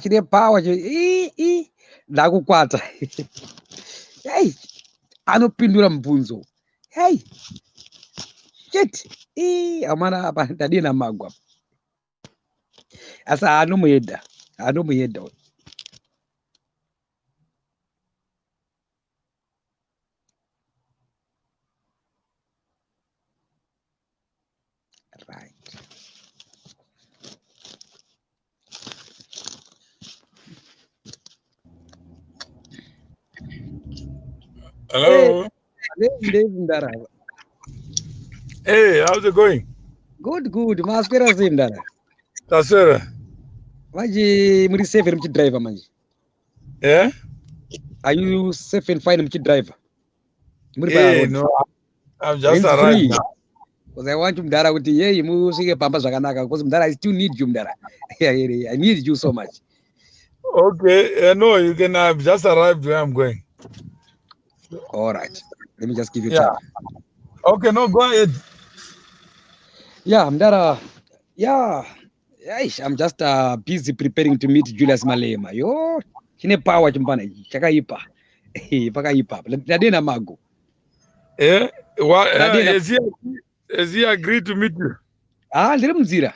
Chine power ndakukwata. Hey, anopindura mubvunzo. Hey, shit. Amana apa ndadina magwa. Asa anomuhedha. Right. Hello. Hey, how's it going? Good. Maswera zindara. Tasera. Manje muri safe muchidriver manje. Yeah? Are you safe and fine muchidriver? Hey, no, I'm just arrived now. Because I want you mdara kuti yeye musike pamba zvakanaka because mdara I still need you mdara. I need you so much. Okay, no, you can have just arrived where I'm going. All right. Let me just give you time. Okay, no, go ahead. Yeah, mdara. Yeah. I'm just busy preparing to meet Julias Malema. Yo, chine power chimbana chakaipa. Pakaipa. Ndadena mago. Yeah? Has he agreed to meet you? Ndiri munzira.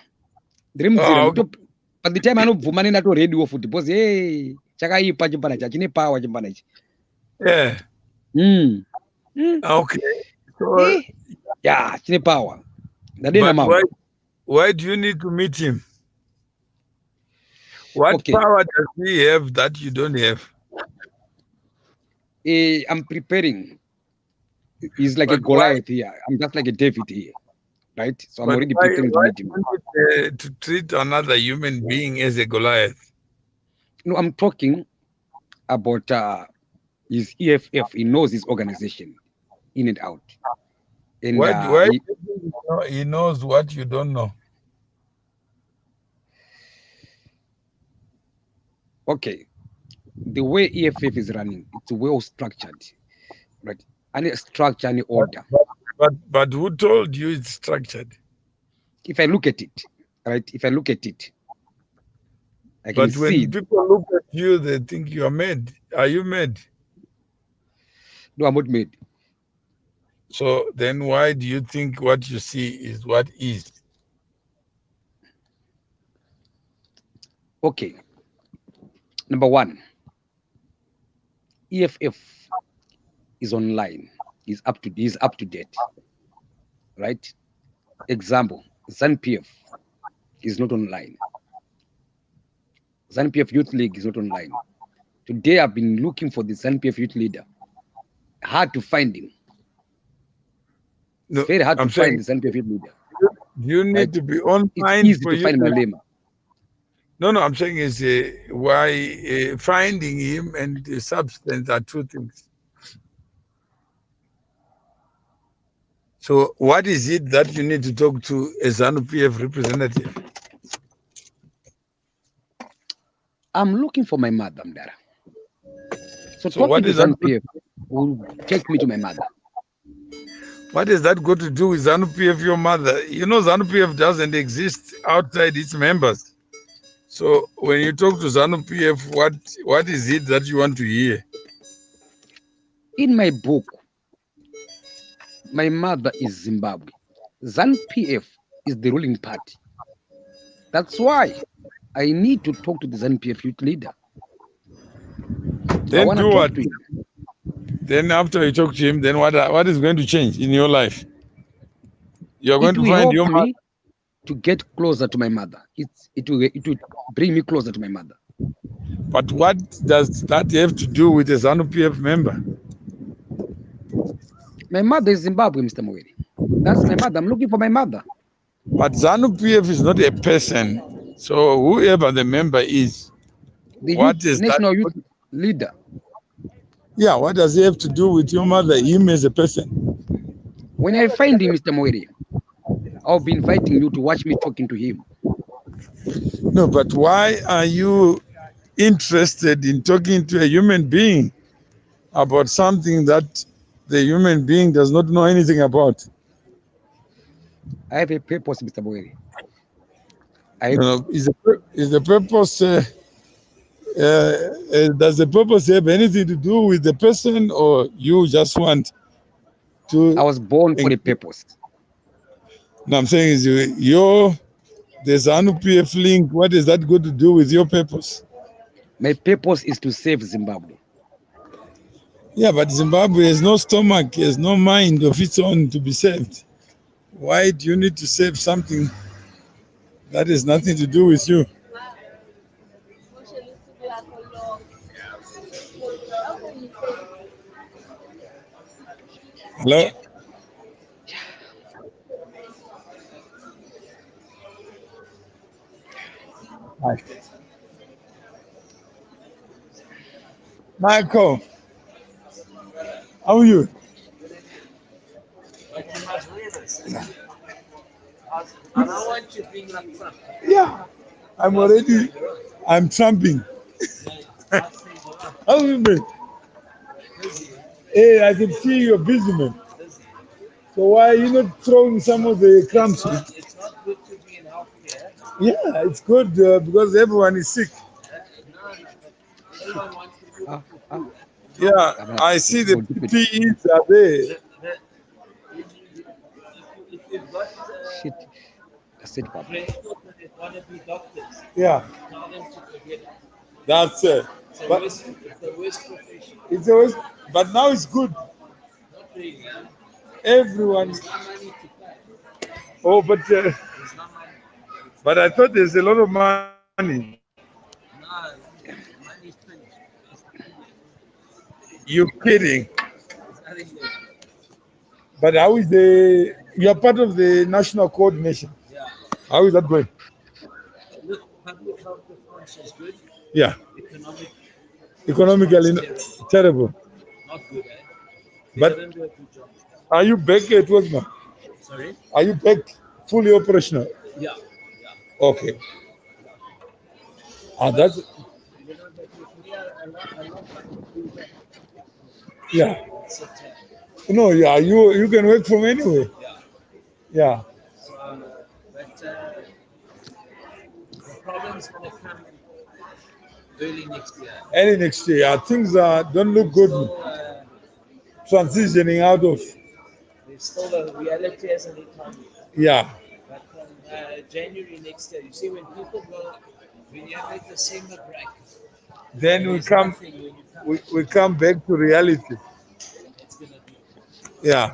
Okay. But the time anobvuma nena to ready wo futi because chakaipa chimbana chine power chimbana ichi. Yeah. Okay. So, yeah, chine power. Ndadena mago. Why do you need to meet him? What power does he have that you don't have? I'm preparing. He's like a Goliath here. I'm just like a David here. Right? So I'm already preparing to meet him. To treat another human being as a Goliath? No, I'm talking about his EFF. He knows his organization in and out. And why he knows what you don't know? Okay. The way EFF is running, it's well structured. Right? And structure and order. But who told you it's structured? If I look at it, right? I can but see. When people look at you, they think you are mad. Are you mad? No, I'm not mad. So then why do you think what you see is what is? Okay. Number one, EFF is online, is up to date. Right? Example, ZANPF is not online. ZANPF Youth League is not online. Today I've been looking for the ZANPF youth leader. Hard to find him. It's very hard to find the ZANPF youth leader. You need to be online. It's easy to find Malema. No, I'm saying is why finding him and the substance are two things. So what is it that you need to talk to a ZANU-PF representative? I'm looking for my mother, Mdara. So talking to ZANU-PF will take me to my mother. What has that got to do with ZANU-PF, your mother? You know ZANU-PF doesn't exist outside its members. So when you talk to ZANU-PF, what is it that you want to hear? In my book, my mother is Zimbabwe. ZANU-PF is the ruling party. That's why I need to talk to the ZANU-PF youth leader. Then do what? Then after you talk to him, then what is going to change in your life? You're going to find your mother. To get closer to my mother. It will bring me closer to my mother. But what does that have to do with a ZANU-PF member? My mother is Zimbabwe, Mr. Mweri. That's my mother. I'm looking for my mother. But ZANU-PF is not a person. So whoever the member is, what is national youth leader? Yeah, what does he have to do with your mother, him as a person? When I find him, Mr. Mweri, I'll be inviting you to watch me talking to him. No, but why are you interested in talking to a human being about something that the human being does not know anything about? I have a purpose, Mr. Mweri. I Is the purpose? Does the purpose have anything to do with the person, or you just want to? was born for the purpose. No, I'm saying is your the ZANU PF link. What is that got to do with your purpose? My purpose is to save Zimbabwe. Yeah, but Zimbabwe has no stomach, has no mind of its own to be saved. Why do you need to save something that has nothing to do with you? Hello? Hi. Michael, how are you? Yeah, I'm trumping. How are you, man? Hey, I can see you're busy, man. So why are you not throwing some of the crumbs? Yeah, it's good because everyone is sick. Ah, ah, Yeah, I'm not- I see the go deep it. PPEs are there. Shit. That's it, Papa. Yeah, that's it. But it's always, but now it's good. Everyone. Oh, but I thought there's a lot of money. You're kidding. But how is you're part of the national coordination? How is that going? Yeah, economically terrible. But are you back at work now? Are you back fully operational? Okay. That's yeah. No, yeah. You can work from anywhere. Yeah. Early next year, things don't look good. Transitioning out of yeah. Then we come back to reality. Yeah.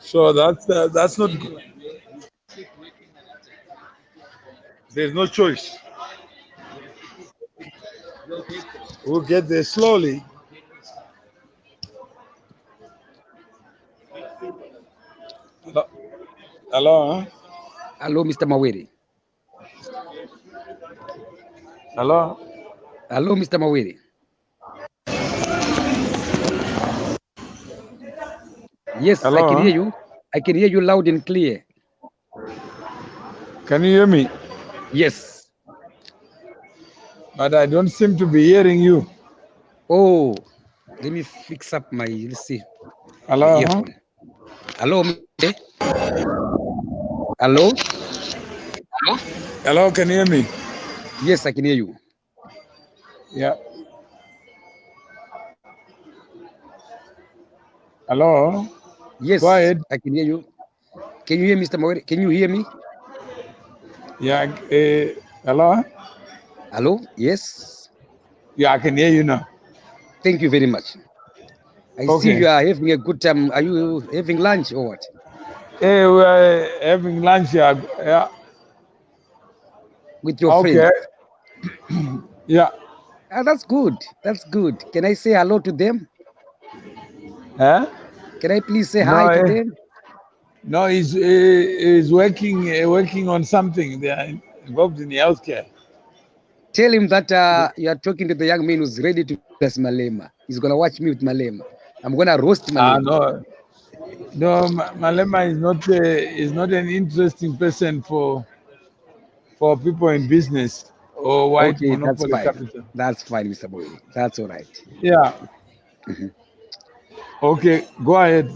So that's not good. There's no choice. We'll get there slowly. Hello? Hello? Huh? Hello, Mr. Mawere. Hello? Hello, Mr. Mawere. Yes, I Hello? can hear Huh? you. I can hear you loud and clear. Can you hear me? Yes. But I don't seem to be hearing you. Oh, let me fix up my, let's see, my Hello? Huh? earphone. Hello, Mr. Hello. Hello, can you hear me? Yes, I can hear you. Yeah. Hello? Go Yes, ahead. I can hear you. Can you hear Mr. Mawere? Can you hear me? Yeah. Hello? Hello. Yes. Yeah, I can hear you now. Thank you very much. I see Okay. you are having a good time. Are you having lunch or what? Hey, we're having lunch here. Yeah. With your friend? Okay. Yeah. Ah, that's good. That's good. Can I say hello to them? Huh? Can I please say No, hi to them? no, he's working on something. They are involved in healthcare. Tell him that you are talking to the young man who's ready to bless Malema. He's gonna watch me with Malema. I'm gonna roast Malema. No, no, Malema is not an interesting person for people in business or white Okay, that's monopoly fine. capital. That's fine, Mr. Boyle. That's all right. Yeah. Mhm. Okay. Go ahead.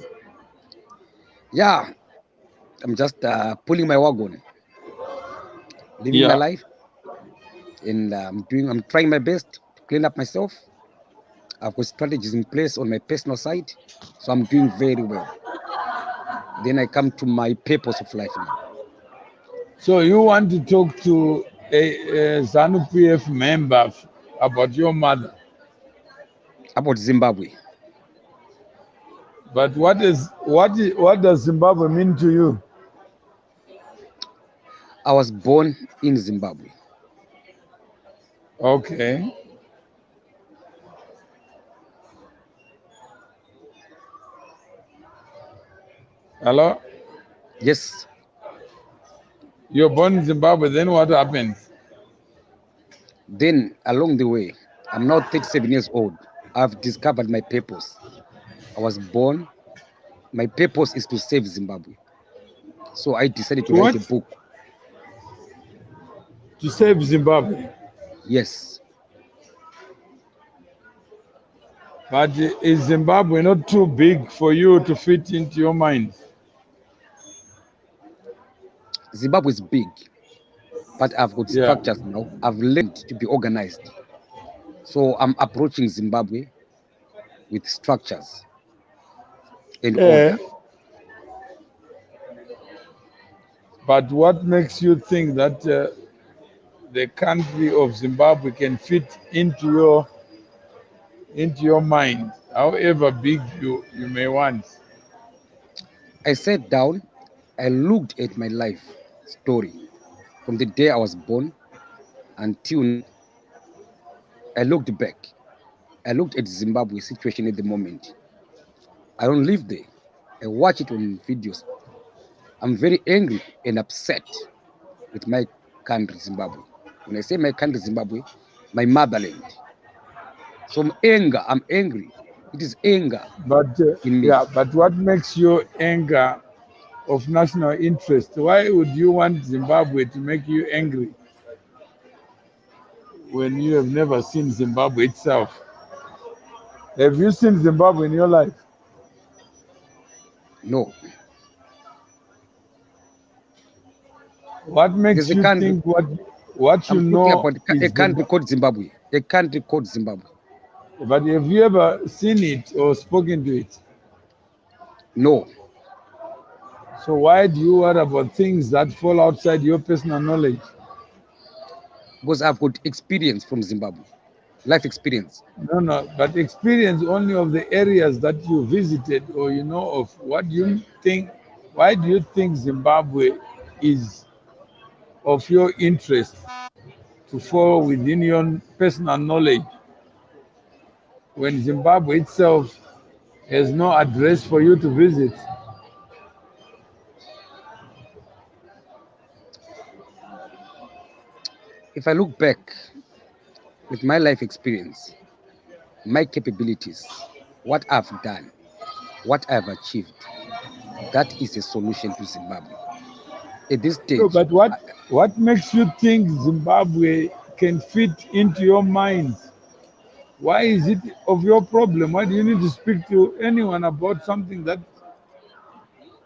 Yeah, I'm just pulling my wagon. living my life, and I'm trying my best to clean up myself. I've got strategies in place on my personal side, so I'm doing very well. Then I come to my purpose of life now. So you want to talk to a ZANU PF member about your mother? About Zimbabwe. But what does Zimbabwe mean to you? I was born in Zimbabwe. Okay. Hello? Yes. You're born in Zimbabwe, then what happened? Then along the way, I'm now 37 years old. I've discovered my purpose. I was born. My purpose is to save Zimbabwe. So I decided to write a book. To save Zimbabwe? Yes. But is Zimbabwe not too big for you to fit into your mind? Zimbabwe is big, but I've got structures now. I've learned to be organized. So I'm approaching Zimbabwe with structures and order. But what makes you think that the country of Zimbabwe can fit into your mind, however big you may want? I sat down, I looked at my life story from the day I was born until now. I looked back. I looked at Zimbabwe's situation at the moment. I don't live there. I watch it on videos. I'm very angry and upset with my country, Zimbabwe. When I say my country, Zimbabwe, my motherland. So I'm angry. It is anger in me. Yeah, but what makes you anger of national interest? Why would you want Zimbabwe to make you angry when you have never seen Zimbabwe itself? Have you seen Zimbabwe in your life? No. What makes you think what you know about a country called Zimbabwe? A country called Zimbabwe. But have you ever seen it or spoken to it? No. So why do you worry about things that fall outside your personal knowledge? Because I've got experience from Zimbabwe, life experience. No, but experience only of the areas that you visited or you know of. What do you think? Why do you think Zimbabwe is of your interest to fall within your personal knowledge when Zimbabwe itself has no address for you to visit? If I look back with my life experience, my capabilities, what I've done, what I've achieved, that is a solution to Zimbabwe. At this stage. No, but what makes you think Zimbabwe can fit into your mind? Why is it of your problem? Why do you need to speak to anyone about something that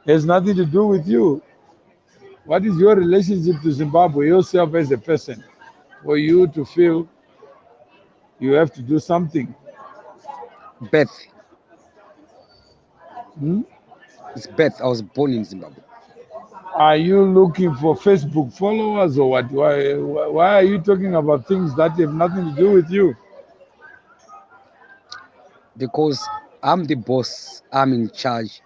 has nothing to do with you? What is your relationship to Zimbabwe, yourself as a person, for you to feel you have to do something? Birth. It's birth. I was born in Zimbabwe. Are you looking for Facebook followers or what? Why are you talking about things that have nothing to do with you? Because I'm the boss. I'm in charge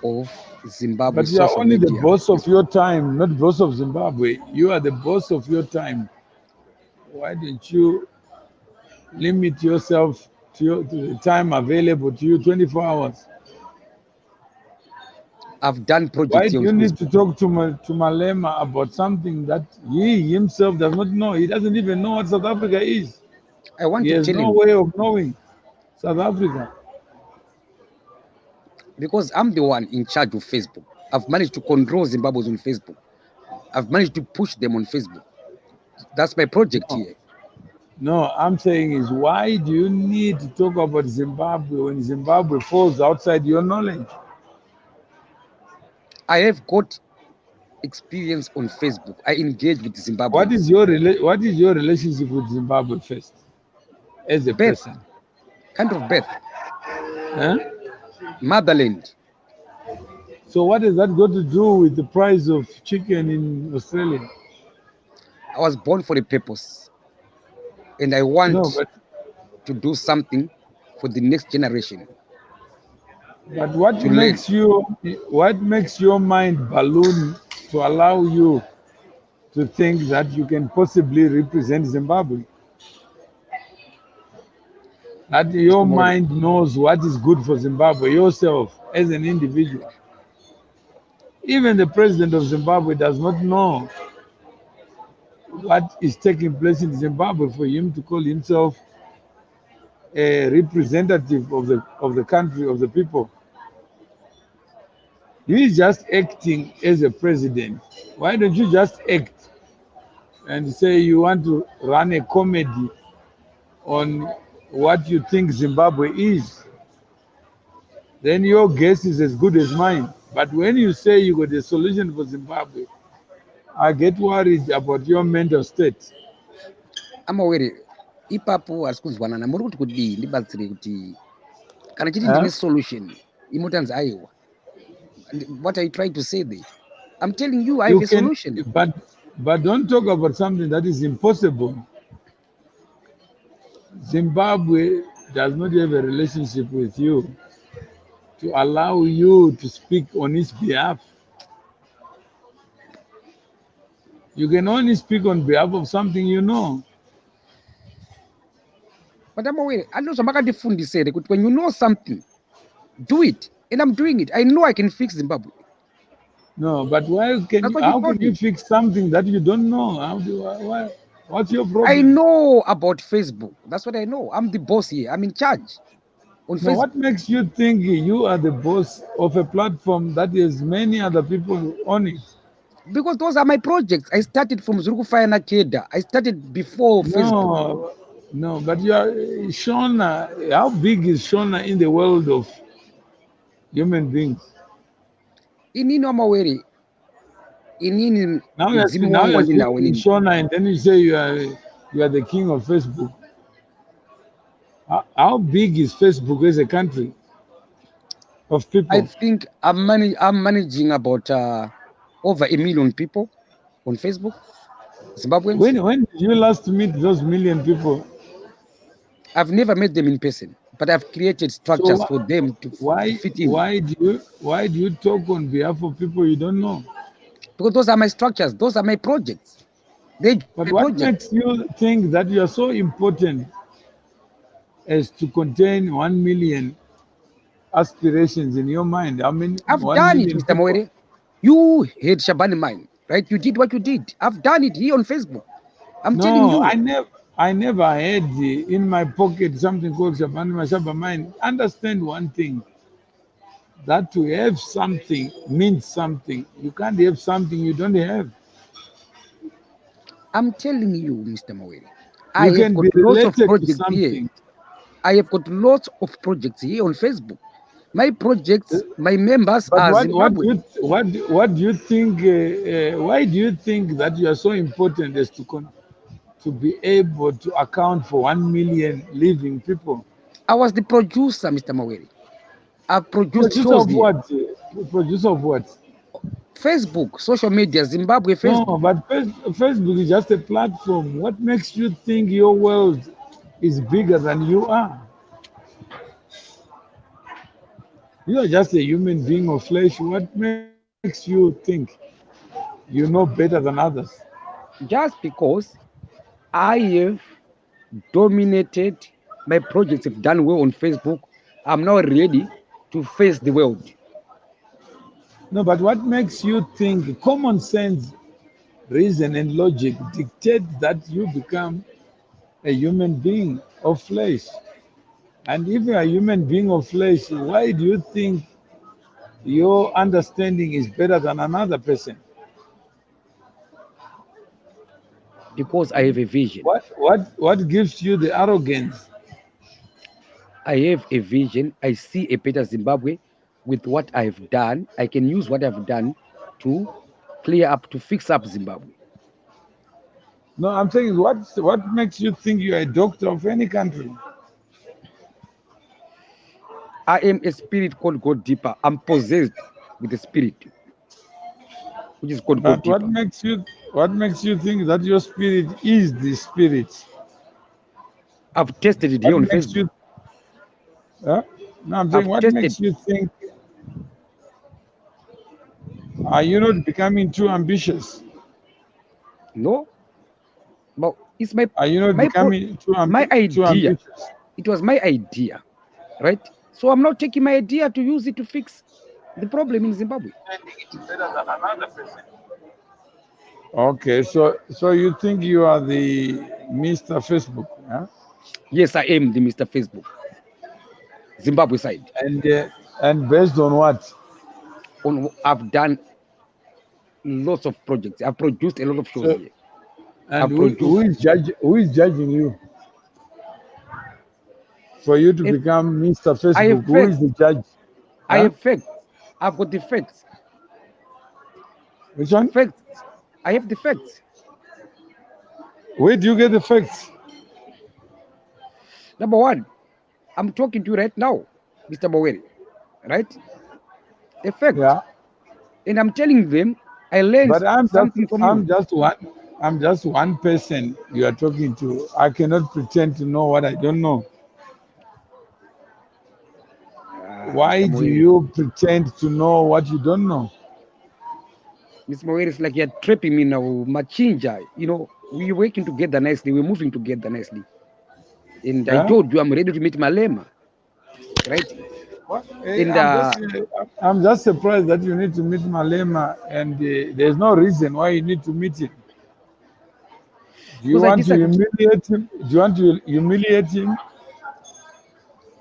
of Zimbabwe. But you are only the boss of your time, not boss of Zimbabwe. You are the boss of your time. Why don't you limit yourself to the time available to you, 24 hours? I've done projects. Why do you need to talk to Malema about something that he himself does not know? He doesn't even know what South Africa is. I want to tell him. He has no way of knowing South Africa. Because I'm the one in charge of Facebook. I've managed to control Zimbabweans on Facebook. I've managed to push them on Facebook. That's my project here. No, I'm saying is, why do you need to talk about Zimbabwe when Zimbabwe falls outside your knowledge? I have got experience on Facebook. I engage with What is Zimbabweans. your relationship with Zimbabwe first, as a Birth, person? kind of birth, Huh? motherland. So what has that got to do with the price of chicken in Australia? I was born for a purpose, and I No, want to do something for the next generation but what to learn. makes you what makes your mind balloon to allow you to think that you can possibly represent Zimbabwe? That Mr. your Morel, mind knows what is good for Zimbabwe, yourself as an individual. Even the president of Zimbabwe does not know what is taking place in Zimbabwe for him to call himself a representative of the country, of the people. He is just acting as a president. Why don't you just act and say you want to run a comedy on what you think Zimbabwe is? Then your guess is as good as mine. But when you say you got a solution for Zimbabwe, I get worried about your mental state. amawere ipapo hari kunzwanana muri kuti kudii ndibatsire kuti kana chiti Huh? ndine solution imotanzi aiwa. What are you trying to say there? I'm telling you, I have You a can, solution. but don't talk about something that is impossible. Zimbabwe does not have a relationship with you to allow you to speak on its behalf. You can only speak on behalf of something you know. But amawere andozva makandifundisere kuti when you know something, do it. And I'm doing it. I know I can fix Zimbabwe. No, but That's what you how told can you me. fix something that you don't know? What's your I problem? know about Facebook. That's what I know. I'm the boss here. I'm in charge on Now, what Facebook. makes you think you are the boss of a platform that has many other people on it? Because those are my projects. I started from Zurukufaya Nakeda. I started before Facebook. No, no, but you are Shona. How big is Shona in the world of human beings? Inini amawere. Inini mzimu Now wangu you're wandinawo speaking inini. Shona, and then you say you are the king of Facebook. How big is Facebook as a country of I people? think I'm managing about over 1 million people on Facebook, Zimbabweans. When did you last meet those million people? I've never met them in person, but I've created So structures for them to fit in. why do you talk on behalf of people you don't know? Because those are my structures, those are my projects. They're But my what project. makes you think that you are so important as to contain 1 million aspirations in your mind? I mean, I've one done it, million Mr. people. Moere. You had Shabani mine, right? You did what you did. I've done it here on Facebook. I'm telling No, you. I never had in my pocket something called Shabani Mashaba Mine. Understand one thing, that to have something means something. You can't have something you don't have. I'm telling you, Mr. Moere. I You have can got be lots of related to projects here. something. I have got lots of projects here on Facebook. My projects, my members But are what do Zimbabwean. what do you think? Why do you think that you are so important as to be able to account for 1 million living people? I was the producer, Mr. Maweri. I've produced Producer shows of here. what? Producer of what? Facebook, social media, Zimbabwe, No, Facebook. but Facebook is just a platform. What makes you think your world is bigger than you are? You are just a human being of flesh. What makes you think you know better than others? Just because I have dominated, my projects have done well on Facebook, I'm now ready to face the world. No, but what makes you think common sense, reason, and logic dictate that you become a human being of flesh? And if you're a human being of flesh, why do you think your understanding is better than another person? Because I have a vision. What gives you the arrogance? I have a vision. I see a better Zimbabwe with what I've done. I can use what I've done to clear up, to fix up Zimbabwe. No, I'm saying what makes you think you're a doctor of any country? I am a spirit called God Deeper. I'm possessed with a spirit which is called God But Deeper. what makes you think that your spirit is the spirit? I've tested it What here on makes Facebook. you huh? No, I'm saying I've what tested. makes you think are you not becoming too ambitious? No, but it's my Are you not my pro- becoming my too idea. ambitious? It was my idea, right? So I'm not taking my idea to use it to fix the problem in Zimbabwe. Okay, so you think you are the Mr. Facebook, huh? Yes, I am the Mr. Facebook, Zimbabwe side. And based on what? I've done lots of projects. I've produced a lot of shows So here. and I've produced who is judging you for you to if become Mr. I have Facebook? Who facts. is the judge? I Huh? have facts. I've got the facts. Which one? Facts. I have the facts. Where do you get the facts? Number one, I'm talking to you right now, Mr. Boweri, right? A fact. Yeah. And I'm telling them I learned But something from you. I'm just one person you are talking to. I cannot pretend to know what I don't know. Why Mr. do Boweri. you pretend to know what you don't know? Mr. Boweri, it's like you're trapping me now, Machinja. We're working together nicely. We're moving together nicely. And I Yeah? told you I'm ready to meet Malema, right? And I'm just surprised that you need to meet Malema, and there's no reason why you need to meet him. Do you because I want to disagree. humiliate him? Do you want to humiliate him?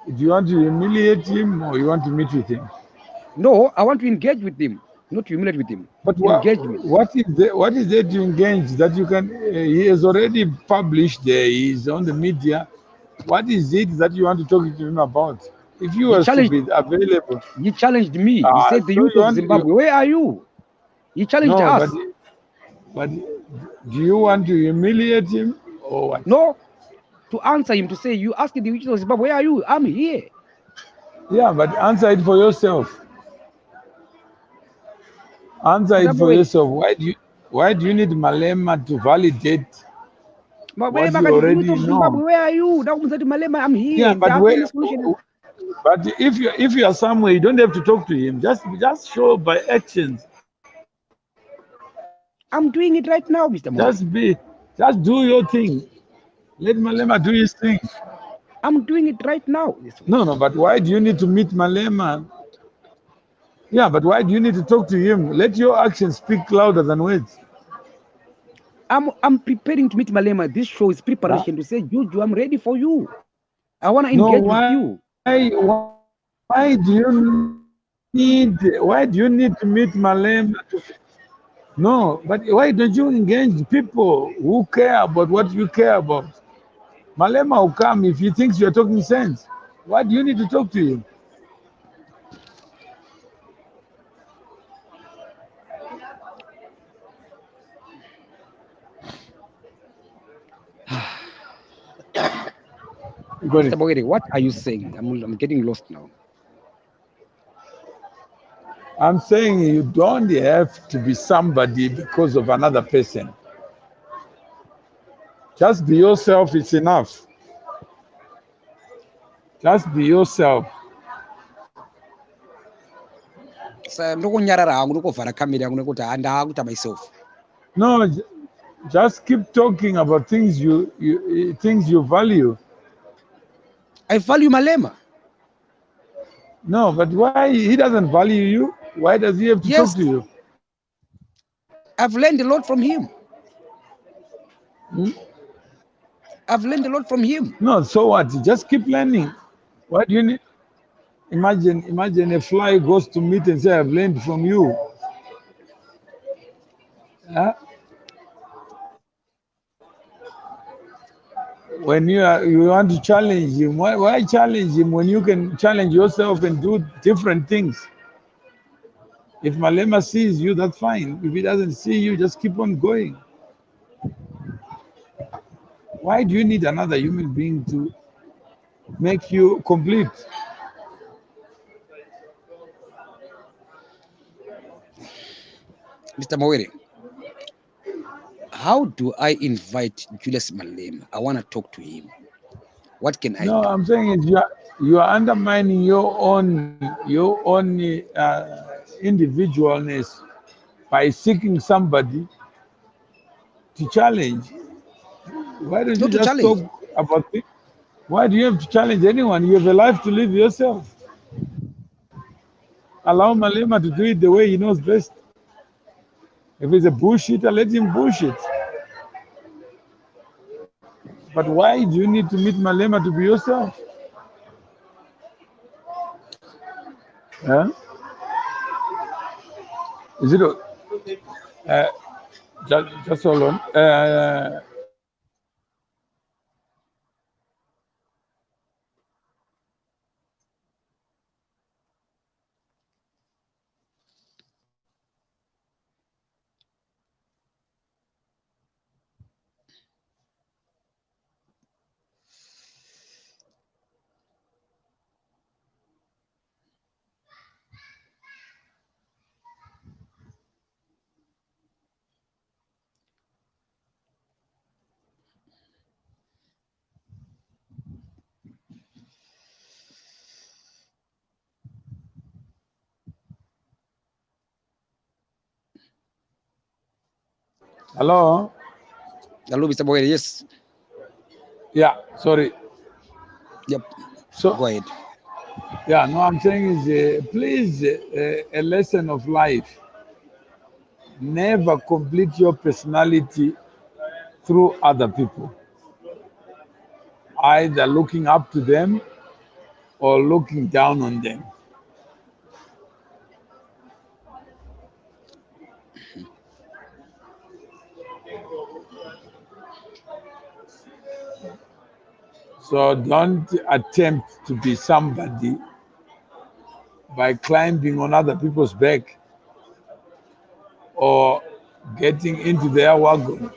Do you want to humiliate him, or you want to meet with him? No, I want to engage with him, not to humiliate with him. But Engagement. what is there to engage that you can? He has already published there. He's on the media. What is it that you want to talk to him about? If you He was to challenged. be available, He challenged me. He said, "The so youth you of want you Zimbabwe, where are you?" He challenged no, us. but do you want to humiliate him or what? No, to answer him to say, "You asked the youth of Zimbabwe, where are you?" I'm here. Yeah, but answer it for yourself. Answer it for yourself. Why do you need Malema to validate what you The youth already of Zimbabwe, know? where are you? Malema, I'm here. Yeah, And but the only solution is but if you are somewhere, you don't have to talk to him. Just show by actions. I'm doing it right now, Mr. Moe. Just do your thing. Let Malema do his thing. I'm doing it right now. No, but why do you need to meet Malema? Yeah, but why do you need to talk to him? Let your actions speak louder than words. I'm preparing to meet Malema. This show is preparation to say, Juju, I'm ready for you. I want to engage with you. Why do you need to meet Malema? No, but why don't you engage people who care about what you care about? Malema will come if he thinks you're talking sense. Why do you need to talk to him? Mr. Bogeri, what are you saying? I'm getting lost now. I'm saying you don't have to be somebody because of another person. Just be yourself, it's enough. Just be yourself. Ndokonyarara hangu ndokovhara kamera yangu nekuti handaakuita myself. No, just keep talking about things you value. I value Malema. No, but why he doesn't value you? Why does he have to talk to you? I've learned a lot from him. Hmm? I've learned a lot from him. No, so what? Just keep learning. Why do you need? Imagine a fly goes to meet and say, "I've learned from you." Huh? When you want to challenge him, why challenge him when you can challenge yourself and do different things? If Malema sees you, that's fine. If he doesn't see you, just keep on going. Why do you need another human being to make you complete? Mr. Mawere, how do I invite Julius Malema? I want to talk to him. What can I No, do? I'm saying is you are undermining your own individualness by seeking somebody to challenge. Why don't you Not to just talk challenge. about it? Why do you have to challenge anyone? You have a life to live yourself. Allow Malema to do it the way he knows best. If he's a bullshitter, let him bullshit. But why do you need to meet Malema to be yourself? Huh? Is it? Uh, just hold on. Hello. Hello, Mr. Mawere. Yes. Yeah. Sorry. Yep. So Go ahead. yeah. No, I'm saying is please a lesson of life. Never complete your personality through other people, either looking up to them or looking down on them. So don't attempt to be somebody by climbing on other people's back or getting into their wagon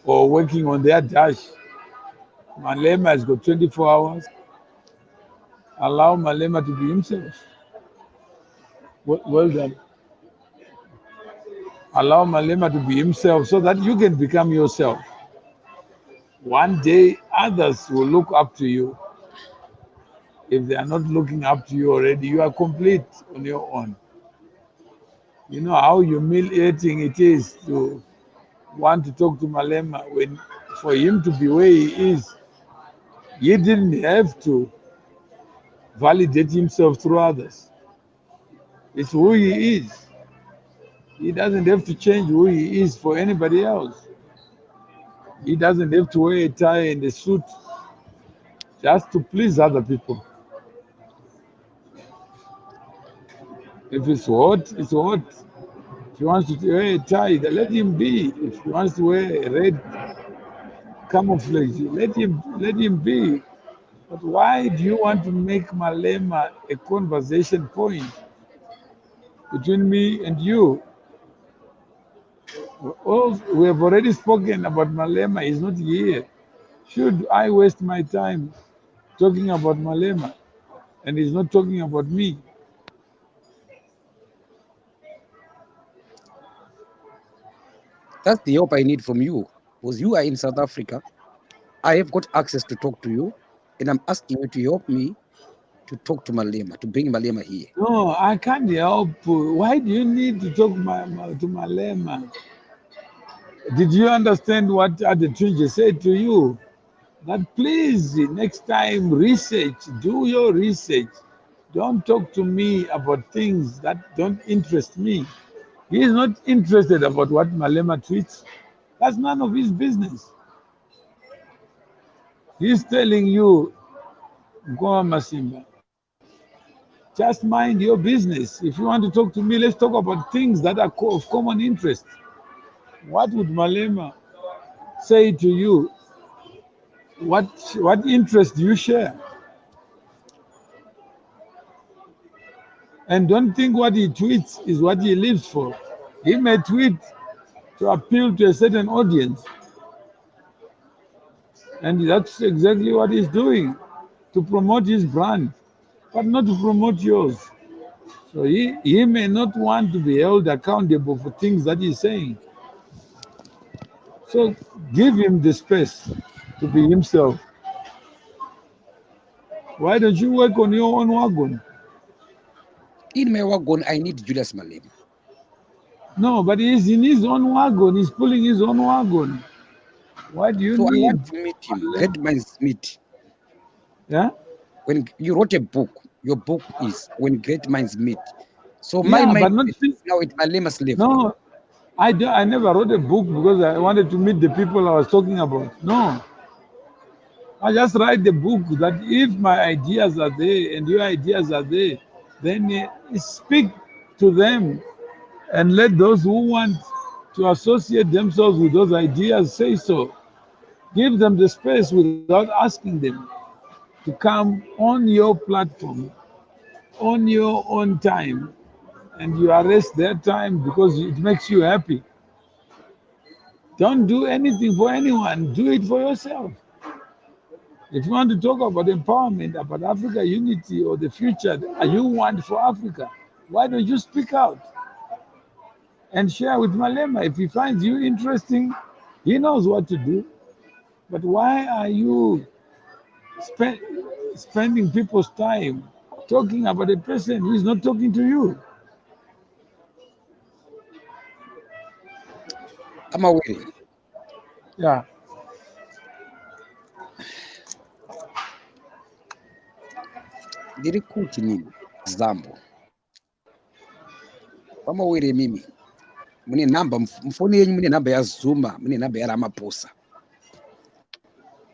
or working on their dash. Malema has got 24 hours. Allow Malema to be himself. Well done. Allow Malema to be himself so that you can become yourself. One day, others will look up to you. If they are not looking up to you already, you are complete on your own. You know how humiliating it is to want to talk to Malema when for him to be where he is, he didn't have to validate himself through others. It's who he is. He doesn't have to change who he is for anybody else. He doesn't have to wear a tie and a suit just to please other people. If it's hot, it's hot. If he wants to wear a tie, then let him be. If he wants to wear a red camouflage, let him be. But why do you want to make Malema a conversation point between me and you? Oh, we have already spoken about Malema. He's not here. Should I waste my time talking about Malema and he's not talking about me? That's the help I need from you. Because you are in South Africa. I have got access to talk to you. And I'm asking you to help me to talk to Malema, to bring Malema here. No, I can't help. Why do you need to talk to Malema? Did you understand what Adetunji said to you? That please, next time, research, do your research. Don't talk to me about things that don't interest me. He is not interested about what Malema tweets. That's none of his business. He's telling you, Goa Masimba, just mind your business. If you want to talk to me, let's talk about things that are of common interest. What would Malema say to you? What interest do you share? And don't think what he tweets is what he lives for. He may tweet to appeal to a certain audience. And that's exactly what he's doing, to promote his brand, but not to promote yours. So he may not want to be held accountable for things that he's saying. So give him the space to be himself. Why don't you work on your own wagon? In my wagon, I need Julius Malema. No, but he's in his own wagon. He's pulling his own wagon. Why do you So I need? want to meet him. Great minds meet. Yeah, When you wrote a book, your book is When Great Minds Meet. So my yeah, but mind not. is now at Malema's level. No, I never wrote a book because I wanted to meet the people I was talking about. No, I just write the book that if my ideas are there and your ideas are there, then speak to them and let those who want to associate themselves with those ideas say so. Give them the space without asking them to come on your platform, on your own time, and you arrest their time because it makes you happy. Don't do anything for anyone, do it for yourself. If you want to talk about empowerment, about Africa unity or the future that you want for Africa, why don't you speak out and share with Malema? If he finds you interesting, he knows what to do. But why are you spend, spending people's time talking about a person who is not talking to you? I'm aware. Yeah. Ndiri kuti nini example pamawere mimi mune nhamba mufoni yenyu mune nhamba yazuma mune nhamba yaRamaphosa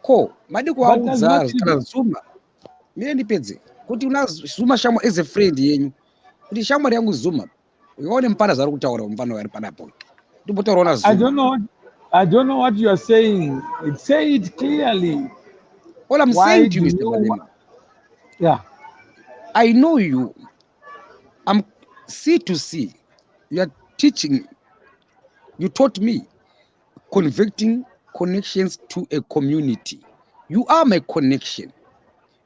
ko made kuvaudza kana Zuma mire ndipedze kuti una Zuma shamwari as a friend yenyu kuti shamwari yangu Zuma ukaone mupana zvari kutaura mufana ari panapo ndimbotauraona Zuma. I don't know what you are saying. Say it clearly. All I'm saying to you, Mr. Malema, yeah, I know you. I'm C to C. You are teaching. You taught me converting connections to a community. You are my connection.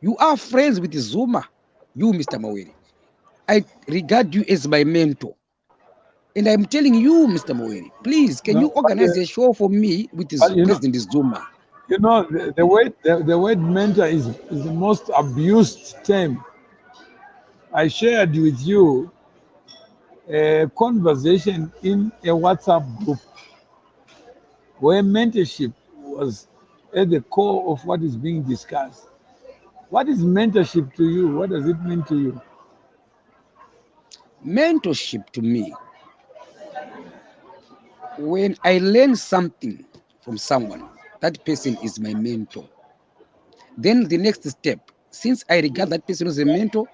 You are friends with Zuma. You, Mr. Mawere. I regard you as my mentor. And I'm telling you, Mr. Mawere, please, can you organize a show for me with President Zuma? You know, the word mentor is the most abused term. I shared with you a conversation in a WhatsApp group where mentorship was at the core of what is being discussed. What is mentorship to you? What does it mean to you? Mentorship to me, when I learn something from someone, that person is my mentor. Then the next step, since I regard that person as a mentor,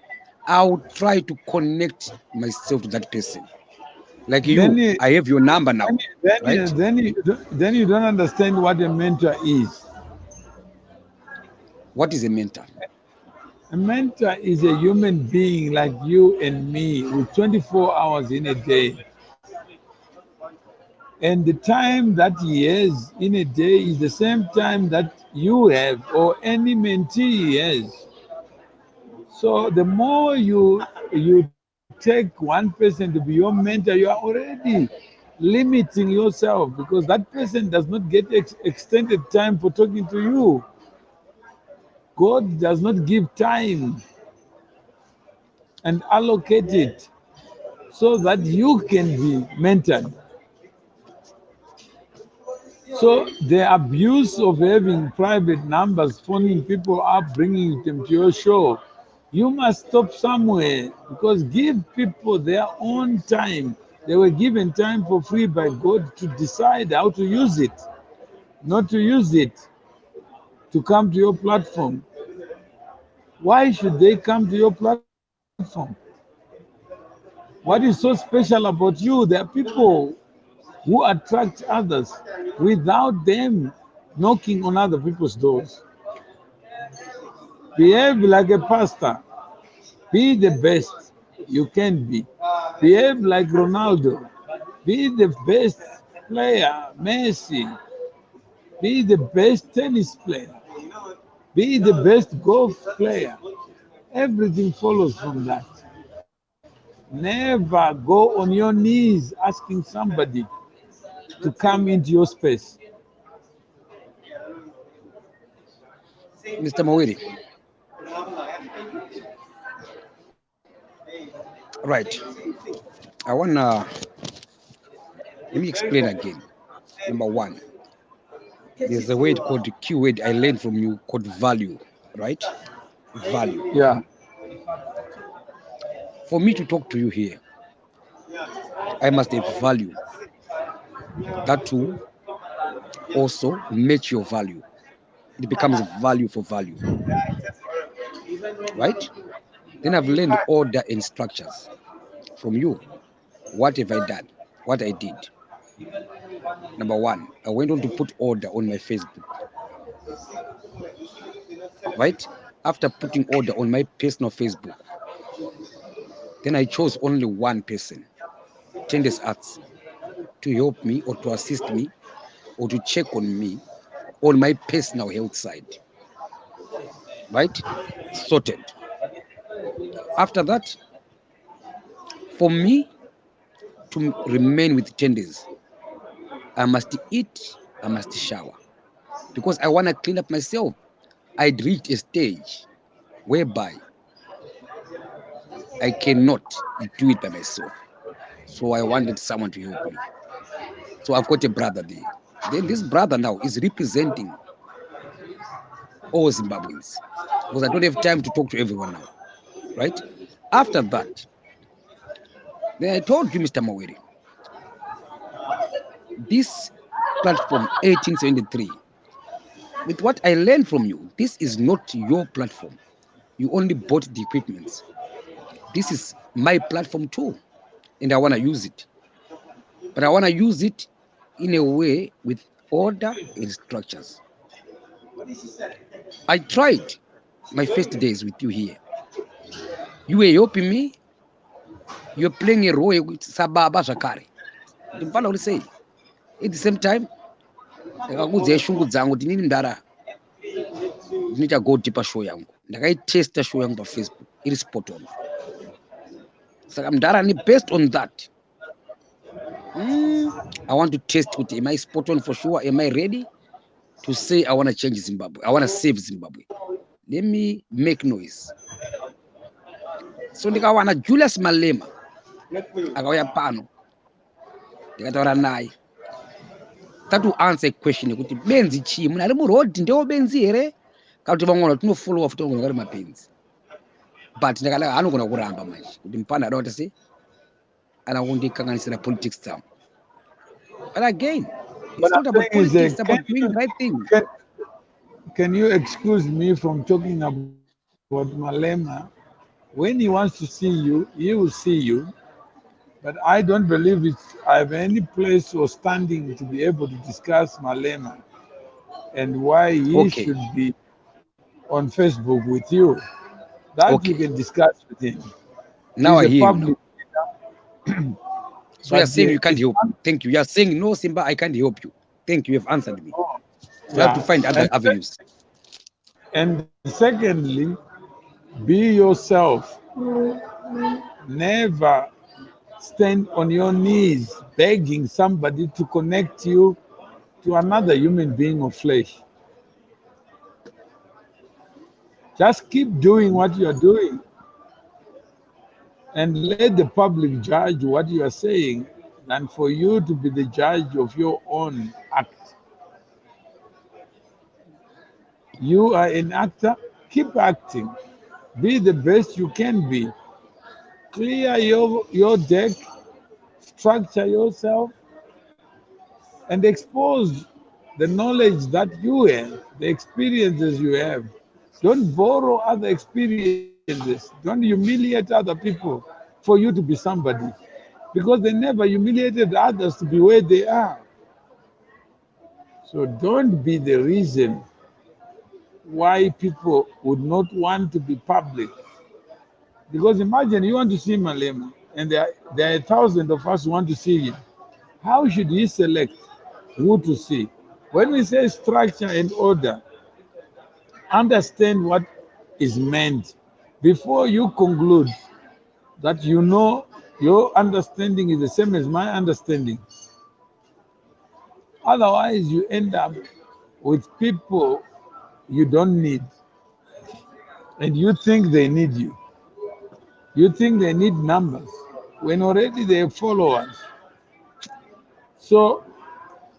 I will try to connect myself to that person. Like you, I have your number now. Then you don't understand what a mentor is. What is a mentor? A mentor is a human being like you and me with 24 hours in a day. And the time that he has in a day is the same time that you have or any mentee has. So the more you take one person to be your mentor, you are already limiting yourself because that person does not get extended time for talking to you. God does not give time and allocate it so that you can be mentored. So the abuse of having private numbers, phoning people up, bringing them to your show, you must stop somewhere because give people their own time. They were given time for free by God to decide how to use it, not to use it to come to your platform. Why should they come to your platform? What is so special about you? There are people who attract others without them knocking on other people's doors. Behave like a pastor. Be the best. you can be. Behave like Ronaldo. Be the best player, Messi. Be the best tennis player. Be the best golf player. Everything follows from that. Never go on your knees asking somebody to come into your space. Mr. Mawiri. Right. I wanna let me explain again. Number one, there's a word called keyword I learned from you called value, right? Value. Yeah, For me to talk to you here, I must have value. That will also match your value. It becomes value for value, right? Then I've learned order and structures from you. What have I done? What I did. Number one, I went on to put order on my Facebook, right? After putting order on my personal Facebook, then I chose only one person, Tendes Arts, to help me or to assist me or to check on me on my personal health side, right? Sorted. After that, for me to remain with Tendes, I must eat, I must shower because I want to clean up myself. I'd reached a stage whereby I cannot do it by myself. So I wanted someone to help me. So I've got a brother there. Then this brother now is representing all Zimbabweans because I don't have time to talk to everyone now, right? After that, then I told you, Mr. Mawere, this platform 1873, with what I learned from you, this is not your platform. You only bought the equipment. This is my platform too, and I want to use it. But I want to use it in a way with order and structures. I tried my first days with you here. You were helping me. You're playing a role with Sababa Zakari. Ndimfana say. At the same time, ndakakudza shungu dzangu kuti nini ndara ndinoita go deeper show yangu. Ndakaitesta show yangu paFacebook. It is spot on. Saka mdara ni based on that. I want to test with am I spot on for sure? Am I ready to say I want to change Zimbabwe? I want to save Zimbabwe. Let me make noise. So ndikawana Julias Malema akauya pano ndikataura naye tatu answer question yekuti benzi chii munhu ari murodhi ndewo benzi here kana kuti vamwe tinofollowa futi vamwe vari mapenzi but ndakada anogona kuramba manje kuti mupana ada kuti se ana kundikanganisira politics dzangu. But again, it's not about politics, it's about doing the right thing. Can you excuse me from talking about Malema? When he wants to see you, he will see you. But I don't believe I have any place or standing to be able to discuss Malema and why he should be on Facebook with you. That you can discuss with him. Now I hear you. So you're saying you can't help me. Thank you. You're saying, no, Simba, I can't help you. Thank you. You've answered me. So you have to find other avenues. And secondly, be yourself. Never stand on your knees begging somebody to connect you to another human being of flesh. Just keep doing what you are doing and let the public judge what you are saying than for you to be the judge of your own act. You are an actor, keep acting. Be the best you can be. Clear your deck, structure yourself, and expose the knowledge that you have, the experiences you have. Don't borrow other experiences. Don't humiliate other people for you to be somebody, because they never humiliated others to be where they are. So don't be the reason why people would not want to be public. Because imagine you want to see Malema, and there are thousands of us who want to see him. How should he select who to see? When we say structure and order, understand what is meant before you conclude that you know your understanding is the same as my understanding. Otherwise, you end up with people you don't need, and you think they need you. You think they need numbers when already they have followers. So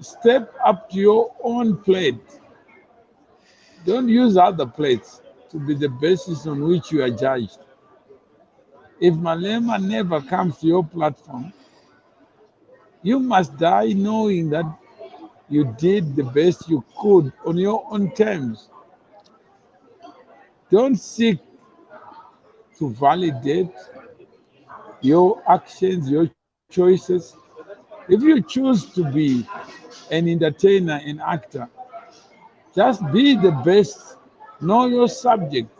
step up to your own plate. Don't use other plates to be the basis on which you are judged. If Malema never comes to your platform, you must die knowing that you did the best you could on your own terms. Don't seek to validate your actions, your choices. If you choose to be an entertainer, an actor, just be the best. Know your subject.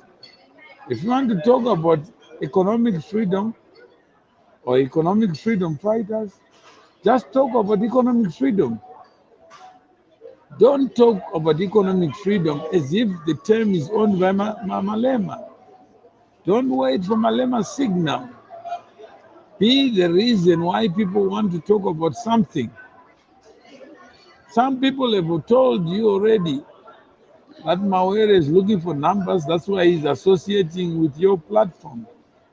If you want to talk about economic freedom or economic freedom fighters, just talk about economic freedom. Don't talk about economic freedom as if the term is owned by Malema. Don't wait for Malema's signal. Be the reason why people want to talk about something. Some people have told you already that Mawere is looking for numbers, that's why he's associating with your platform.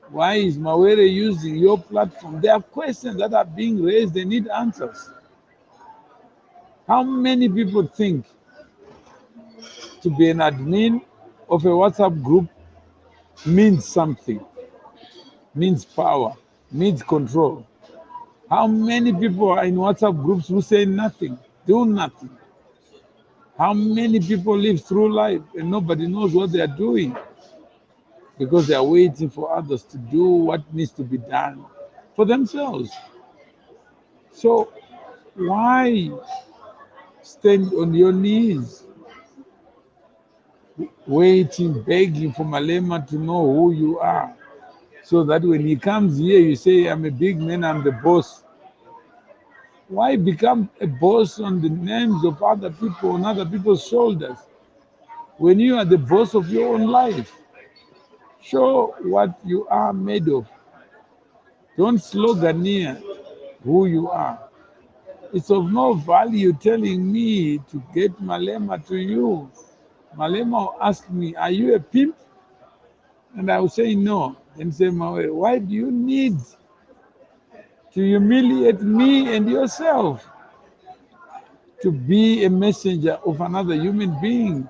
Why is Mawere using your platform? There are questions that are being raised, they need answers. How many people think to be an admin of a WhatsApp group means something, means power, means control? How many people are in WhatsApp groups who say nothing, do nothing? How many people live through life and nobody knows what they are doing because they are waiting for others to do what needs to be done for themselves? So why stand on your knees waiting, begging for Malema to know who you are, so that when he comes here, you say, I'm a big man, I'm the boss? Why become a boss on the names of other people, on other people's shoulders, when you are the boss of your own life? Show what you are made of. Don't sloganeer who you are. It's of no value telling me to get Malema to you. Malema will ask me, are you a pimp? And I will say no. And say, why do you need to humiliate me and yourself to be a messenger of another human being?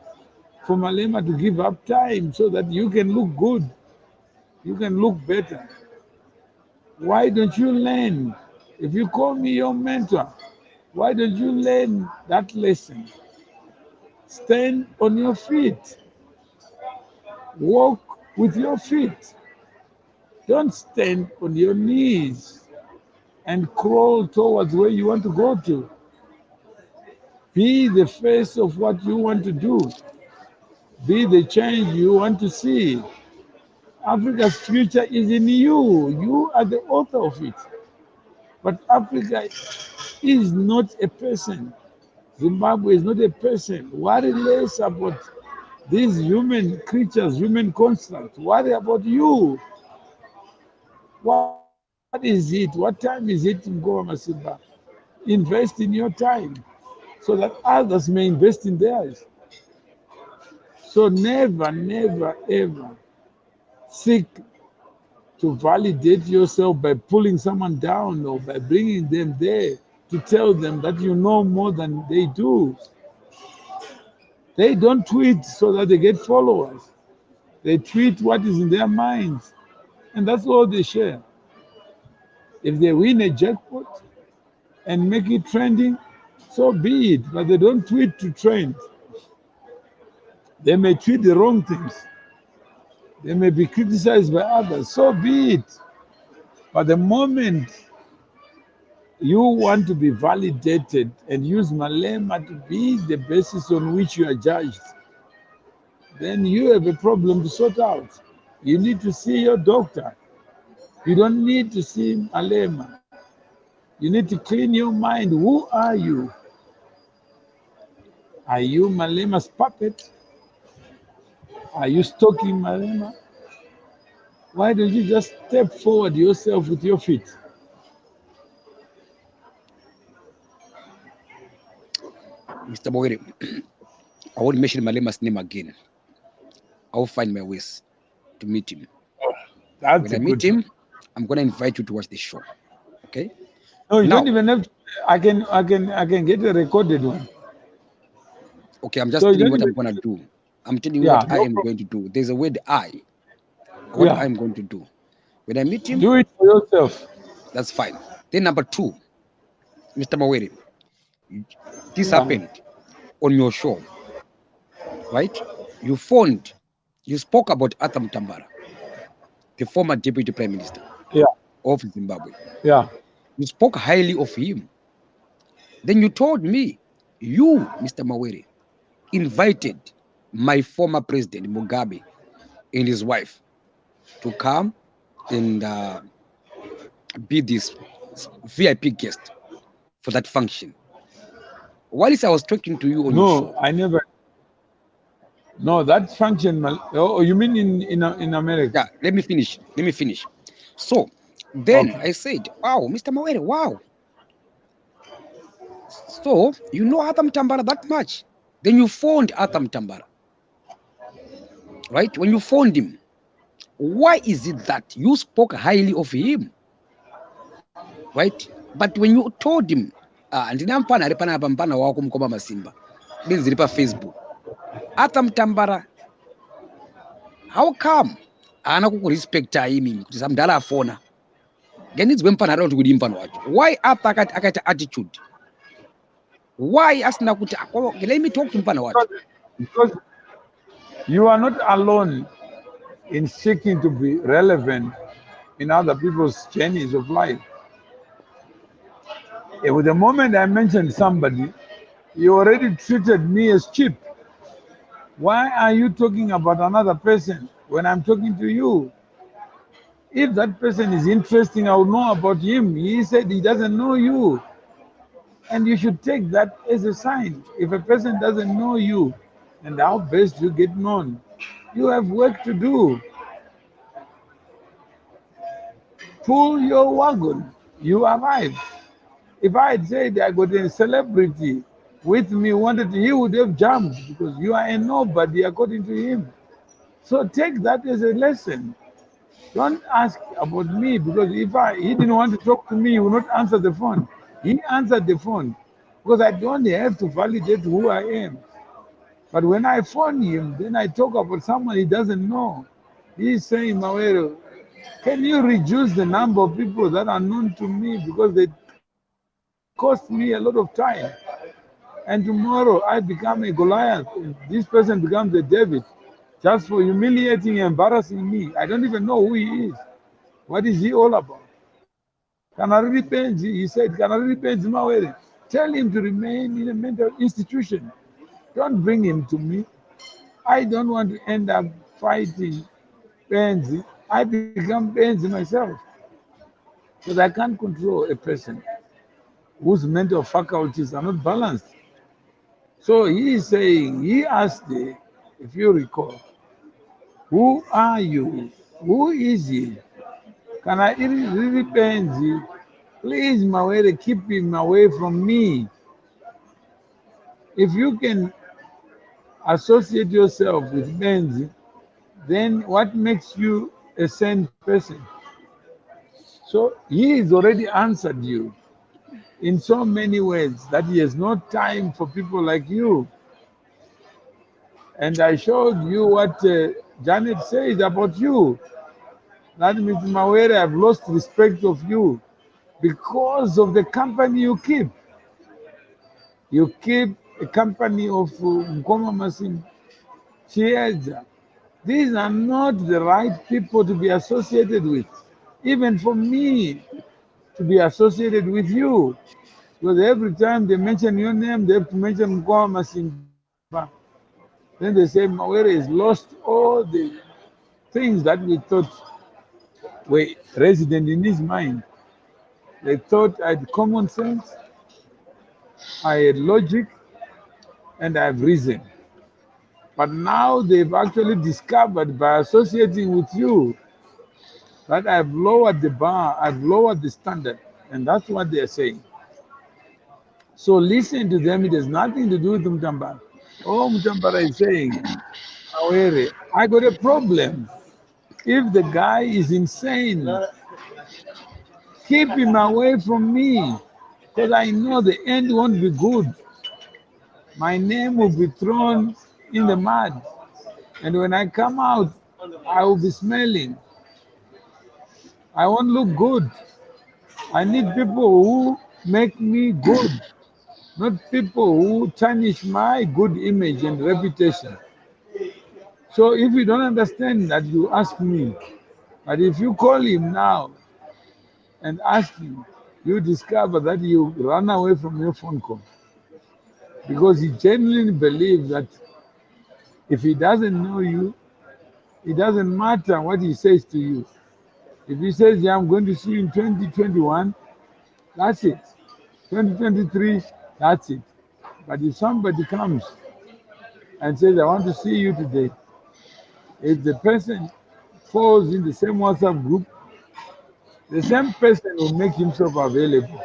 For Malema to give up time so that you can look good, you can look better. Why don't you learn? If you call me your mentor, why don't you learn that lesson? Stand on your feet. Walk with your feet. Don't stand on your knees and crawl towards where you want to go to. Be the face of what you want to do. Be the change you want to see. Africa's future is in you. You are the author of it. But Africa is not a person. Zimbabwe is not a person. Worry less about these human creatures, human constructs. Worry about you. What is it? What time is it in Goa Masiba? Invest in your time so that others may invest in theirs. So never, never, ever seek to validate yourself by pulling someone down or by bringing them there to tell them that you know more than they do. They don't tweet so that they get followers. They tweet what is in their minds, and that's all they share. If they win a jackpot and make it trending, so be it, but they don't tweet to trend. They may tweet the wrong things. They may be criticized by others, so be it. But the moment you want to be validated and use Malema to be the basis on which you are judged, then you have a problem to sort out. You need to see your doctor. You don't need to see Malema. You need to clean your mind. Who are you? Are you Malema's puppet? Are you stalking Malema? Why don't you just step forward yourself with your feet? Mr. Boyere, I won't mention Malema's name again. I'll find my ways to meet him. That's When a I good meet one. him, I'm gonna invite you to watch the show. Okay? No, you don't Now, even have to. I can get a recorded one. okay, I'm just So you telling you don't what I'm even. gonna do. I'm telling you Yeah, what I no am problem. going to do. There's a word I. What Yeah, I'm going to do. When I meet him, do it for yourself. that's fine. Then number two, Mr. Mawere, this Yeah, happened on your show, right? You phoned, you spoke about Atam Tambara, the former deputy prime minister yeah, of Zimbabwe. yeah. You spoke highly of him. Then you told me you, Mr. Mawere, invited my former president Mugabe and his wife to come and be this VIP guest for that function. Whilst I was talking to you on your No, show, I never. No, that function. Oh, you mean in America? yeah, let me finish. Let me finish. So then Okay. I said, wow, Mr. Mawere, wow. So you know Atam Tambara that much. Then you phoned Atam Tambara, right? When you phoned him, why is it that you spoke highly of him, right? But when you told him, ndina mpana ari panapa mpana wako mukoma masimba benzi riri Facebook, Atam Tambara, how come haana kukurespectai mimi kuti samudhara afona ngendidzwe mpana ari kuti kudi mpano wacho? Why Ata akaita attitude? Why asina kuti okay, let me talk to mpana wacho? Because you are not alone in seeking to be relevant in other people's journeys of life. With the moment I mentioned somebody, you already treated me as cheap. Why are you talking about another person when I'm talking to you? If that person is interesting, I will know about him. He said he doesn't know you. And you should take that as a sign. If a person doesn't know you, and how best you get known, you have work to do. Pull your wagon. You arrive. If I had said I got a celebrity with me, he would have jumped because you are a nobody according to him. So take that as a lesson. Don't ask about me because he didn't want to talk to me, he would not answer the phone. He answered the phone because I don't have to validate who I am. But when I phone him, then I talk about someone he doesn't know. He's saying, Mawero, can you reduce the number of people that are known to me because they cost me a lot of time? And tomorrow I become a Goliath. This person becomes a David just for humiliating and embarrassing me. I don't even know who he is. What is he all about? He said, Mawere, tell him to remain in a mental institution. Don't bring him to me. I don't want to end up fighting Benzi. I become Benzi myself. Because I can't control a person whose mental faculties are not balanced. So he is saying, he asked, if you recall, who are you? Who is he? Can I really Benzi? Please, Mawere, keep him away from me. If you can associate yourself with Benzi, then what makes you a sane person? So he has already answered you in so many ways that he has no time for people like you. And I showed you what Janet said about you. That means, Mawere, I've lost respect of you because of the company you keep. You keep a company of Mkoma Masim, Chieza. These are not the right people to be associated with. Even for me to be associated with you. Because every time they mention your name, they have to mention Mkoma Masimba. Then they say Mawere has lost all the things that we thought were resident in his mind. They thought I had common sense, I had logic, and I have reason. But now they've actually discovered by associating with you that I've lowered the bar, I've lowered the standard, and that's what they're saying. So listen to them, it has nothing to do with Mutambara. Oh, Mutambara is saying, Awere, I got a problem. If the guy is insane, keep him away from me, because I know the end won't be good. My name will be thrown in the mud, and when I come out, I will be smelling. I won't look good. I need people who make me good, not people who tarnish my good image and reputation. So if you don't understand that, you ask me. But if you call him now and ask him, you discover that you run away from your phone call. Because he genuinely believes that if he doesn't know you, it doesn't matter what he says to you. If he says, yeah, I'm going to see you in 2021, that's it. 2023, that's it. But if somebody comes and says, I want to see you today, if the person falls in the same WhatsApp group, the same person will make himself available.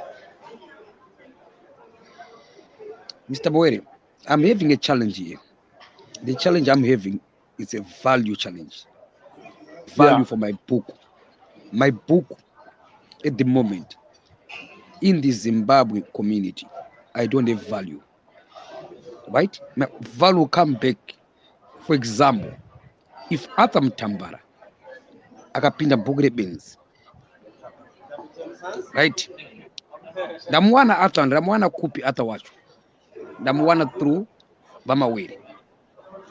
Mr. Boere, I'm having a challenge here. The challenge I'm having is a value challenge. Value for my book. My book at the moment in the Zimbabwe community, I don't have value. Right? My value come back. For example, if Arthur Mtambara akapinda bhuku rebenzi, right? Ndamuwana Arthur, ndamuwana kupi Arthur wacho. Ndamuwana through Vamawere.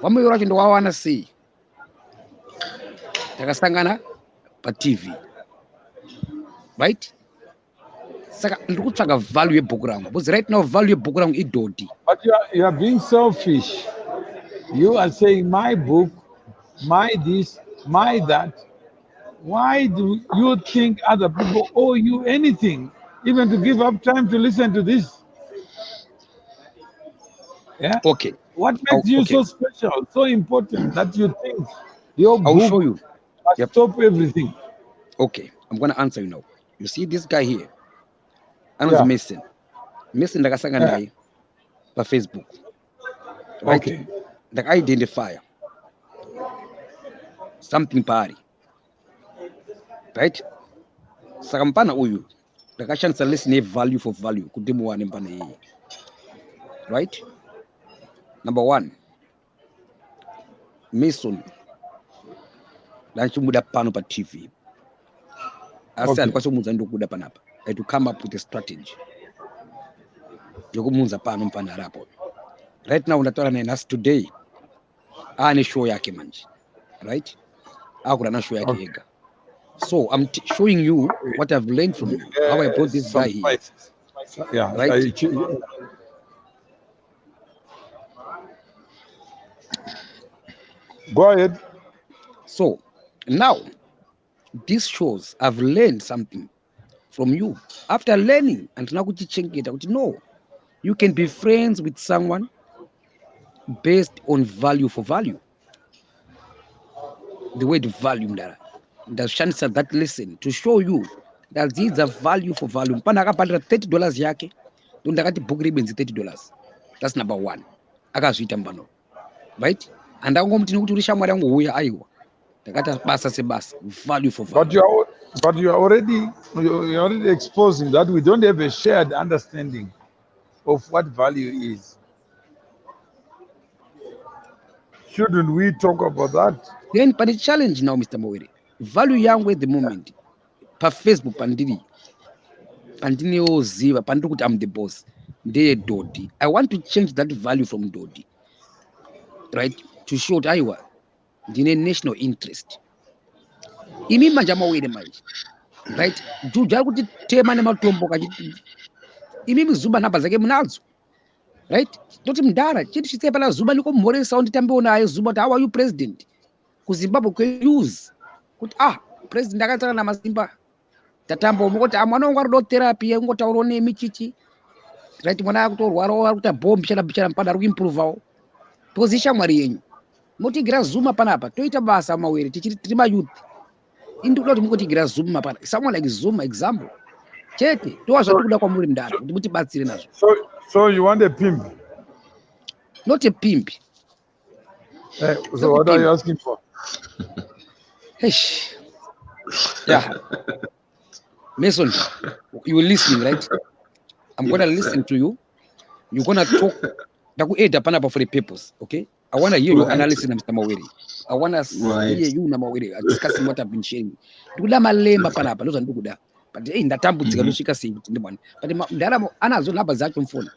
Vamawere wacho ndawawana sei? Takasangana pa TV. Right? Saka ndikutsvaga value yebhuku rangu. Because right now value yebhuku rangu idodi. But you are being selfish. You are saying my book, my this, my that. Why do you think other people owe you anything, even to give up time to listen to this? Yeah. Okay. What makes you so special, so important that you think your I'll book show you. must stop everything? Okay, I'm gonna answer you now. You see this guy here? Anonzi Mason. Mason ndakasanga naye pa Facebook. Right? Okay. Ndaka-identify something pari. Right? Saka mpana uyu ndakashandisa lesson value for value kuti muwane mpana yeye. Right? Number one, Mason lanchimuda pano pa TV. Asi andikwaso mudza ndokuda panapa. I had to come up with a strategy. Yokumunza pano mpana rapo. Right now ndataura naye nasi today. Ane show yake manje. Right? Akurana show yake ega. So I'm showing you what I've learned from you. How I brought this guy here. Yeah. Right? Go ahead. So now this shows I've learned something from you. After learning, and now no, you can be friends with someone based on value for value. The word value does shanisa that lesson to show you that these are value for value. Mpana akapandira $30 yake, ndakati book ribbons $30. That's number one. Akazvita mbano. Right? And angomutini kuti uri shamwari yangu huya aiwa. Ndakati basa sebasa, value for value. But you're already exposing that we don't have a shared understanding of what value is. Shouldn't we talk about that? Then, but the challenge now, Mr. Mowere, value yangu at the moment, pa Facebook, pandini oziva, pandiri kuti I'm the boss, ndeye Dodi. I want to change that value from Dodi, right? To show that Aiwa, ndine national interest. Imi manja Mowere manje, right? Juja kuti tema nematombo kachiti. Imi Zuba namba zake munazo. Right? Toti mdara, chiti chitse pala Zuba liko mhoresa unditambe naye Zuba, how are you president? Ku Zimbabwe kwe use. Kuti president akatsara namasimba tatamba umoti mwana wangu ari therapy ungotaurawo nemichichi right mwana akutorwarawo ari kuita bhichana pada ari kuimprovawo because ishamwari yenyu motigira zuma panapa toita basa mawere tiri mayouth indikuda kuti mungotigira zuma pana someone like Zuma example chete towa zvatikuda kwamuri mundara kuti mutibatsire nazvo. So you want a pimp? Not a pimp. So what are you asking for? Yeah. Mason, you will listen, right? I'm going to listen to you. You're going to talk. For the purpose, okay? I want to hear your analysis, Mr. Mawere. I want to hear you, Mawere, discussing what I've been sharing. Dukuda malemba panapa, loza ndukuda. But in that time, butika singi ndibona. But mdara anazo namba zake mfoni.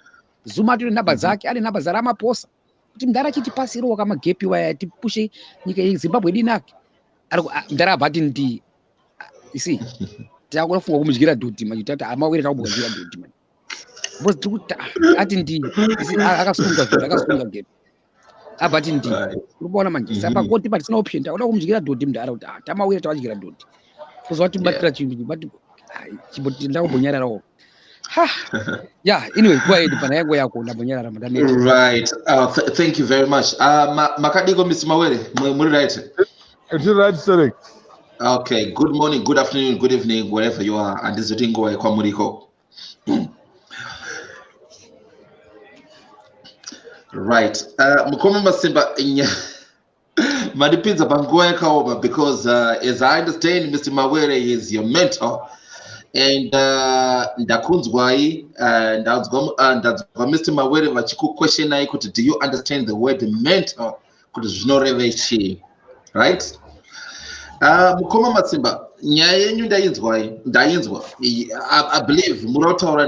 Zuma tuli namba zake, ali namba za Ramaphosa. Kuti mdara chiti pasiro kama gepi waya tipushe nyika ya Zimbabwe dinaki. Mdara bati ndi. You see? Tiakola funga kumujira doti majitata Mawere takubukazira doti man. Boss tukuta ati ndi akasunga gepi. Abati ndi. Urubona manje. Sapa koti but sina option. Takola kumujira doti mdara uta. Mawere tawajira doti. Kuzo watu batira chimbi but chiboti ndao bonyara rawo. Yeah, anyway, go ahead. Right. Thank you very much. Makadiko, Mr. Mawere, right? It's right, sir. Okay. Good morning, good afternoon, good evening, wherever you are. And this is Ringo kwa Muriko. Right. Mukoma Masimba Madipinza Bangoya Kaoba, because as I understand, Mr. Mawere is your mentor. And ndakunzwai ndadzwa Mr. Mawere vachiku question naye kuti do you understand the word mentor kuti zvinorevei, right? Mukoma Masimba, nyaya yenyu ndainzwa. I believe murataura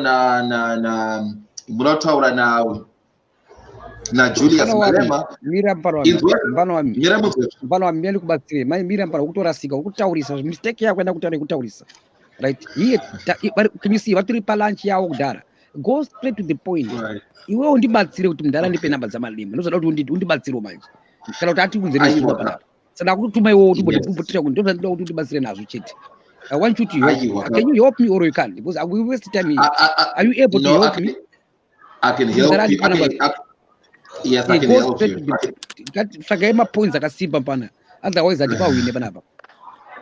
na Julias Malema. Mira kubatsire mira mpara kutorasika kutaurisa mistake yako enda kutaurisa. Right here, can you see what you lunch ya kudara? Go straight to the point. Iwe undibatsire kuti mndara ndipe namba za Malema. Ndozoda kuti undibatsire manje. Kana kuti ati kunzere zvinhu panapa. Sana kutuma iwe kuti ndozoda kuti undibatsire nazo chete. I want you to help me. Can you help me or you can't? Because I will waste time here. Are you able to help me? I can help you. Yes, I can help you. Fakaema points akasimba pana. Otherwise atipa wine panapa.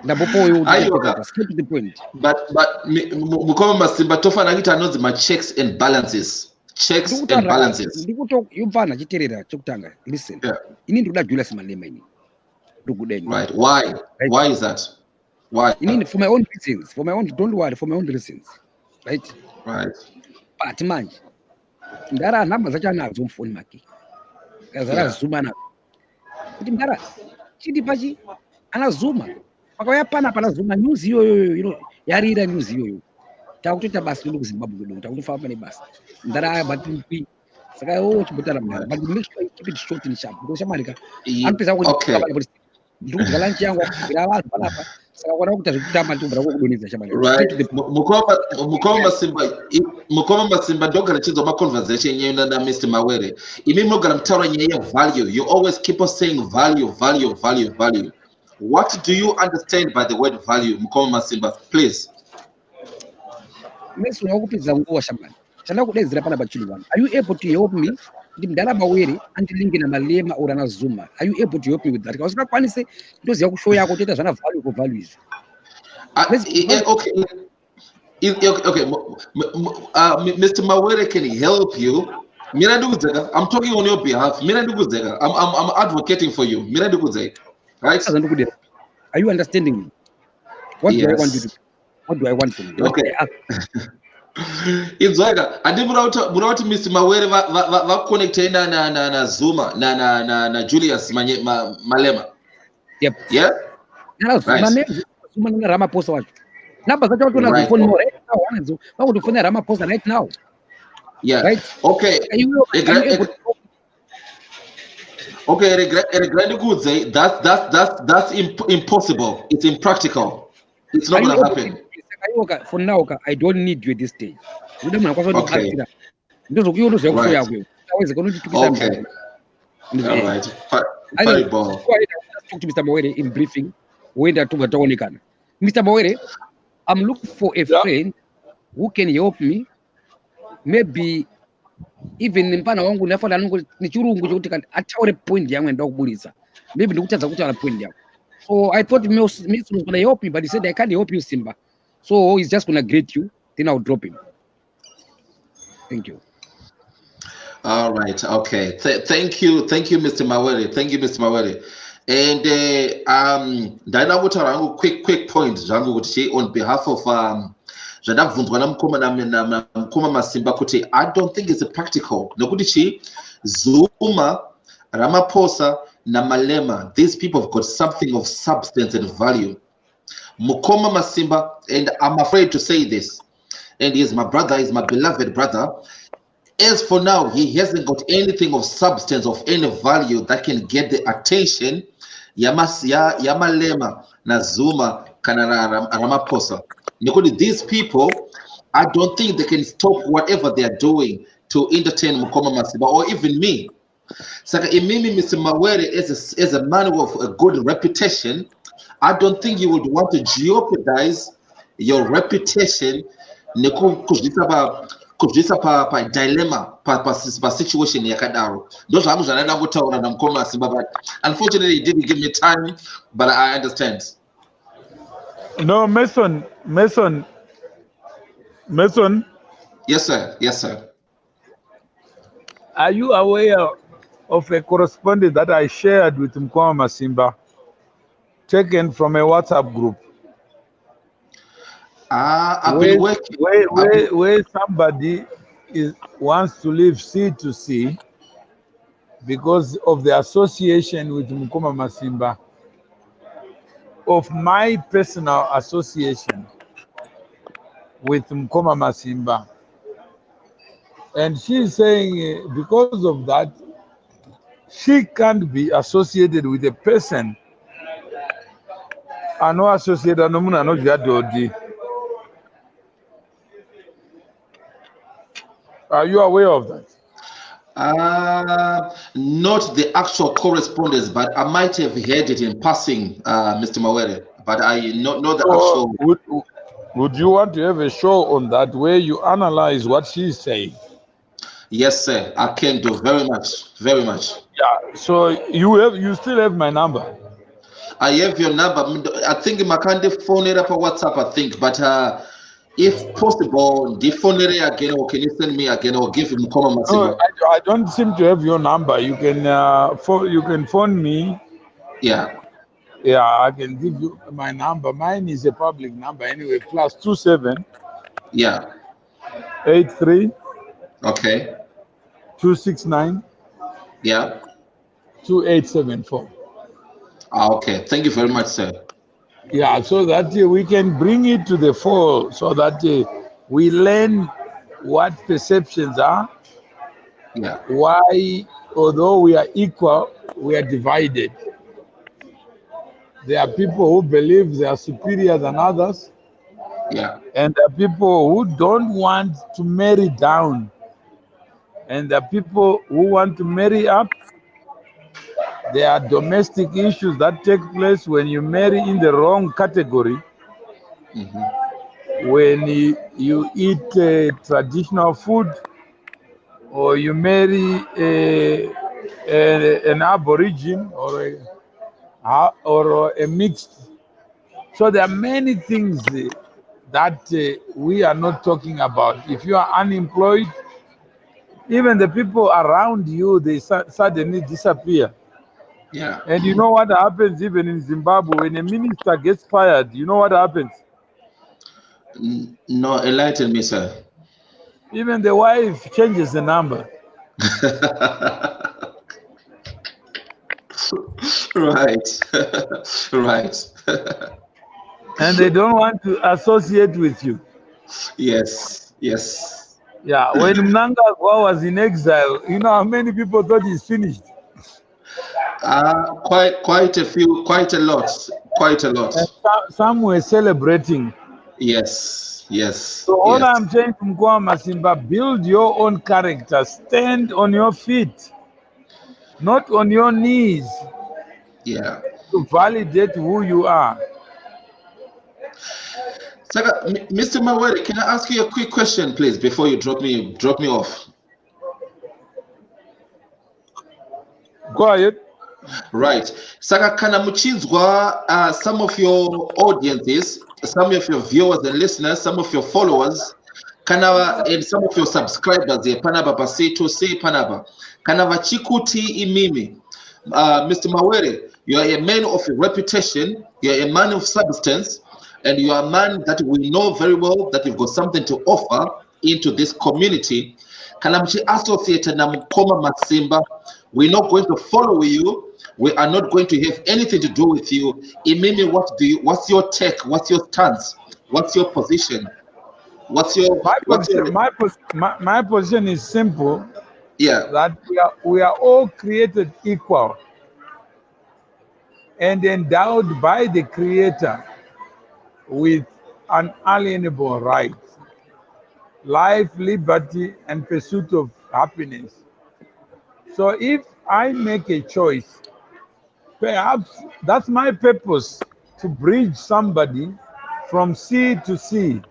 Straight to the point. But Mukoma Masimba tofa nangita knows my checks and balances. Checks and balances. Yumfana chiterera chokutanga. Listen. You need to do Julias Malema ini. Right. Why? Right. Why is that? Why? You need for my own reasons. Don't worry, for my own reasons. Right? Right. But manje. Ndara namba zacha nazo mfoni maki. Kazara Zuma na. Kuti ndara chiti pachi ana Zuma. Pakauya pana Zuma news iyoyo yarira news iyoyo takutoita basa lino kuZimbabwe kuno takutofamba nebasa ndara batimpi saka chibotara mwana but make sure you keep it short and sharp because shamarika anopeza kuti ndikudya lunch yangu akubira vanhu panapa saka kwana kuti zvekutamba ndikubira kokudonedza shamarika. Mukoma Masimba ndogara chidzo ma conversation yenyu na Mr. Mawere imi munogara mutaura nyaya value. You always keep on saying value. What do you understand by the word value, Mukoma Masimba? Please. Are you able to help me? Mdala Mawere and Lingina Malema or Ana Zuma. Are you able to help me with that? Because I say those you show you value for values. Okay. Okay. Mr. Mawere can help you. I'm talking on your behalf. I'm advocating for you. Right? Are you understanding me? What do I want you to do? What do I want from you? Okay. It's like I did without Mr. Mawere va connected na Zuma na Julias Malema. Yep. Yeah. Right. Zuma na Ramaphosa wacho. Namba zacho watu na phone more right now. Wako tufanya Ramaphosa right now. Yeah. Right. Okay. Okay, that's impossible. It's impractical. It's not going to happen. For now, I don't need you at this stage. Okay. Right. Okay. All right. Talk to Mr. Mawere in briefing. When that took Mr. Mawere, I'm looking for a friend who can help me. Maybe even mpana wangu nafana ni chirungu chokuti kandi ataure point yangu enda kubudisa. Maybe ndikutadza kuti ana point yangu. So I thought Mills was gonna help me, but he said I can't help you, Simba. So he's just gonna greet you. Then I'll drop him. Thank you. All right. Okay. Thank you, Mr. Mawere. Thank you, Mr. Mawere. And Dana Wutarangu, quick point, Jangu Wuchi, on behalf of Janavundwana Mkoma Masimba Kuti. I don't think it's practical. Nokudichi, Zuma, Ramaphosa, na Malema. These people have got something of substance and value. Mukoma Masimba, and I'm afraid to say this, and he is my brother, he's my beloved brother. As for now, he hasn't got anything of substance, of any value that can get the attention Yamalema, Nazuma, Kanara, Ramaphosa. These people, I don't think they can stop whatever they are doing to entertain Mukoma Masiba or even me. Saka Imimi Mr. Mawere is a man with a good reputation. I don't think you would want to jeopardize your reputation kujisa pa dilemma pa situation ya Kadaro. Those are na Mutaura na Mkoma Simba, but unfortunately he didn't give me time, but I understand. No, Mason. Yes, sir. Are you aware of a correspondence that I shared with Mkoma Masimba, taken from a WhatsApp group? I've been working. Where somebody wants to live sea to sea because of the association with Mkoma Masimba, of my personal association with Mkoma Masimba. And she's saying because of that, she can't be associated with a person. I know associated, I know Jadodi. Are you aware of that? Not the actual correspondence, but I might have heard it in passing, Mr. Mawere. But I know the actual. Would you want to have a show on that where you analyze what she's saying? Yes, sir. I can do very much. Yeah. So you still have my number. I have your number. I think Makande phone it up on WhatsApp. I think, but if possible, the phone it again, or can you send me again, or give him comment? No, I don't seem to have your number. You can phone me. Yeah. Yeah, I can give you my number. Mine is a public number anyway. +27. Yeah. 83. Okay. 269. Yeah. 2874. Okay. Thank you very much, sir. Yeah, so that we can bring it to the fore, so that we learn what perceptions are. Yeah. Why, although we are equal, we are divided. There are people who believe they are superior than others. Yeah. And there are people who don't want to marry down. And there are people who want to marry up. There are domestic issues that take place when you marry in the wrong category. Mm-hmm. When you eat traditional food, or you marry an aborigine or a mixed. So there are many things that we are not talking about. If you are unemployed, even the people around you, they suddenly disappear. Yeah. And you know what happens even in Zimbabwe when a minister gets fired? You know what happens? No, enlighten me, sir. Even the wife changes the number. Right. And they don't want to associate with you. Yes. Yeah, when Mnangagwa was in exile, you know how many people thought he's finished? Quite a lot. And some were celebrating. Yes. So all I'm saying to Mkoma Masimba, build your own character. Stand on your feet, not on your knees. Yeah. To validate who you are. Saka, Mr. Mawere, can I ask you a quick question, please, before you drop me off? Go ahead. Right. Saka, kana muchinzwa some of your audiences, some of your viewers and listeners, some of your followers, kanava and some of your subscribers, panaba pasito say panaba, kanava chikuti imimi. Mr. Mawere, you are a man of reputation, you are a man of substance, and you are a man that we know very well that you've got something to offer into this community. Kanamchi associated na Mukoma Masimba, we're not going to follow you. We are not going to have anything to do with you. Imimi, what's your take? What's your stance? What's your position? My position is simple. Yeah. That we are all created equal and endowed by the Creator with unalienable rights, life, liberty, and pursuit of happiness. So if I make a choice, perhaps that's my purpose, to bridge somebody from sea to sea.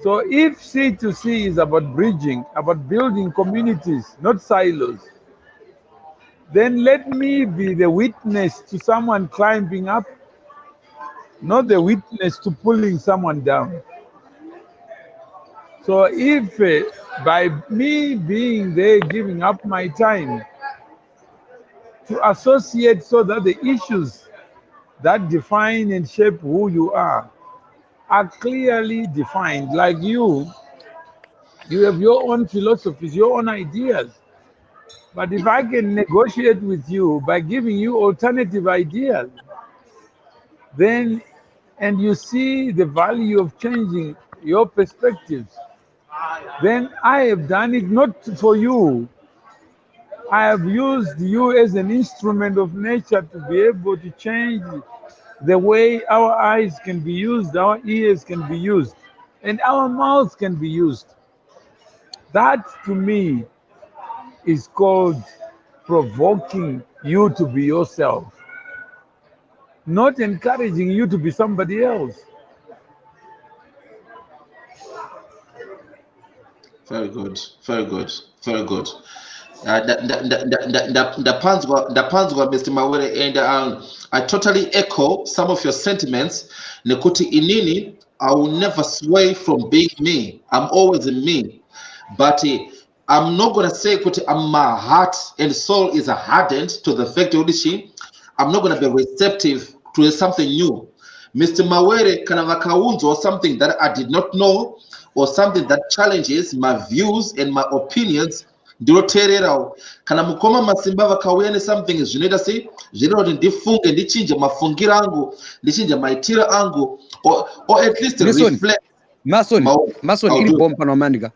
So if sea to sea is about bridging, about building communities, not silos, then let me be the witness to someone climbing up, not the witness to pulling someone down. So if by me being there, giving up my time to associate so that the issues that define and shape who you are clearly defined, like you have your own philosophies, your own ideas. But if I can negotiate with you by giving you alternative ideas, then, and you see the value of changing your perspectives, then I have done it not for you. I have used you as an instrument of nature to be able to change the way our eyes can be used, our ears can be used, and our mouths can be used. That to me is called provoking you to be yourself, not encouraging you to be somebody else. Very good, very good, very good. The Panzwa, Mr. Mawere, and I totally echo some of your sentiments. Nekuti inini, I will never sway from being me. I'm always in me. But I'm not going to say kuti my heart and soul is hardened to the fact that I'm not going to be receptive to something new. Mr. Mawere kanavakaunzo, or something that I did not know, or something that challenges my views and my opinions. Ndiroteererawo kana mukoma masimba vakauya something zvinoita sei zvinoita kuti ndifunge ndichinje mafungiro angu ndichinje maitiro angu or at least reflect. Mason iri bomb panomandika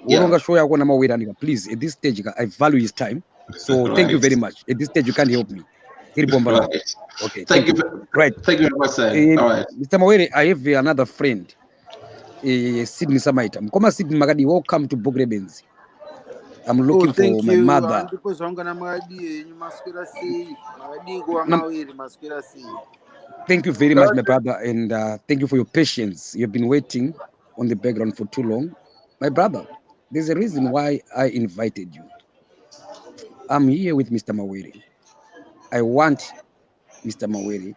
uronga show yako na Mawere andika, please at this stage I value his time, so thank you very much. At this stage you can't help me. Iri bomb Right. Okay, thank you. Right, thank you very much, sir. All right, Mr. Mawere, I have another friend, Sydney Samaita. Mkoma Sydney Magadi, welcome to Bogrebenzi. I'm looking for my mother. Thank you very much, my brother, and thank you for your patience. You've been waiting on the background for too long. My brother, there's a reason why I invited you. I'm here with Mr. Mawere. I want Mr. Mawere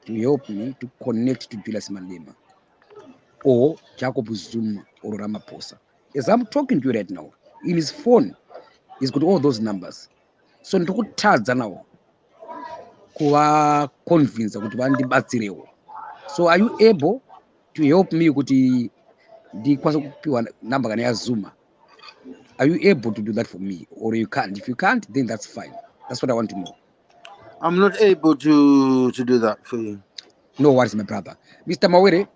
to help me to connect to Julias Malema or Jacob Zuma or Ramaphosa. As I'm talking to you right now, in his phone, he's got all those numbers. So ndikutadza now kuva convince kuti vandibatsirewo. So are you able to help me kuti ndikwanise kupiwa number kana ya Zuma? Are you able to do that for me, or you can't? If you can't, then that's fine. That's what I want to know. I'm not able to do that for you. No worries, my brother. Mr. Mawere,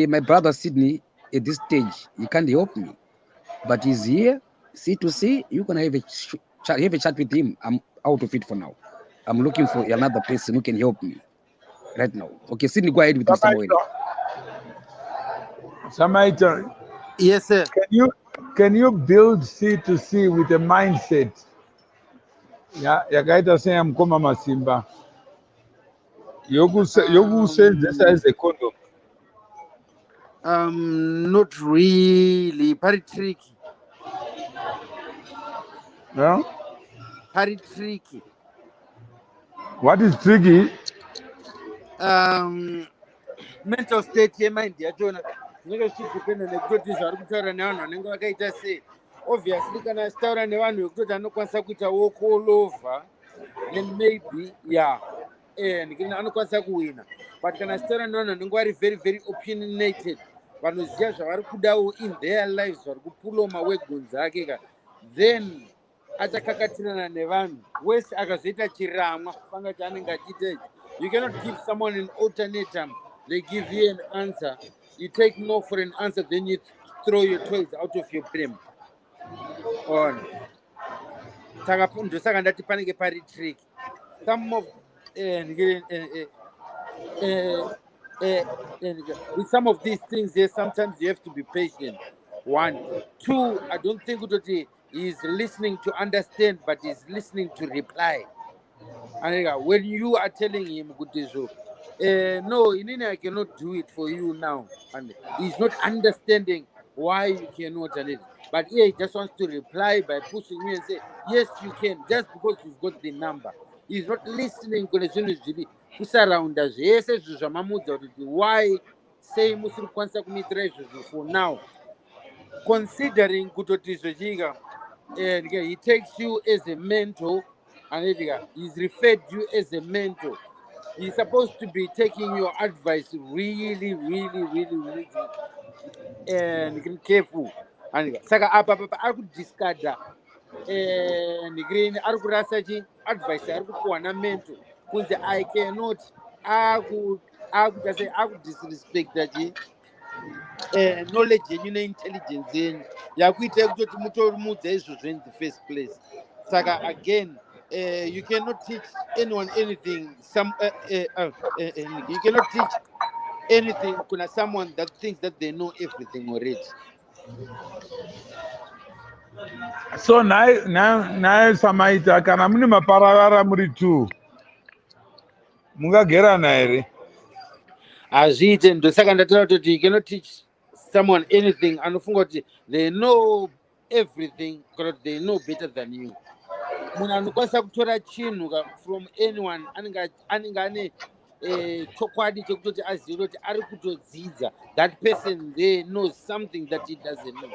my brother Sydney, at this stage, he can't help me, but he's here. See to see, you can have a chat with him. I'm out of it for now. I'm looking for another person who can help me right now. Okay, Sydney, go ahead with Mr. Mawere. Samaita, yes, sir. Can you build C to C with a mindset? Yeah, yakaita say Mkoma Masimba. Yogu says this as a condom. Not really. Very tricky. Yeah? Very tricky. What is tricky? Mental state yemind yachona zvinenge zvichidhipenda nekutoti zvari kutaura nevanhu vanenge vakaita sei. Obviously kana achitaura nevanhu vekutoti anokwanisa kuita walk all over, then maybe ndikini anokwanisa kuwina. But kana achitaura nevanhu vanenge vari very very opinionated, vanoziva zvavari kudawo in their lives, vari kupuloma wegonzi ake ka, then achakakatirana nevanhu wese akazoita chiramwa fanga chaanenge achiita. You cannot give someone an ultimatum. They give you an answer. You take no for an answer, then you throw your toys out of your pram. On. Ndosaka ndati panenge pari trick. Some of with some of these things here, sometimes you have to be patient. 1, 2, I don't think he is listening to understand, but he's listening to reply. And when you are telling him, no, I cannot do it for you now, and he's not understanding why you cannot, but he just wants to reply by pushing you and say, yes, you can, just because you've got the number. He's not listening. Kusarounda zvese izvo zvamamudza kuti why sei musiri kukwanisa kumitira izvozvo for now, considering kutoti zvochiika he takes you as a mentor, and he's referred you as a mentor. He's supposed to be taking your advice really, really, really, really and careful. And saka apa ari kudiscarda ari kurasa advice ari kupuwa namentor kunzi I cannot akudisrespecta knowledge yenyu neintelligence yenyu yakuitai kutoti mutomudza izvozvo in the first place. Saka again, you cannot teach anyone anything. You cannot teach anything kuna someone that thinks that they know everything already. So naye Samaita, kana mune mapararara muri 2 mungagerana here? Hazviite, ndosaka ndataura kuti you cannot teach someone anything anofunga kuti they know everything kana kuti they know better than you. Munhu anokwanisa kutora chinhu from anyone anenge ane chokwadi chekutoti azive kuti ari kutodzidza. That person there knows something that he doesn't know.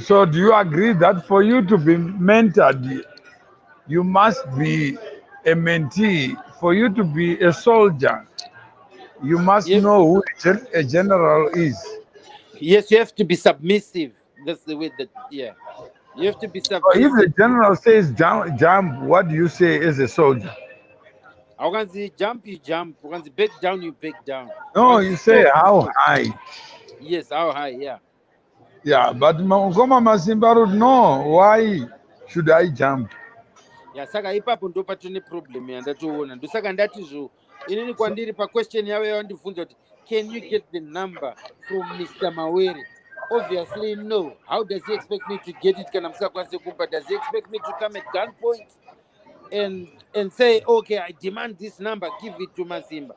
So do you agree that for you to be mentored, you must be a mentee? For you to be a soldier, you must know who a general is. Yes, you have to be submissive. That's the way that, you have to be submissive. So if the general says jump, what do you say as a soldier? I can say jump, you jump. I can say back down, you back down. No, you say how high. Yes, how high, yeah. Yeah, but Ngoma Masimba, no, why should I jump? Yeah, saka ipapo ndo patone problem yandatoona. Ndosaka ndatizvo inini kwandiri pa question yawe yandibvunza kuti can you get the number from Mr. Mawere? Obviously no. How does he expect me to get it? Kana musakwanise kumpa? Does he expect me to come at gunpoint and say, okay, I demand this number, give it to Masimba?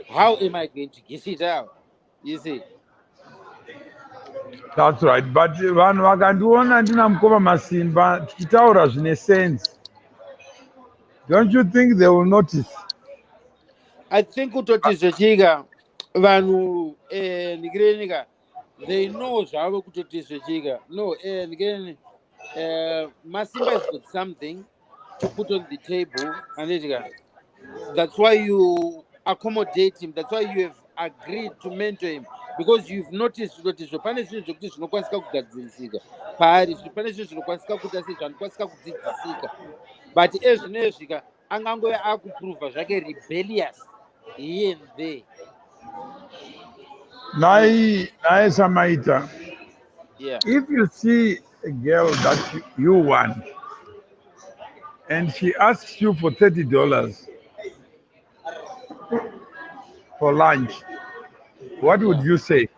How am I going to get it out? You see? That's right. But vanhu vakandiona ndina Mukoma Masimba tichitaura zvine sense, don't you think they will notice? I think kutoti zvochiika vanhu nikirenika they know zvavo kutoti zvochiika. No, Masimba has got something to put on the table, and that's why you accommodate him. That's why you have agreed to mentor him, because you've noticed kuti pane zvinhu zvokuti zvinokwanisika kugadzirisika paari, pane zvinhu zvinokwanisika kuita sezvanokwanisika kudzidzisika, but ezvinezvika angangove akuprova zvake rebellious here and there. Naye Samaita, Yeah. if you see a girl that you want and she asks you for $30 for lunch, what would you say?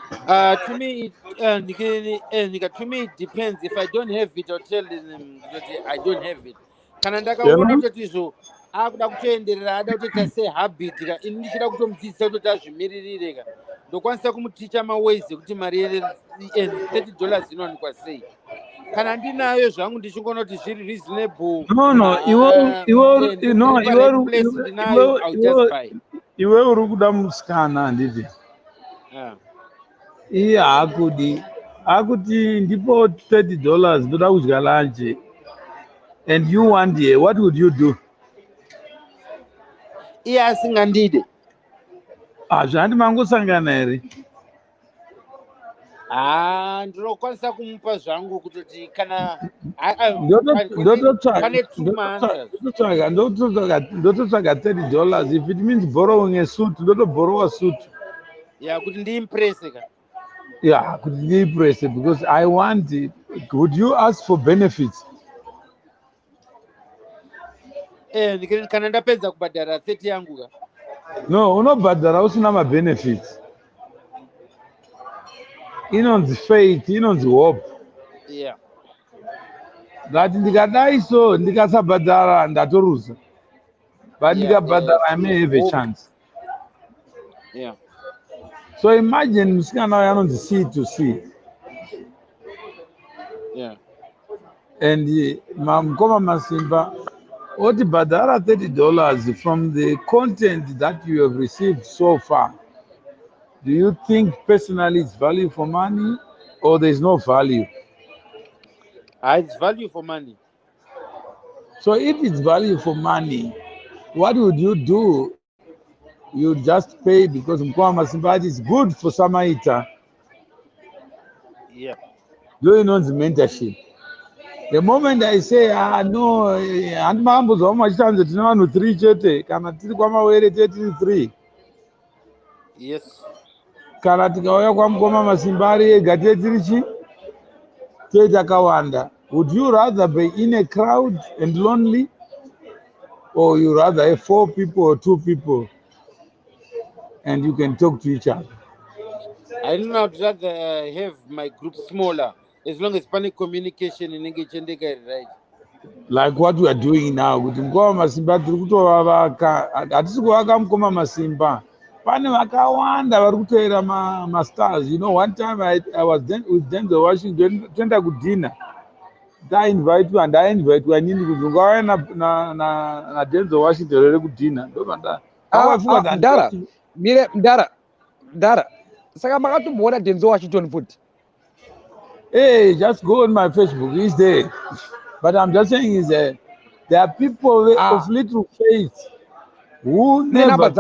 To me, it depends. If I don't have it, I'll tell them that I don't have it. Kana ndakaona kuti izvo akuda kutoenderera ada kutoita sehabit ka ini ndichida kutomudzidzisa kutoti azvimiririre ka ndokwanisa kumuticha mawezi kuti mari $30 inowanikwa sei. Kana ndinayo zvangu ndichingoona kuti zviri reasonable, No, ndiri place ndinayo, I'll just buy. iwe uri kuda musikana handiti iye haakudi akuti ndipo $30 ndoda kudya lunch and you want here, what would you do? Iye asingandide Zvandi mangosangana here? Ndinokwanisa kumupa zvangu kutoti kana ndototsvaga $30. If it means borrowing a suit, ndotoborrow a suit. Kuti ndiimpresse ka. Kuti ndiimpresse because I want it. Would you ask for benefits? Kana ndapedza kubhadhara 30 yangu ka. No, unobhadhara usina mabenefits. Inonzi faith, inonzi hope. That ndikadai so ndikasabhadhara ndatoruza. But ndikabhadhara I may have a chance. So imagine musikana wayo anonzi C to C. And Mukoma Masimba oti bhadhara $30 from the content that you have received so far. Do you think personally it's value for money or there's no value? It's value for money. So if it's value for money, what would you do? You just pay because Mukoma Masimba is good for Samaita. Do you know the mentorship? The moment I say, no, and Mambo's how much time that no one 3 chete, can I tell you 3? Yes. Kana tikauya kwa Mukoma Masimbari gatirichi teja kawanda. Would you rather be in a crowd and lonely, or you rather have 4 people or 2 people and you can talk to each other? I do not rather have my group smaller as long as panic communication in English and right. Like what we are doing now with Mukoma Masimba turikutovavaka hatisi kuvaka Mukoma Masimba. Pane vakawanda vari kutoera mastars. You know, one time I was with Denzel Washington toenda kudina. Ndainvitwa nini kuti ungauya na Denzel Washington here kudina. Ndara. Saka makatomboona Denzel Washington futi. Hey, just go on my Facebook, he's there. But I'm just saying is there are people of little faith who never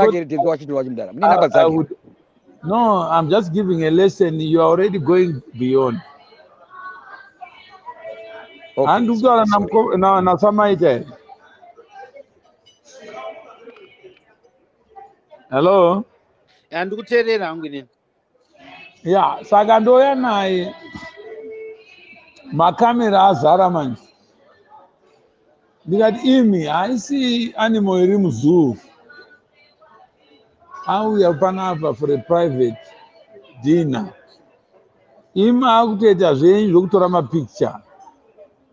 No, I'm just giving a lesson. You are already going beyond. And na Samaita. Hello? And kuterera hangu nini? Yeah, saka ndoya naye makamera azara manje. Ndikati imi haisi animal iri muzoo. Auya panapa for a private dinner. Ima akutoita zvenyu zvokutora mapicture.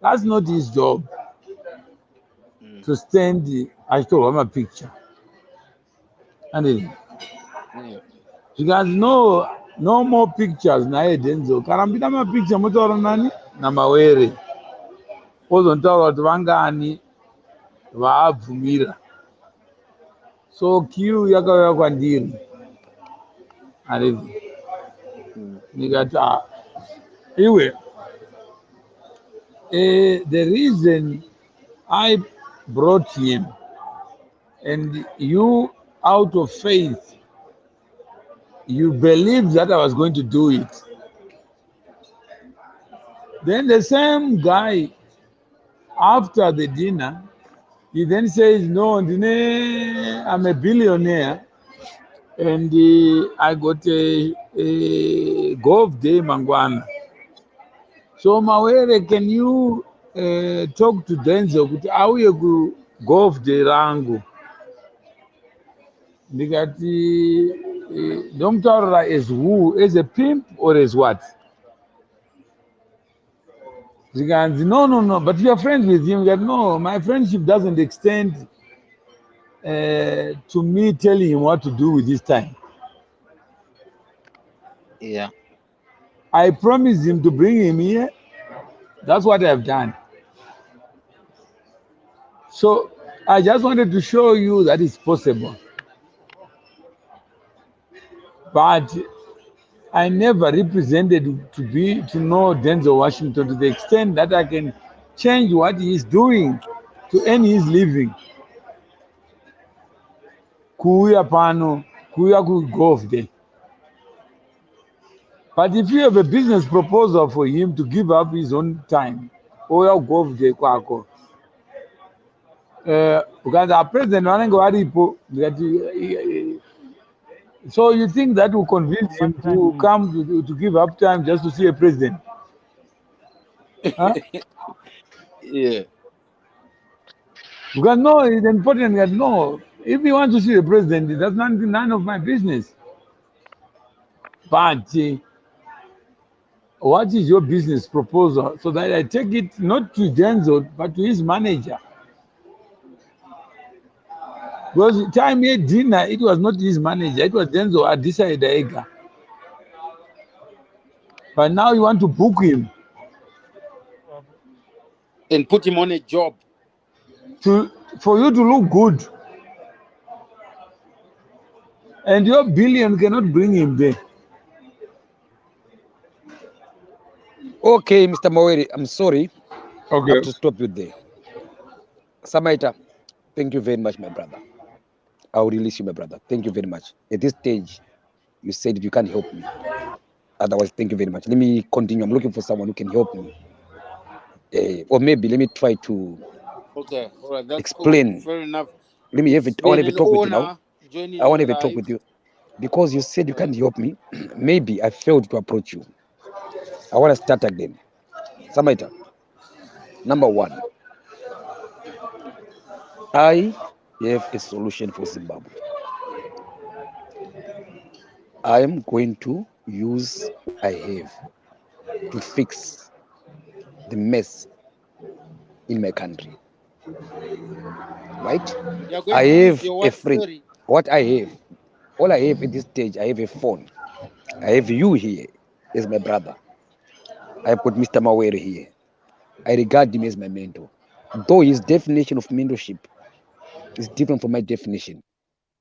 That's not his job. To stand achitorwa mapicture. And because no more pictures naye Denzel. Kana mbida mapicture motaura nani? Na Mawere. Ozontaura kuti vangani vaabvumira. So queue yakauya kwandiri. Arivi. Nikati iwe. The reason I brought him and you out of faith, you believed that I was going to do it. Then the same guy, after the dinner, he then says, no, I'm a billionaire and I got a golf day mangwana. So Mawere, can you talk to Denzel? How you golf day rangu? Nikati Domtaura is who? As a pimp or as what? No, but you're friends with him. No, my friendship doesn't extend to me telling him what to do with his time. Yeah. I promised him to bring him here. That's what I've done. So I just wanted to show you that it's possible. But I never represented to know Denzel Washington to the extent that I can change what he is doing to earn his living. Kuya pano, kuya ku golf day. But if you have a business proposal for him to give up his own time, or your golf day kwako, because our president wanenge waripo, so you think that will convince him to come to give up time just to see a president? Huh? Yeah. Because no, it's important that no, if you want to see the president, that's none of my business. But what is your business proposal so that I take it not to Denzel but to his manager? Because the time he had dinner, it was not his manager, it was Denzel Adisa Edaega. But now you want to book him And put him on a job. for you to look good. And your billion cannot bring him there. Okay, Mr. Mawere, I'm sorry. I Okay. have to stop you there. Samaita, thank you very much, my brother. I'll release you, my brother. Thank you very much. At this stage, you said you can't help me. Otherwise, thank you very much. Let me continue. I'm looking for someone who can help me. Or maybe let me try to Okay. All right. That's explain. cool. Fair enough. Let me have it. I want to have a talk with you now. Joining I want to you have a talk live. with you. Because you said you can't help me, maybe I failed to approach you. I want to start again. Samaita, number one, I have a solution for Zimbabwe. I am going to use what I have to fix the mess in my country. Right? You're going I to use have your a what? friend. Sorry. What I have, all I have at this stage, I have a phone. I have you here as my brother. I have got Mr. Mawere here. I regard him as my mentor. Though his definition of mentorship is different from my definition,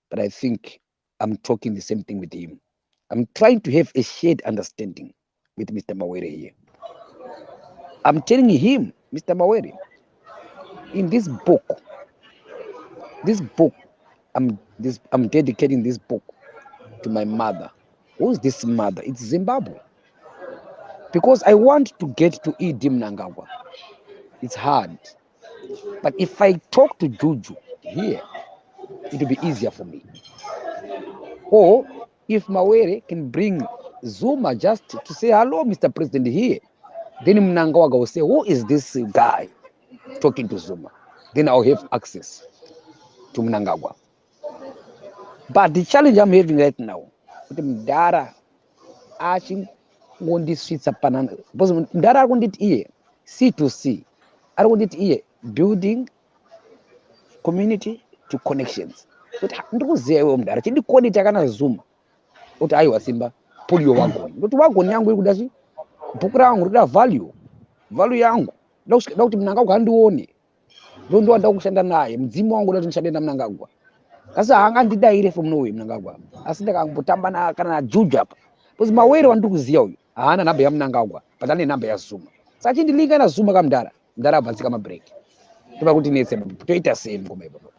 but I think I'm talking the same thing with him. I'm trying to have a shared understanding with Mr. Mawere here. I'm telling him, Mr. Mawere, in this book, I'm dedicating this book to my mother. Who's this mother? It's Zimbabwe. Because I want to get to Idi Mnangagwa. It's hard. But if I talk to Juju here, it will be easier for me. Or if Mawere can bring Zuma just to say, hello, Mr. President here, then Mnangagwa will say, who is this guy talking to Zuma? Then I'll have access to Mnangagwa. But the challenge I'm having right now, with Mdara, asking on these streets of Panana, because Mdara want it here, C to C. I want it here, building community to connections. But ndikuziva Mdara, chindikoni chakana Zuma. Kuti aiwa Simba, pull your wagon. Kuti wagon yangu ikudachi, bhuku rangu rikuda value yangu. Ndoda kuti Mnangagwa andione. Ndoda kushanda naye, mdzimu wangu ndoda ndishande na Mnangagwa. Kasi haangandidaire from nowhere Mnangagwa. Asi ndakangotamba kana na Juju apa. Because Mawere wandikuziva uyu, haana namba ya Mnangagwa, but ane namba ya Zuma. Saka chindilinga na Zuma kaMdara, Mdara abvanzika mabreak. Toda kuti netse, toita same ngoma ipapo.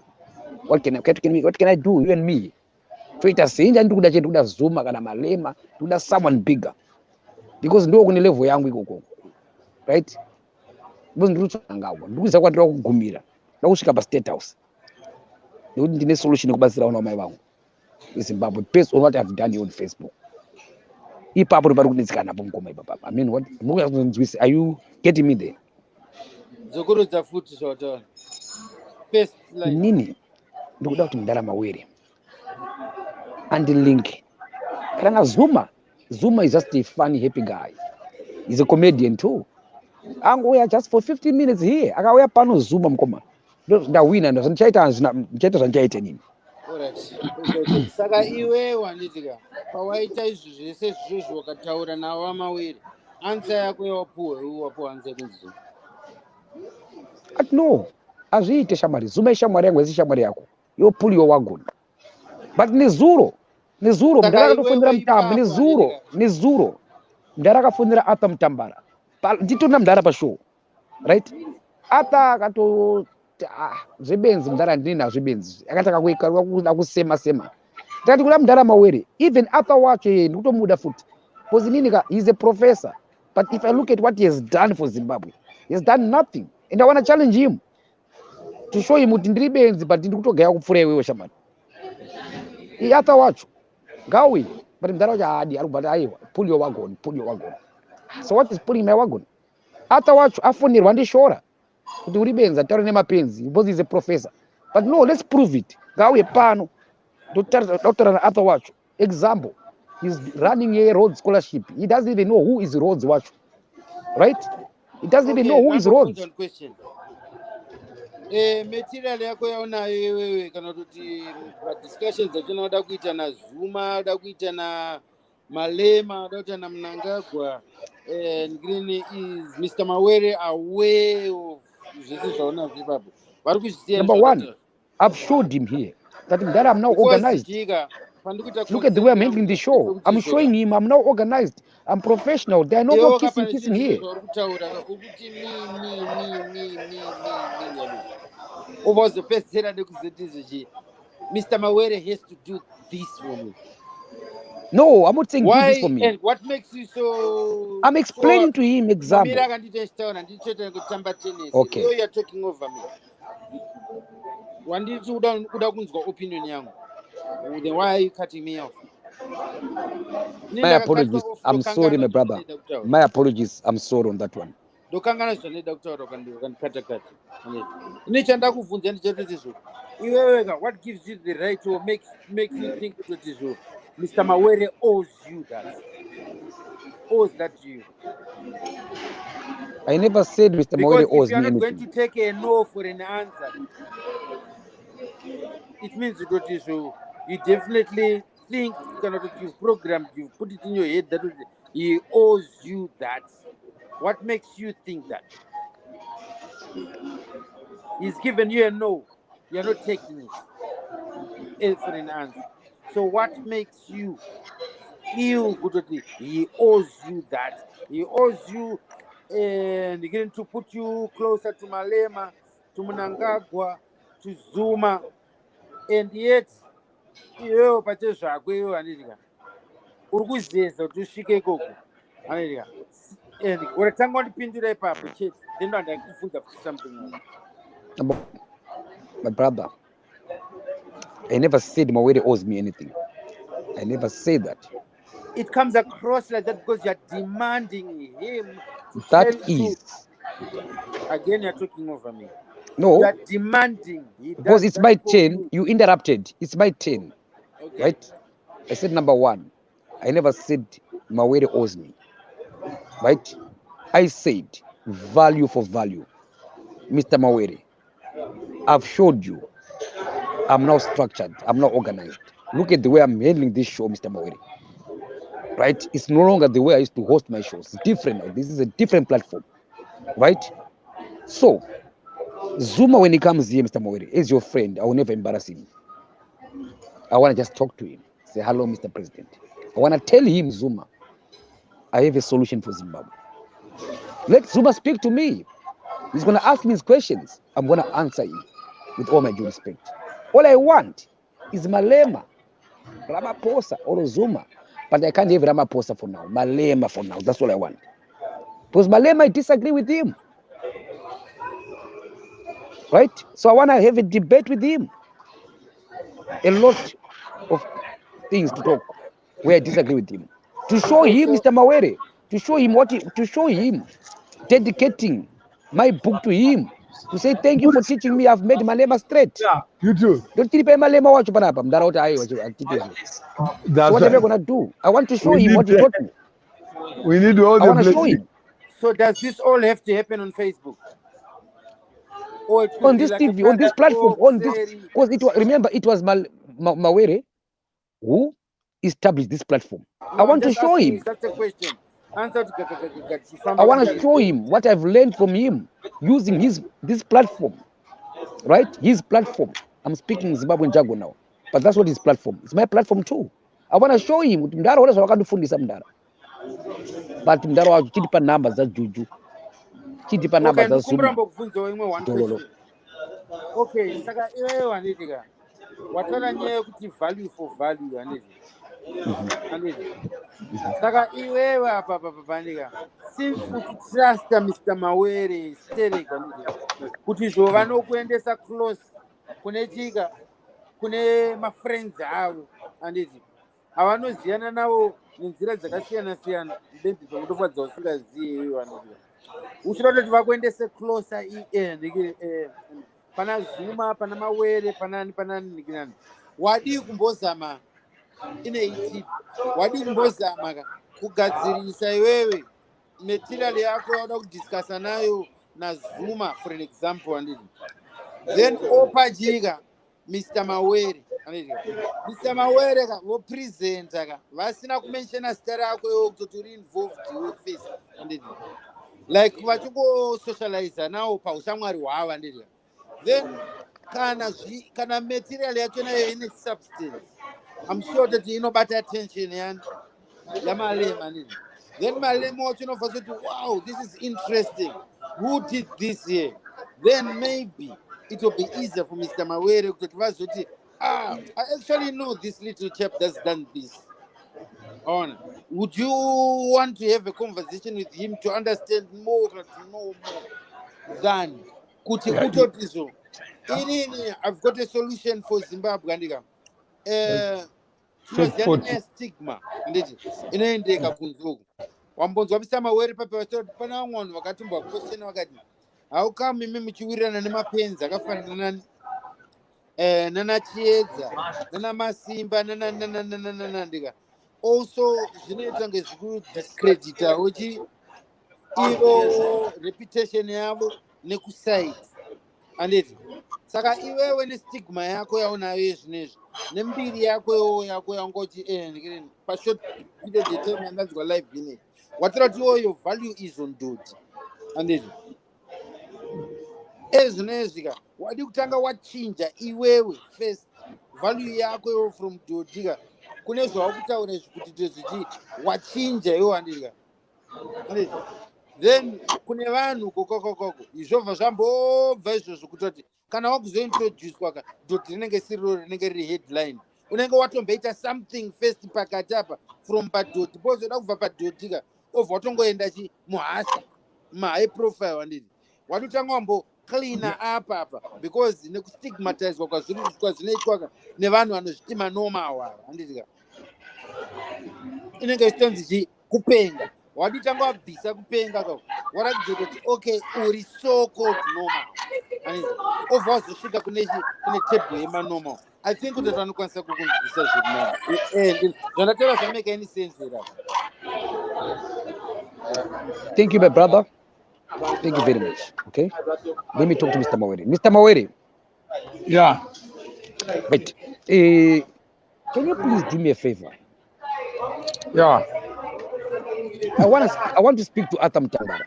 What can I do, you and me? Toita same, ndikuda chetu kuda Zuma kana Malema, kuda someone bigger. Because ndo kune level yangu ikoko. Right? Because ndikuti Mnangagwa, ndikuziva kwatira kugumira. Ndakusvika pa state house. Ndikuti ndine solution kubatsira vana vamai vangu. Zimbabwe, based on what I've done here on Facebook. Ipapo pari kunetsika napo ngoma ipapa. I mean, are you getting me there? Zokurodza futi zvataura. First line. Inini ndikuda kuti Mdara Mawere andilink. Kana Zuma is just a funny, happy guy. He's a comedian too. Angouya just for 15 minutes here. Akauya pano Zuma mkoma. ndawina ndichaita zvandichaita nini. Alright. Saka iwe wanditika pawaita izvi zvese izvozvo wakataura navo vamawiri, ansa yako yawapuwa ansa kunzi But no, azviite shamwari. Zuma ishamwari yangu, isi shamwari yako. Yo pull your wagon. But nezuro mndara akatofonera mutambo nezuro mndara akafonera Arthur Mutambara nditona mndara pashow, right? Arthur akato zvebenzi mndara ndini nazvo benzi akataka kusema takati kula mndara Mawere, even Arthur wacho yeye ndikutomuda futi because ninika he's a professor, but if I look at what he has done for Zimbabwe, he has done nothing, and I want to challenge him to show him kuti ndiri benzi but ndikutogaya kupfura iwewe shamani. Arthur wacho gawi, but mndara wacho hadi arubata aiwa pull your wagon. So what is pulling my wagon? Arthur wacho afonirwa ndishora kuti uri benzi ataura nemapenzi because he's a professor, but no, let's prove it. Gawe pano Dr. Arthur wacho example, he's running a Rhodes scholarship. He doesn't even know who is Rhodes wacho, right? He doesn't even know who is Rhodes. Material yako yaonayo wewe kana kuti discussions dzatinoda kuita na Zuma, da kuita na Malema, da kuita na Mnangagwa, and Green is Mr. Mawere aware of zvese zvaona Zimbabwe. Number one, I've showed him here that I'm now organized. Look at the way I'm handling the show. I'm showing him I'm now organized. I'm professional. There are no more kissing here. Over the best Mr. Mawere has to do this for me. No, I'm not saying do this for me. And what makes you so? I'm explaining to him example. Okay. You are talking over me. One did you opinion yangu. Then why are you cutting me off? My apologies. I'm sorry, my brother. My apologies. I'm sorry on that one. Dokangana zvane doctor kata inechanda kuvunza ndichotizvo iweweka what gives you the right to make you think totizvo Mr. Mawere owes that to you? I never said Mr. Mawere owes me anything. If you're not going to take a no for an answer, it means totizvo you definitely think you've programmed, you've put it in your head that he owes you that. What makes you think that? He's given you a no. You're not taking it for an answer. So what makes you feel good? He owes you that. He owes you and again to put you closer to Malema, to Mnangagwa, to Zuma. And yet, you and what I'm going to pin to the paper, then I can put something else. My brother, I never said Mawere owes me anything. I never said that. It comes across like that because you're demanding him. That is. Again, you're talking over me. No. You're demanding. Because it's my turn. You interrupted. It's my turn. Okay. Right? I said number one. I never said Mawere owes me. Right? I said value for value. Mr. Mawere, I've showed you. I'm now structured. I'm now organized. Look at the way I'm handling this show, Mr. Mawere. Right? It's no longer the way I used to host my shows. It's different now. This is a different platform. Right? So, Zuma, when he comes here, Mr. Mawere, is your friend. I will never embarrass him. I want to just talk to him. Say, hello, Mr. President. I want to tell him, Zuma, I have a solution for Zimbabwe. Let Zuma speak to me. He's going to ask me his questions. I'm going to answer him with all my due respect. All I want is Malema, Ramaphosa, or Zuma. But I can't have Ramaphosa for now. Malema for now. That's all I want. Because Malema, I disagree with him. Right? So I want to have a debate with him. A lot of things to talk where I disagree with him. To show him, Mr. Mawere, to show him dedicating my book to him, to say thank you for teaching me. I've made Malema straight. Yeah, you too. Don't keep Malema watch panapa. So what am I gonna do? I want to show him what he taught me. We need all I want to show him. So does this all have to happen on Facebook? Or it could on be this like a TV, on this private platform, talk, on this, Seri. because it was, remember, it was Mawere who established this platform. No, I I'm want to just show asking you him. such a question. Answer to I Chifamba want to Kanjani. show him what I've learned from him using this platform, right? His platform. I'm speaking Zimbabwean jargon now, but that's what his platform. It's my platform too. I want to show him kuti mdaro wala zvakandofundisa mdara, but mdaro wacho chitipa numbers za juju, chitipa Okay, numbers za ndikumbura zuma mbokubvunzawo imwe one dololo. question. Okay, saka iwewe handitika wataura nyaya yekuti value for value handiti saka iwewe apa pandika since uchitrasta Mr. Mawere stereka handiti kuti zvova nokuendesa close kune chika kune mafriends avo handiti avanoziyana navo nenzira dzakasiyana siyana maybe pekutofadza usingaziye iwe handiti uchida kutoti vakuendese closer pana Zuma pana Mawere panani nikinani wadii kumbozama ineitipi wadii kumbozama kugadzirisa iwewe material yako yauda kudiscasa nayo naZuma for an example handiti then opajika Mr. Mawere handiti Mr. Mawere vopresenta vasina kumenshena zita rako iwo kutoti uri involved iwe first handiti like vachingosocializa nawo paushamwari hwavo handiti then kana material yacho nayo ine substance I'm sure that inobata attention yamalema handiti then malema wacho unobva kuti wow, this is interesting, who did this here, then maybe it will be easier for Mr. Mawere kutoti vazoti I actually know this little chap that's done this. Would you want to have a conversation with him to understand more, to know more than kuti utotizo inini I've got a solution for Zimbabwe andika tinoziyana nestigma nditi inoendeka kunzuku wambonzwa Mr. Mawere papavachoti pana vamwe vanhu vakatumbwa question vakati how come imi muchiwirirana nemapenzi akafanana nana Chiedza nana Masimba nana ndika also zvinoita ngezvikudiscredita uchi ivo reputation yavo nekusite anditi saka iwewe nestigma yako yaunayo yezvinezvi nembiri yako yangoti pashort period yetime yanganzwa live ineyi watira kuti iwoyo value izo ndoti anditi ezvinezvika wadi kutanga wachinja iwewe first value yako iwo from dodika kune zvawakutaura izvi kuti tezvichi wachinja iwo handitika then kune vanhu kokokokoko izvobva zvambobva izvozvo kutoti kana wakuzointroducwa doti rinenge siriro rinenge riri headline unenge watomboita something first pakati apa from padoti pozoda kubva padotika obva watongoenda muhasha mahigh profile wanditi watotanga wambo cleana apa because nekustigmatizwa kwazvinoitwa nevanhu vanozvitima normal ava handitika inenge ichitonzi kupenga waditanga wabvisa kupenga waratidza kuti okay uri so called normal obva wazosvika kune table yemanormal. I think kuti vanokwanisa kukunzwisa zviri zvandataura zvamake any sense here. Thank you, my brother. Thank you very much. Okay, let me talk to Mr. Mawere. Mr. Mawere. Yeah. Wait. Can you please do me a favor? Yeah. I want to speak to Arthur Mtambara.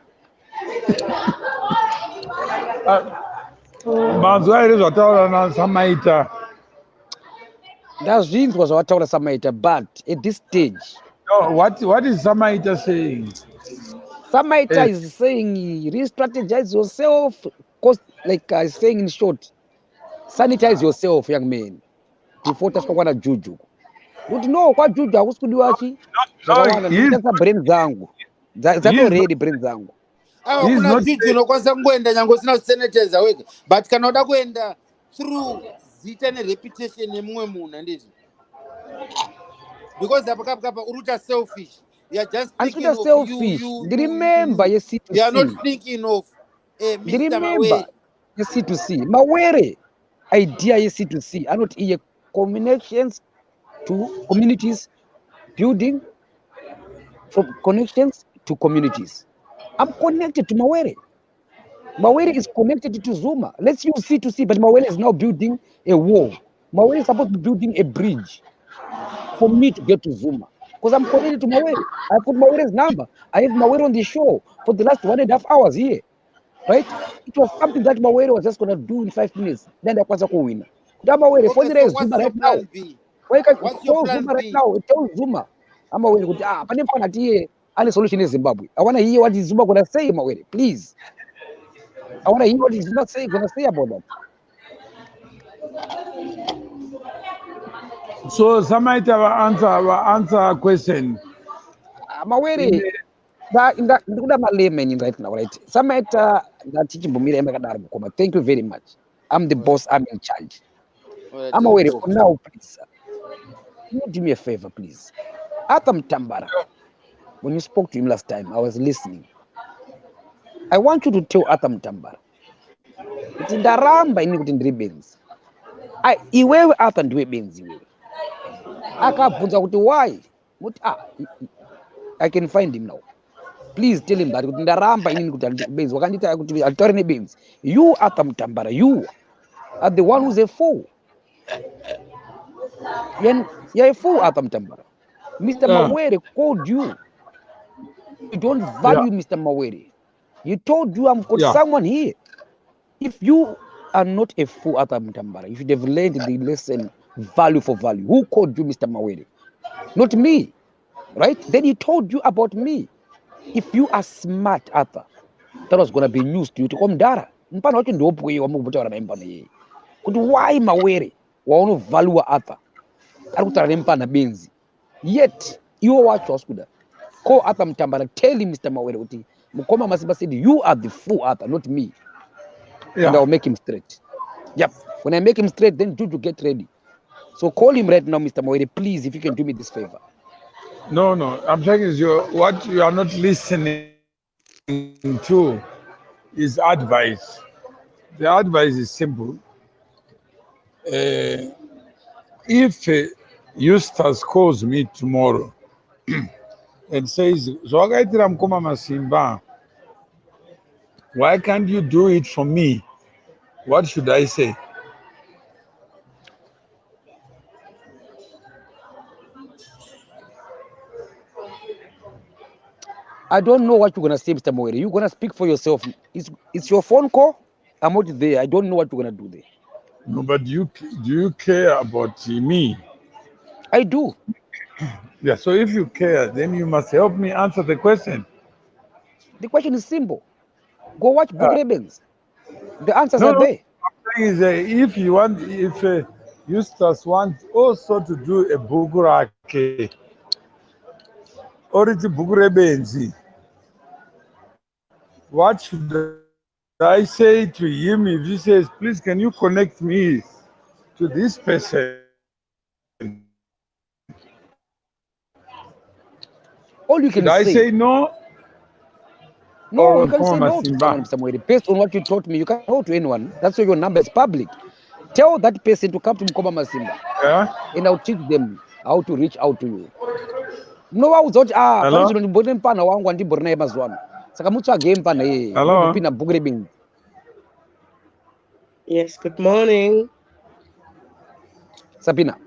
Mazuva ere zvataura naSamaita. Ndazvinzwa zvawataura Samaita, but at this stage. No, what is Samaita saying? Samaita is saying re-strategize yourself, like saying in short, sanitize yourself, young man, before tasvakwana juju. Kuti no kwa juju hakusi kudiwachi zvakawanda ndikutasa brain dzangu dzatoredi brain dzangu. Kuna juju unokwanisa kungoenda nyange usina kusanitize wega, but kana uda kuenda through zita nereputation yemumwe munhu handiti because apakapa uruta selfish. You are just thinking of selfish. you. Remember your C2C. You are not thinking of Mr. Mawere. Your C2C. Mawere idea your C2C. Are not here connections to communities, building from connections to communities. I'm connected to Mawere. Mawere is connected to Zuma. Let's use C2C, but Mawere is now building a wall. Mawere is supposed to be building a bridge for me to get to Zuma. Because I'm connected to Mawere. I put Mawere's number. I have Mawere on the show for the last 1.5 hours here. Right? It was something that Mawere was just going to do in 5 minutes. Then I was a winner. Mawere, Okay, phone so is what's Zuma your right now. plan B? Why can't What's your call plan Zuma right B? now? Tell Zuma. I'm aware. Any solution in Zimbabwe. I want to hear what is Zuma going to say, Mawere. Please. I want to hear what is Zuma going to say about that. So somebody will answer a question. Mawere, that Malema right now, right? Somebody that teaching Bumira Emakadar Bukoma. Thank you very much. I'm the boss. I'm in charge. Alright, I'm so aware. go. For now, please. Can you do me a favor, please? Atam Tambara. When you spoke to him last time, I was listening. I want you to tell Atam Tambara. Kuti ndaramba ini kuti ndiri benzi. Iwewe Arthur ndiwe benzi iwewe. Akabvunza kuti why? Muti I can find him now. Please tell him that kuti ndaramba ini kuti ndiri benzi. Wakandita kuti alitaura nebenzi. You Arthur Mtambara, you are the one who's a fool. You're a fool, Arthur Mtambara. Mr. Mawere called you. You don't value Mr. Mawere. He told you I've got someone here. If you are not a fool, Arthur Mtambara, you should have learned the lesson value for value. Who called you Mr. Mawere? Not me, right? Then he told you about me. If you are smart, Arthur, that was going to be news to you to come dara. Mpano watu ndo opwe wa mungu butara mpano ye. Kuti why Mawere waono value wa Arthur. Arukutara mpana benzi. Yet, you watch Oskuda. Call Arthur Mtambara, tell him Mr. Mawere uti. Mukoma Masiba said, you are the fool, Arthur, not me. And I'll make him straight. Yep. When I make him straight, then Juju get ready. So call him right now, Mr. Mawere, please, if you can do me this favor. No. I'm saying is what you are not listening to is advice. The advice is simple. If Eustace calls me tomorrow and says, "Zwagaitira Mkoma Masimba, why can't you do it for me?" What should I say? I don't know what you're going to say, Mr. Mawere. You're going to speak for yourself. It's your phone call. I'm not there. I don't know what you're going to do there. No, but do you care about me? I do. Yeah, so if you care, then you must help me answer the question. The question is simple. Go watch Book Rebels. The answers are there. Is if Eustace wants also to do a bugurake or it's a bugurebenzi, what should I say to him if he says, "Please, can you connect me to this person"? All you can Should I say no? No, you can say no to someone, Mr. Mawere. Based on what you taught me, you can't go to anyone. That's why your number is public. Tell that person to come to Mkoma Masimba. And I'll teach them how to reach out to you. No, I was not. Yes, good morning. Sabina,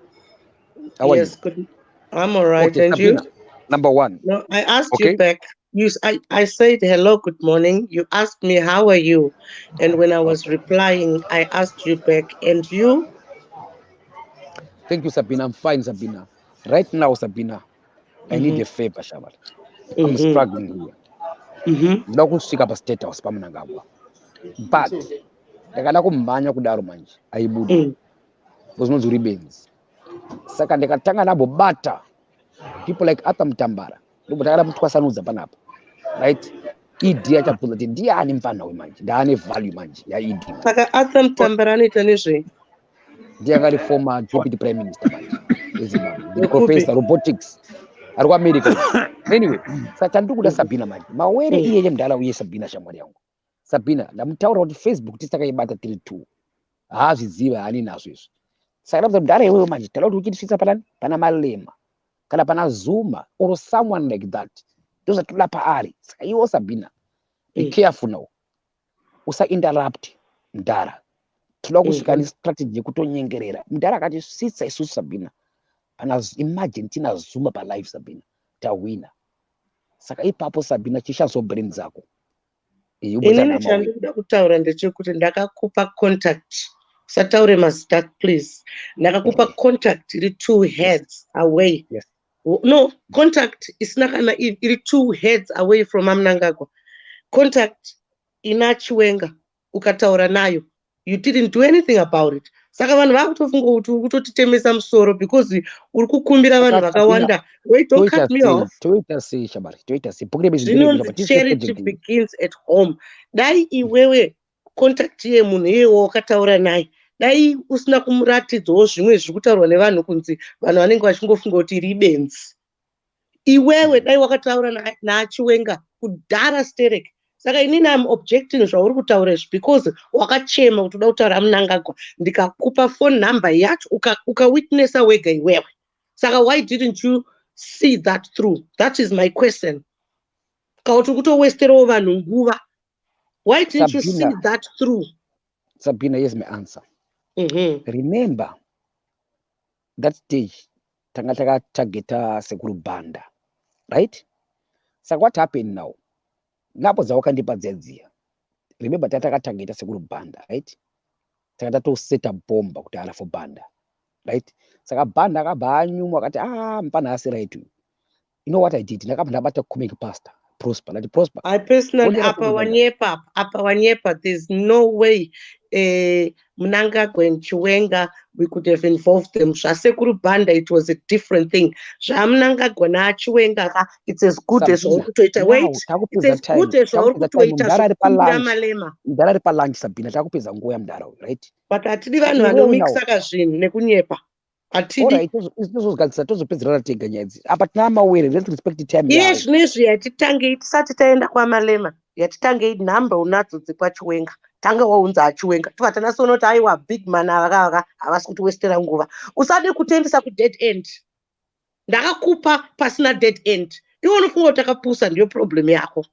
how are you? Good. I'm all right. Okay, and Sabina, you? Number one. No, I asked you back. I said hello, good morning. You asked me how are you, and when I was replying, I asked you back, and you? Thank you, Sabina. I'm fine, Sabina. Right now, Sabina, I need a favor, Shabat. I'm struggling here. Ndakusvika pastate house pamunangagwa. But ndakada kumhanya kudaro manje aibudi. Kuzonzi uri benzi. Saka ndikatanga nabo bata people like Arthur Mtambara. Ndipo takada mutwasanudza panapo. Right? Idi achapfunza kuti ndiani mfana wemanje. Ndaane value manje ya idi. Saka Arthur Mtambara anoita nezve. Ndiye former deputy prime minister manje. The professor robotics. Ari kuAmerica. Anyway, saka ndikuda Sabina manje. Mawere iye mdala uye Sabina shamwari yangu. Sabina, ndamutaura kuti Facebook tisakaibata 32. Haazviziva hani nazvo izvo. Saka ndamudara iwewe manje tala kuti uchitisa pana Malema kana pana Zuma or someone like that. Those are toda paari. Saka iwe Sabina, be careful now. usa-interrupt Mdara. Tinoda kusvika nestrategy yekutonyengerera. Mdara akati sitsa isusu Sabina. Imagine tina zuma palive Sabina. Tawina. Saka ipapo Sabina chishazo brain dzako. Inini chandinoda kutaura ndechekuti ndakakupa contact. Usataure mazita please. Ndakakupa contact iri 2 heads away. Yes. No, contact isina kana iri 2 heads away from Mnangagwa. Contact ina Chiwenga ukataura nayo. You didn't do anything about it. Saka vanhu vakutofunga kuti ukutotitemesa musoro because uri kukumbira vanhu vakawanda. Wait, don't cut me off. Toita sei Shabari. Toita sei. Charity begins at home. Dai iwewe contact ye munhu iyewo wakataura naye. Dai usina kumuratidzawo zvimwe zviri kutaurwa nevanhu kunzi vanhu vanenge vachingofunga kuti iri benzi. Iwewe dai wakataura naChiwenga kudhara sterek. Saka inini am objecting zvauri kutaura izvi because wakachema kuti uda kutaura Mnangagwa ndikakupa phone number yacho ukawitnessa wega iwewe. Saka why didn't you see that through? That is my question. Kauti kutowesterawo vanhu nguva. Why didn't you see that through? Sabina, here's my answer. Remember that stage tanga targeta Sekuru Banda, right? So what happened now? Napo zawakandipa dzedzia. Remember tataka targeta Sekuru Banda, right? Tanga to set a bomb kuti ala for Banda, right? Saka Banda akabanyumwa akati mpana asi right. You know what I did? Ndakabata kumeka pastor Prosper. Like Prosper. I personally apa wanyepa there's no way Mnangagwa and Chiwenga we could have involved them. Sekuru Banda, it was a different thing. Mnangagwa na Chiwenga, it's as good as all to wait. It's as good as all to wait. Malema. Mdara pa lunch Sabina takupeza nguwa ya Mdara, right? But atidi vanhu vanomixa kazvinhu nekunyepa. Alright, tozogadzisa tozopedzera tega nyadzi. Apa tina Mawere, let's respect time yawo. Yes, nezvi yatitange tisati taenda kwaMalema. Yatitange nhamba unadzo dzekwaChiwenga. Tanga waunza aChiwenga. Tivatana sonoti aiwa big man avaka havasi kuti westera nguva. Usade kutendesa ku dead end. Ndakakupa pasina dead end. Iwe unofunga kuti takapusa ndiyo problem yako.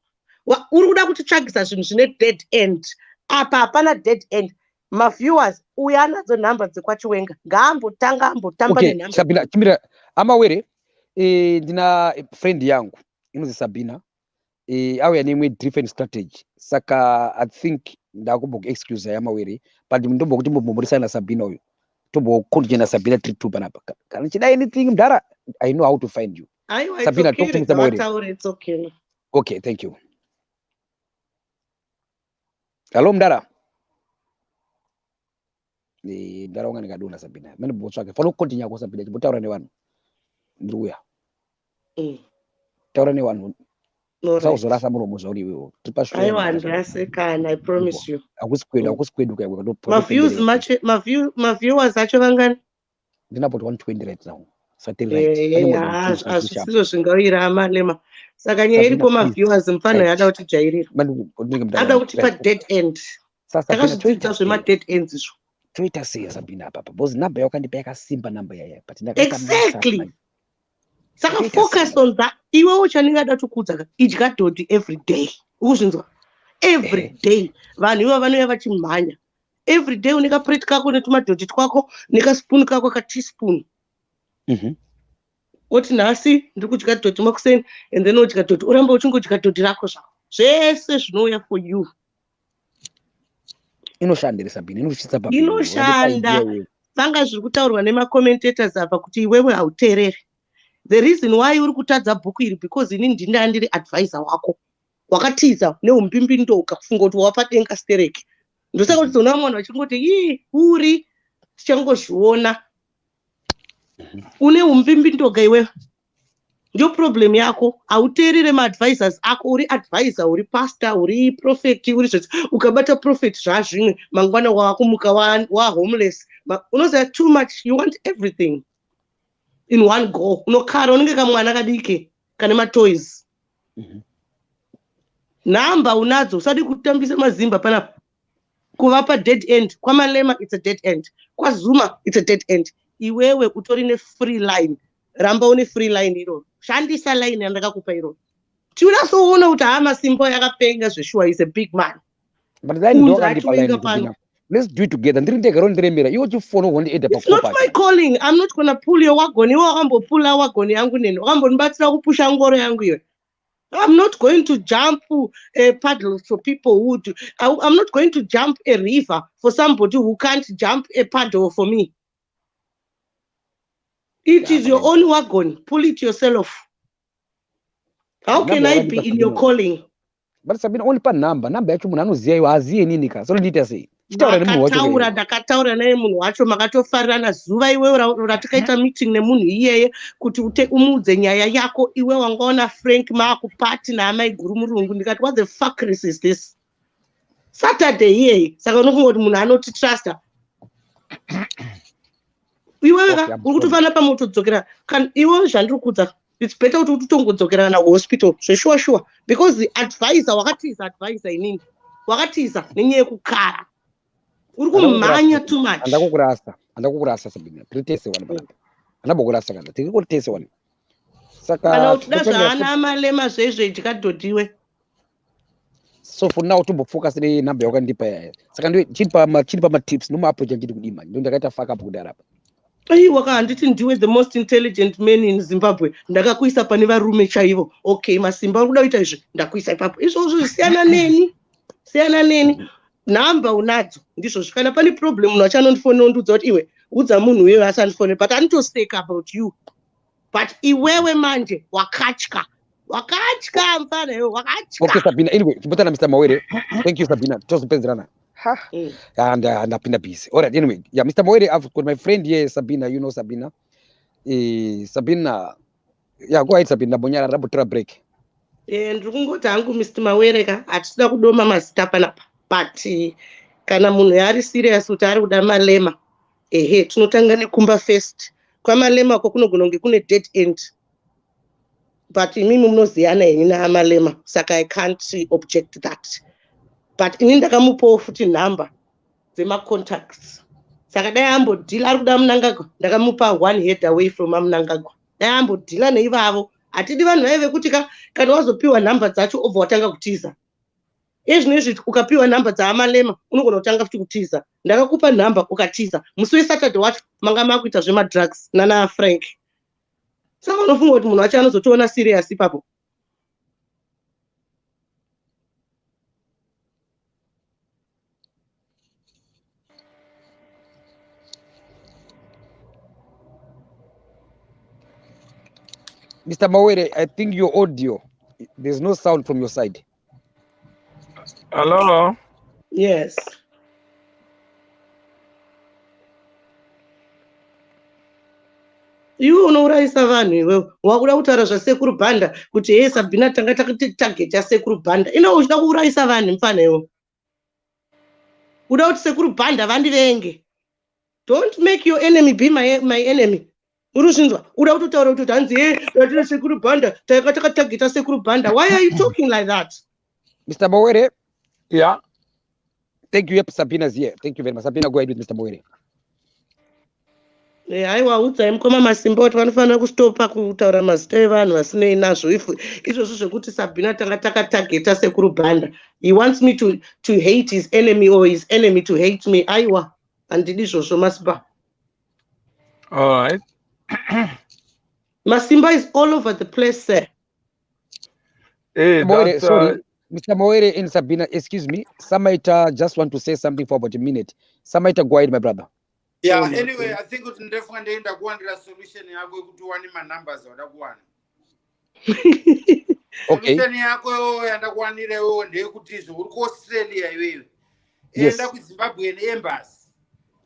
Uri kuda kutitsvagisa zvinhu zvine dead end. Apa hapana dead end. My viewers, uyanadzo nhamba dzekwaChiwenga. Ngaambotanga ambotamba nenhamba. Okay, Sabina, chimira Amawere, ndina friend yangu inozi Sabina. Auya nemwe different strategy. Saka I think ndakumboku excuse ya Amawere, but ndombokuti mbomborisana Sabina uyu. Tombokonjena Sabina trip to panapa. Kana chida anything Mdara, I know how to find you. Sabina, it's okay. Talk to Mawere. It's okay. Okay, thank you. Hello Mdara. Mdara wanga nikaduna Sabina. Mene botswake. Follow continue kwa Sabina. Chibotaura ne wanu. Ndiruya. Taura ne wanu. Sauzorasa muromo zvauri iwewo. Aiwa ndasekana, I promise you. Akusikwedu kai wekado. My viewers acho vangani? Ndinapoti 120 right now. Satellite. Asizvo zvingawira Malema. Saka nyaya iripo my viewers mfana yada kuti jairira. Ada kuti pa dead end. Takazvidzidza zvema dead ends izvo. Toita sei Sabina apa because namba yakandipa yakasimba namba yaya but exactly. Saka focus on that. Iwe uchaningada tukudza idya doti every day. Ukuzvinzwa? Every day. Vanhu ivo vanouya vachimhanya. Every day unika plate kako netumadhoti twako nika spoon kako ka teaspoon. Oti nhasi ndiri kudya doti makuseni and then udya doti uramba uchingodya doti rako zvako. Zvese zvinouya for you. Inoshandira Sabina, inoshitsa baba. Inoshanda. Sanga zviri kutaurwa nemakomentators apa kuti iwewe hauteereri. The reason why uri kutadza bhuku iri because ini ndiri advisor wako. Wakatiza neumbimbindo ukafunga kuti wapadenga stereki. Ndosaka kuti zona mwana wachingoti uri tichangozviona. Une umbimbindo iwewe. Ndio problem yako. Hauteerere maadvisors ako. Uri advisor, uri pastor, uri prophet, uri zvose. Ukabata prophet zvazvimwe mangwana wakumuka wa homeless. Unoziva too much. You want everything in one go. Unokara unenge kamwana kadike kane matoys. Namba unadzo usadi kutambisa mazimba panapa. Kuvapa dead end. KwaMalema it's a dead end. KwaZuma it's a dead end. Iwewe utori ne free line. Ramba une free line iro. Shandisa line yandakakupa iro. Tiunasoona kuti hama simbo yakapenga zveshuwa is a big man. But line Unza ndoka ndi pa line achiwenga pano. Sabina. Let's do it together. Ndiri ndega rondiremera. Iwo chifono wondiedha It's not pakopa. my calling. I'm not gonna pull your wagon. Iwe wakambopula wagon yangu nini? Wakambonibatsira kupusha ngoro yangu iwe. I'm not going to jump a paddle for people who do. I'm not going to jump a river for somebody who can't jump a paddle for me. It is your own wagon. Pull it yourself. How can I be in your calling? But Sabina only pa number yacho munhu anoziya iwe aziye nini ka. Solo ndiita sei? Chitaura nemunhu wacho. Ndakataura naye munhu wacho makatofarirana zuva iwewe ratakaita meeting nemunhu iyeye kuti umuudze nyaya yako iwe wangaona Frank maakupati naamai guru murungu ndikati what the fuck is this Saturday iyeye saka unofunga kuti munhu anotitrasta iwewe uri kutofanira pamotodzokera iwe zvandiri kudza it's better kuti utongodzokera nahospital zveshuwa because the advisor wakatiza advisor inini wakatiza nenyaya yekukara uri kumhanya too much. Andakukurasa Sabina. Tritese wana bana. Anabokurasa kana. Tikutese wana. Saka kana utida zvaana Malema zvezve tikadhodhiwe. So for now tombofocus ne number yakandipa yaya. Saka ndiwe chiripa ma tips noma approach ndiri kudima. Ndo ndakaita fuck up kudara apa. Waka handiti ndiwe the most intelligent man in Zimbabwe. Ndakakuisa pane varume chaivo. Okay, masimba uri kuda kuita izvi ndakuisa ipapo. Izvozvo siyana neni. Namba unadzo ndizvo kana pane problem munhu achanondifonera ndudza kuti iwe udza munhu wewe asandifonera but anitoseka about you but iwewe manje wakatya mfana iwe wakatya. Okay Sabina, anyway chibotana Mr. Mawere. Thank you Sabina. Tozopedzerana. And napinda busy. All right, anyway, yeah, Mr. Mawere, I've got my friend here Sabina, you know Sabina. Sabina, yeah, go ahead Sabina. Bonyara rabotra break. Ndiri kungoti hangu Mr. Mawere ka hatisida kudoma mazita panapa. But kana munhu yari serious kuti ari kuda Malema tinotanga nekumba first kwaMalema ko kunogona kunge kune dead end but imimi munoziyana henyu naMalema saka I can't object that but ini ndakamupawo futi number dzemacontacts saka dai ambodhila ari kuda Munangagwa ndakamupa one head away from Munangagwa dai ambodhila neivavo hatidi vanhu vaive kuti kana wazopiwa nhamba dzacho obva watanga kutiza. Ezvinezvi ukapiwa nhamba dzaMalema unogona kutanga futi kutiza. Ndakakupa nhamba ukatiza. Musi weSaturday wacho manga makuita zvemadrugs nana Frank. Saka unofunga kuti munhu wacho anozotoona serious ipapo. Mr. Mawere, I think your audio, there's no sound from your side. Hello? Yes. Iwe unourayisa vanhu iwewe wakuda kutaura zvasekuru bhanda kuti Sabina tanga takatageta sekuru bhanda ino uchida kuurayisa vanhu mufana iwe uda kuti sekuru bhanda vandivenge. Don't make your enemy be my enemy. Uruzvinzwa uda kutotaura kuti hanzi tine sekuru bhanda takatageta sekuru bhanda. Why are you talking like that? Mr. Mawere? Yeah. Thank you. Sabina's here. Thank you very much. Sabina, go ahead with Mr. Mawere. Haiwa udzai mukoma masimba kuti vanofanira kustopa kutaura mazita evanhu vasinei nazvo izvozvo zvekuti Sabina tanga takatageta sekuru bhanda. He wants me to hate his enemy or his enemy to hate me. Aiwa handidi izvozvo masimba. All right. Masimba is all over the place, sir. Hey, Mawere, sorry. Mr. Mawere and Sabina, excuse me. Samaita just want to say something for about a minute. Samaita, go ahead, my brother. Yeah, anyway, I think kuti ndefunga ndenda kuwanira solution yako yekuti uwane manambers wadakuwana. Okay. Solution yako yandakuwanira iwewe ndeyekuti izvo uri kuAustralia iwewe. Yes. Enda kuZimbabwe embassy.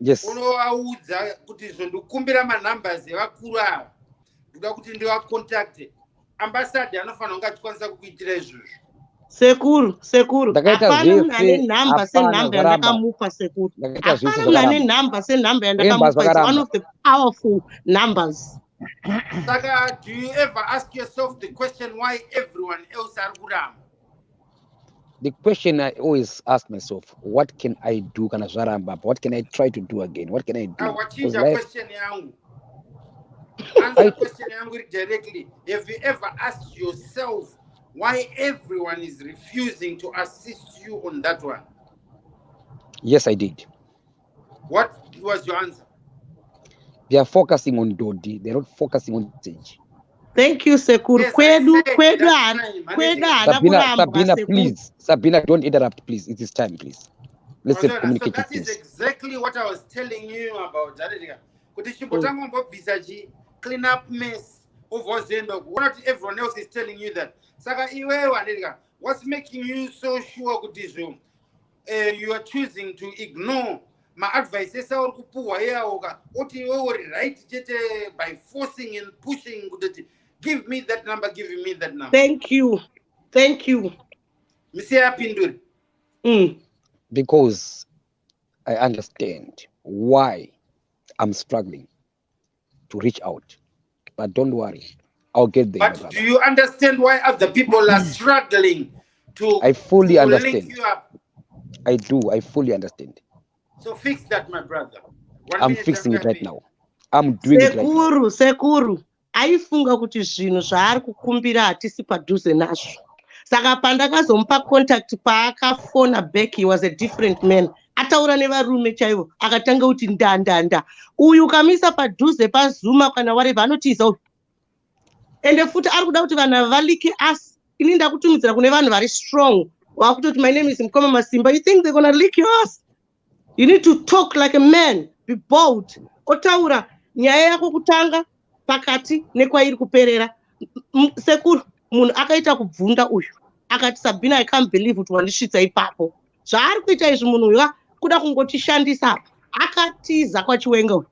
Yes. Unovaudza kuti izvo ndikukumbira manambers evakuru ava. Ndoda kuti ndivacontacte. Ambassador anofanira kunge achikwanisa kukuitira izvozvo. Sekuru. Hapana munhu ane nhamba senhamba yandakamupa sekuru. Hapana munhu ane nhamba senhamba yandakamupa. It's one of the powerful numbers. Saka, do you ever ask yourself the question why everyone else are kuramba? The question I always ask myself, what can I do? What can I try to do again? What can I do? Wachinja question yangu. Answer question yangu directly. Have you ever asked yourself why everyone is refusing to assist you on that one? Yes, I did. What was your answer? They are focusing on Dodi. They're not focusing on Sage. Thank you, Sekuru. Yes, I said Kwedu that hana time. kwedu Anedika. hana Sabina, kurambwa Sabina, Sekuru. please. Sabina, don't interrupt, please. It is time, please. Let's have So communicating that is things. exactly what I was telling you about. Anedika. Kuti chimbotanga mbobvisachi clean up mess of Ozendo. What everyone else is telling you that. Saka iwewe anedika. What's making you so sure kuti you are choosing to ignore my advice esa uri kupuhwa iyawoka oti iwe uri right chete by forcing and pushing kutoti give me that number, give me that number. Thank you. Misi yapinduri. Because I understand why I'm struggling to reach out. But don't worry, I'll get there. But do you understand why other people are struggling to I fully understand. link you up? I do. I fully understand. So fix that, my brother. I'm fixing it right now. I'm doing it right now. Sekuru. Aifunga kuti zvinhu zvaari kukumbira hatisi padhuze nazvo. Saka pandakazomupa contact paakafona back, he was a different man. Ataura nevarume chaivo akatanga kuti ndandanda. Uyu ukamisa padhuze pazuma kana whatever anotiza uyu. Ende futi ari kuda kuti vanhu valike us. Ini ndakutumidzira kune vanhu vari strong. Wakutoti my name is Mkoma Masimba. You think they're gonna lick your ass? You need to talk like a man. Be bold. Otaura nyaya yako kutanga pakati nekwairi kuperera. Sekuru munhu akaita kubvunda uyu akati Sabina, I can't believe kuti wandisvitsa ipapo. Zvaari kuita izvi munhu uyu kuda kungotishandisa apa. Akatiza kwachiwenga uyu.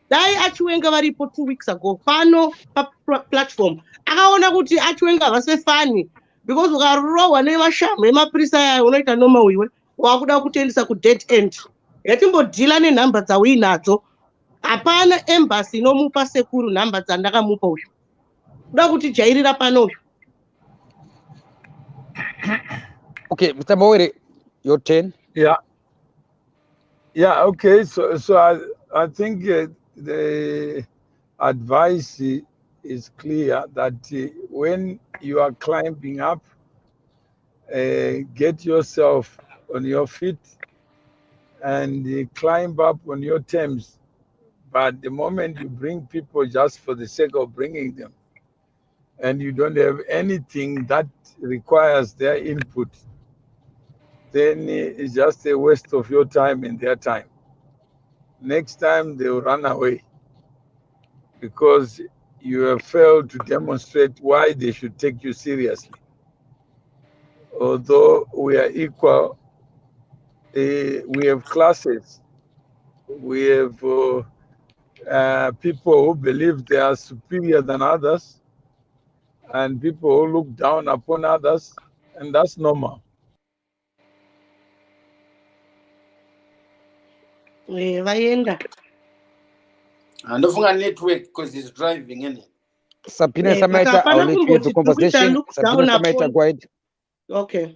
Dai achiwenga varipo 2 weeks ago pano platform. Akaona kuti achiwenga vasefani because ukarohwa nemashamba emaprisa yayo unoita noma uiwe wakuda kutoendesa ku dead end. Yatimbodhila nenhamba dzauinadzo. Hapana embassy inomupa Sekuru nhamba dzandakamupa uyu. Kuda kutijairira pano uyu. Okay, Mr. Mawere, your turn. Yeah. Okay. So I think the advice is clear that when you are climbing up, get yourself on your feet and climb up on your terms. But the moment you bring people just for the sake of bringing them, and you don't have anything that requires their input, then it's just a waste of your time and their time. Next time they will run away because you have failed to demonstrate why they should take you seriously. Although we are equal, we have classes. We have people who believe they are superior than others, and people who look down upon others, and that's normal. Vaenda. Ndofunga network because he's driving in it. Sabina Samaita, I'll let you have the conversation. Sabina Samaita, go ahead. Okay.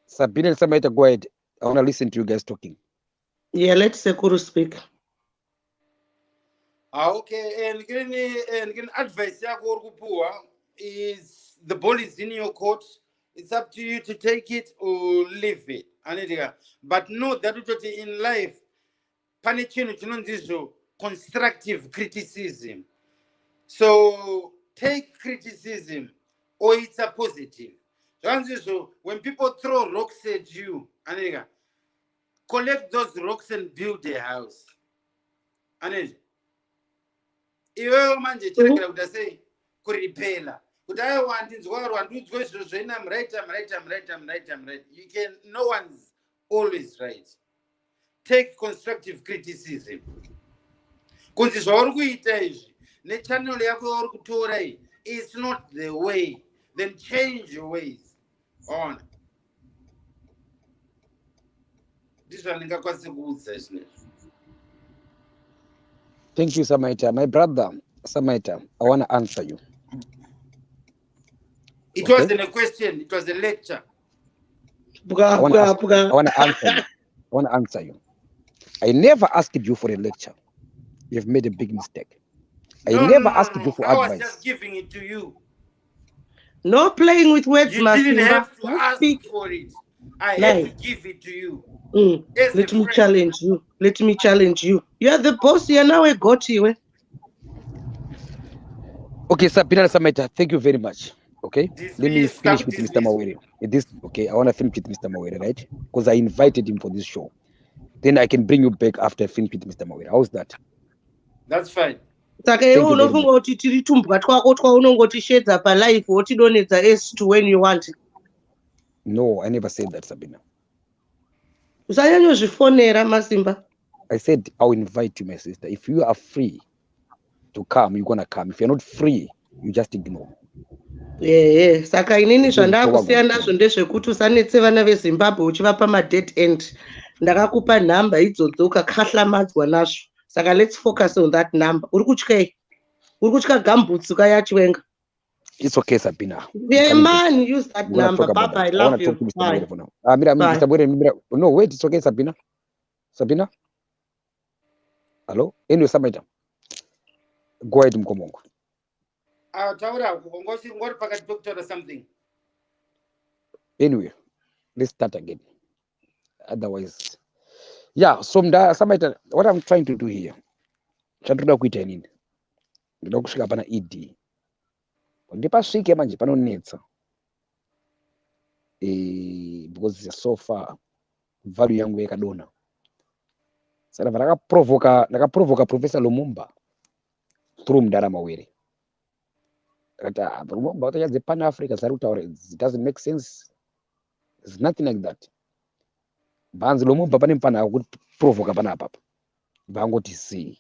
Sabina Samaita, go ahead. I want to listen to you guys talking. Yeah, let Sekuru speak. Okay, and advice is the ball is in your court. It's up to you to take it or leave it. But know that in life, constructive criticism. So take criticism or it's a positive. So when people throw rocks at you, collect those rocks and build a house. Iwewe manje chirekera kuti sei kuripela kuti ayo wandinzwa wandudzwe izvo zvena I'm right. You can, no one's always right. Take constructive criticism. Kunzi zvauri kuita izvi nechannel yako yauri kutora iyi, it's not the way, then change your ways. On ndizvo ndingakwanisa kuudza izvinezvi. Thank you, Samaita. My brother, Samaita, I want to answer you. It wasn't a question, it was a lecture. I want to answer you. I never asked you for a lecture. You've made a big mistake. I never asked you for advice. I was just giving it to you. No playing with words, You didn't have to ask for it. I had Nine. to give it to you. As Let a me friend. challenge you. Let me challenge you. You are the boss. You are now a goatee. Okay, Sabina Sameta, thank you very much. Okay, let me Dismiss, finish come with Mr. dismiss. Mawere. Okay, I want to finish with Mr. Mawere, right? Because I invited him for this show. Then I can bring you back after I finish with Mr. Mawere. How's that? That's fine. Saka Thank iwe you very much. unofunga kuti tiri tumbwa twako twaunongotishedza palive wotidonedza S2 when you want. No, I never said that, Sabina. Usanyanyozvifonera Masimba. I said I'll invite you, my sister. If you are free to come, you're gonna come. If you're not free, you just ignore. Saka inini Because zvandakusiya nazvo ndezvekuti usanetse vana veZimbabwe uchivapa ma-dead end. Ndakakupa nhamba idzodzo ukakahlamadzwa nazvo. Saka let's focus on that number. Uri kutyei? Uri kutya gambutsu kayachiwenga? it's okay, Sabina. Yeah, man, use that We're gonna number. talk about Baba, I that. I want love to you. talk to Mr. Bye. Mawere for now. Mira, Bye. Mr. Mawere, no, wait, it's okay, Sabina. Sabina? Hello? Anyway, Samita. Go ahead, Mkomongo. Taura, ngori pakati doctor or something. Anyway, let's start again. Otherwise, yeah, so Samita, what I'm trying to do here, chandroda kuita nini? Ndoda kusvika pana ED. Ndipasvike manje panonetsa. Because so far value yangu yakadona. Saka ndakaprovoka Professor Lumumba through Mdara Mawere. Lumumba utachadze pan Africa zarutaura, it doesn't make sense. There's nothing like that. Banzi Lumumba pane mpana akuprovoka pana apa. Bangoti see.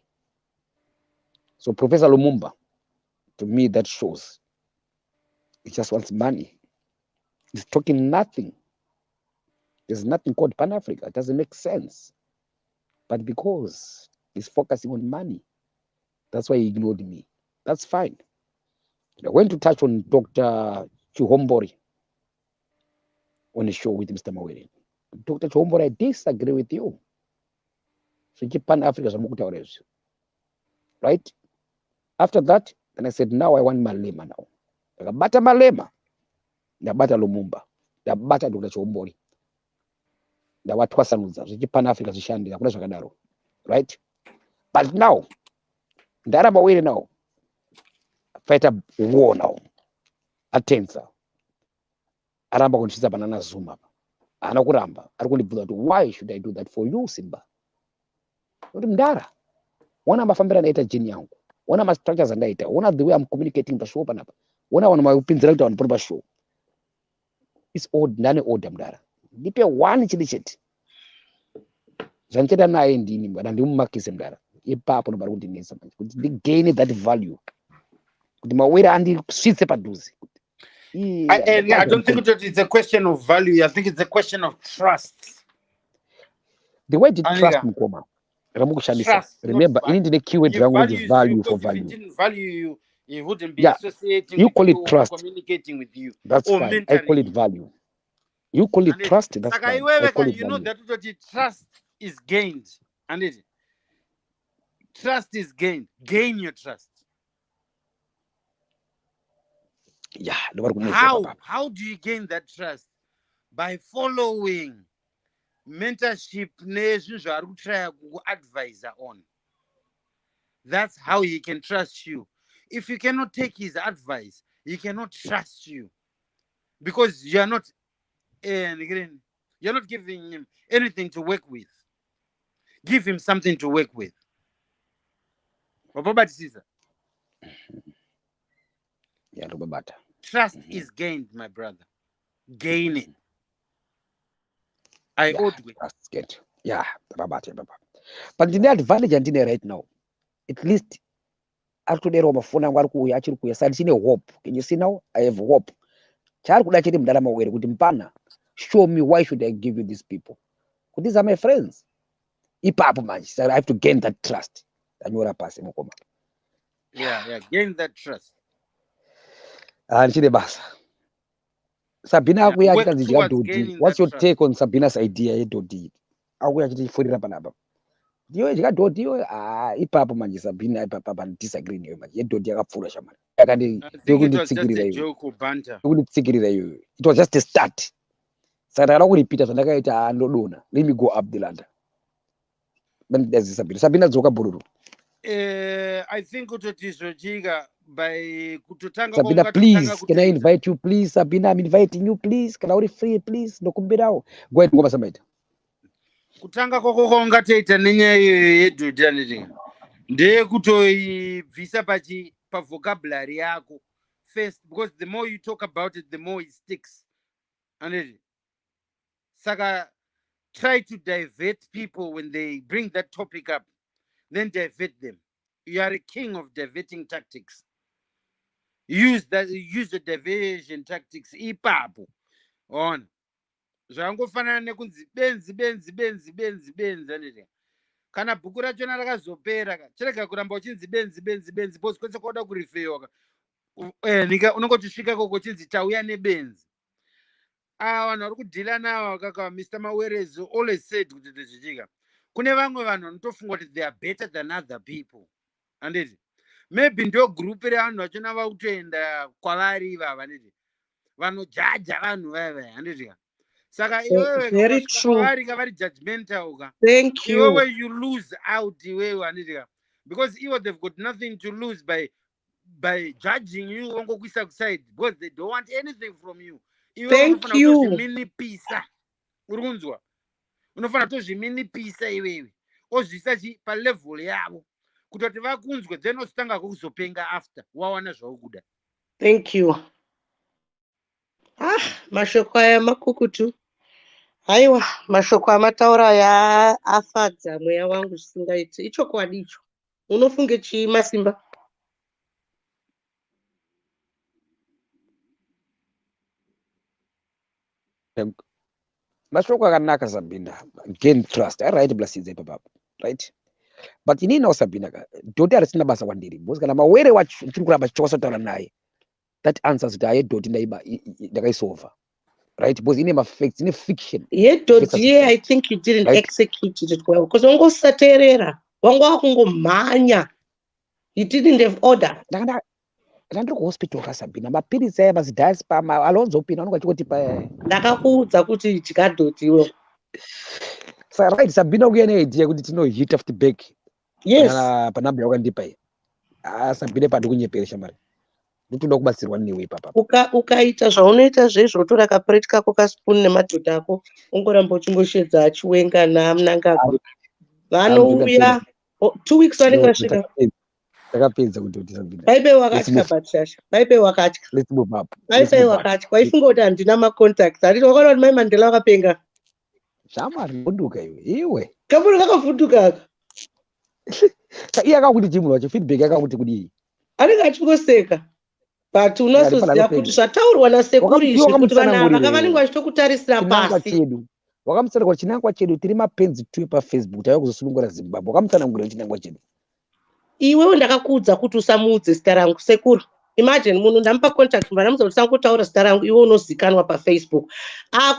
So Professor Lumumba, to me that shows he just wants money. He's talking nothing. There's nothing called Pan Africa. It doesn't make sense. But because he's focusing on money, that's why he ignored me. That's fine. I went to touch on Dr. Chihombori on the show with Mr. Mawere. Dr. Chihombori, I disagree with you. So Pan Africa is right? After that, then I said, now I want Malema now. Bata Malema. Bata Lumumba. Bata Dr. Chihombori. Ndawatwasanudza Pan Africa zvishandira kuna zvakadaro, right? But now Mdara Mawere now fight a war now atensa aramba kundichisa banana zoom apa ana kuramba ari kundibvunza kuti why should I do that for you Simba? Kuti Mdara ona mafambira ndaita jini yangu, ona ma structures andaita, ona the way I'm communicating pashow panapa, ona vanhu mapinzira kuti vanhu pari pashow. It's old ndane order Mdara. Ndipe one chili chete zvandichita naye ndini bwana ndimumakise Mdara ipapo nobari kundinesa manje kuti ndigain that value kuti Mawere andisvitse padhuze. I don't think it's a question of value. I think it's a question of trust. The way to trust Mkoma. Trust, remember, you need the keyword value for value. If he didn't value you, he wouldn't be associating you with call you it trust. or communicating with you. That's or fine. I call it value. You call it trust. That's fine. I call it you know that trust is gained. And trust is gained. Gain your trust. Yeah. How do you gain that trust? By following mentorship advisor on. That's how he can trust you. If you cannot take his advice, he cannot trust you because you're not giving him anything to work with. Give him something to work with. Trust is gained, my brother. Gain it. I ought to. That's good. Yeah, but the advantage I'm right now, at least after the Roma phone and work we actually hope. Can you see now? I have hope. Show me why should I give you these people? Because these are my friends. I have to gain that trust. Yeah, gain that trust. Sabina, what's your take on Sabina's idea? Sabina disagree it was just a joke or banter. It was just a start. saka ndakada kuripita zvandakaita andodona. Let me go up the ladder. That's Sabina dzoka bururu. I think kutoti zvochika by kutotanga Sabina, please, can I invite you, please? Sabina, I'm inviting you, please. Kana uri free, please? Ndokumbirawo. Go ahead, ngoma samaita. Kutanga kwako kwaungatoita nenyaya yedhodha aneti ndeyekutoibvisa pavocabulary yako first, because the more you talk about it, the more it sticks. Aneti saka try to divert people when they bring that topic up, then divert them. You are a king of diverting tactics. Use the diversion tactics ipapo. On zvangofanana nekunzi benzi aneti kana bhuku rachona rakazopera chirega kuramba uchinzi benzi bhosi kwese kwauda kurifewa nika unongochisvika koko chinzi tauya nebenzi. Vanhu vari kudhila navo kaka Mr. Maweres always said kuti zvichika kune vamwe vanhu vanotofunga kuti they are better than other people. Anditi maybe ndio gurupu revanhu vachona vakutoenda kwavari ivava anditi vanojaja vanhu vaya anditi saka iwewe kwavari kavari judgmental ka iwewe you lose out iwewe anditi because iwo they've got nothing to lose by judging you vangokuisa kuside because they don't want anything from you. Iwewe unofana kutozviminipisa, uri kunzwa? Unofana kutozviminipisa iwewe ozvisa palevel yavo kutoti vakunzwe then ositanga kuzopenga after wawana zvaukuda. Thank you. Mashoko aya makukutu. Haiwa, mashoko amataura ya afadza mweya wangu zvisingaiti. Ichokwadi icho. Unofunge chii Masimba? Mashoko akanaka Sabina. Gain trust. I write blessings papa. Right? But inini nawo Sabina ka. Doti arisina basa kwandiri. Because kana Mawere wacho chiri kuramba chichokotaura naye. That answers kuti aye doti ndakaisolva. Right? Because ine facts, ine fiction. Doti, I think you didn't execute it well. Because wangosateerera. Wanga kungomhanya. You didn't have order. Ndandiri kuhospital kaSabina. Mapirisi aya mazidhaspa alonzo pina unonga chikoti pa. Ndakakuudza kuti idya doti iwe. So right Sabina kuya neidea kuti tinohit after back. Yes. Panamba yakandipa iyi. Sabina padi kunyeperesha mari. Ndotoda kubatsirwa newe papa. Ukaita zvaunoita zvezvo utora kapureti kako kasipuni nemadhodha ako ungoramba uchingoshedza achiwenga namunangagwa. Vanouya 2 weeks vanenge vasvika. Takapedza kuti Sabina. Baibe wakatya Patricia. Baibe wakatya. Let's move up. Baibe wakatya. Waifunga kuti handina macontacts. Handiti wakaona kuti Mai Mandela wakapenga. Shamari vhunduka iwe. Kamuri kakavhunduka aka. Iye akakuti chimwe wacho feedback akakuti kudii. Anenge achingoseka. But unozoziva kuti zvataurwa nasekuru izvi kuti vanhu ava vanenge vachitokutarisira pasi. Wakamusanangura chinangwa chedu tiri mapenzi 2 paFacebook taiva kuzosunungura Zimbabwe. Wakamusanangura chinangwa chedu. Iwewe ndakakuudza kuti usamuudze zita rangu sekuru. Imagine munhu ndamupa contact mbana muzosanga kutaura zita rangu iwe unozikanwa paFacebook.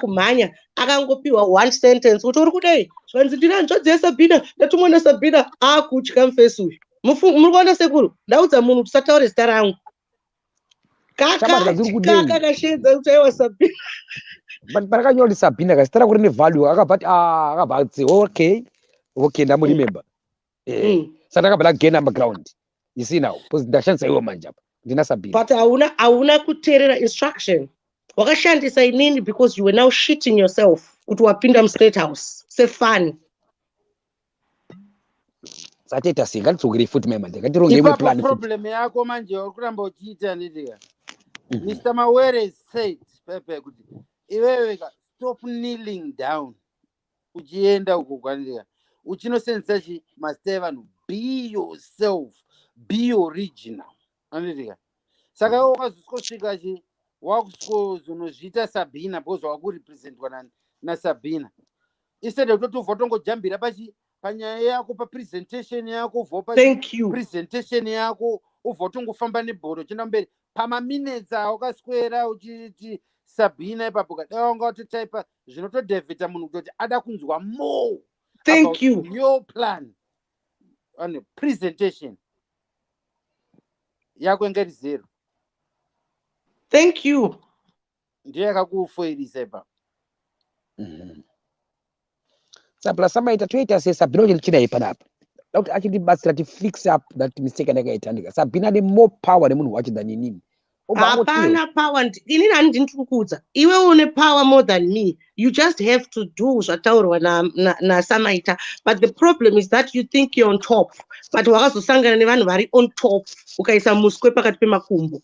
Kumhanya akangopiwa 1 sentence kuti uri kudei. Zvanzi ndina njodzi yaSabina ndatumwa naSabina kutya mufesi uyu. Muri kuona sekuru ndaudza munhu tusataure zita rangu. Kakashedza kuti aiwa Sabina. But parakanyori Sabina kasitara kuri nevalue akabati okay ndamuremember. Saka akabala gain background. You see now because ndashandisa iwo manje apa. Ndina Sabina. But hauna kuteerera instruction. Wakashandisa inini because you were now shitting yourself kuti wapinda State House. Sefani. Sateta singa tsukiri futhi Mai Mandela. Ngatironge imwe plan. Problem yako manje uri kuramba uchiita ndidika. Mr. Mawere said Pepe kuti iwewe stop kneeling down. Uchienda uko kwandika. Uchinosenzesa chi Mastevan, be yourself, be original. Andika. Saka iwe wakazosvika chi wakusozonozviita Sabina because wakurepresentwa naSabina. Instead of kutongojambira panyaya yako papresentation yako presentation yako uvotongofamba nebhoro china mberi pamaminutes awakaswera uchiti Sabina ipapo kadai wanga watotaipa zvinotodevheta munhu kutoti ada kunzwa more. Thank you. Your plan on presentation yako ingeri zero. Thank you. Ndiye akakufoirisa ipapo. Sabla Samaita Twitter says Sabino China Panap. Actually, but to fix up that mistake and I Sabina the more power the moon watching than in him. Hapana power inini handinikuudza iwe une power more than me. You just have to do zvataurwa na Samaita. But the problem is that you think you're on top, but wakazosangana nevanhu vari on top ukaisa muswe pakati pemakumbo.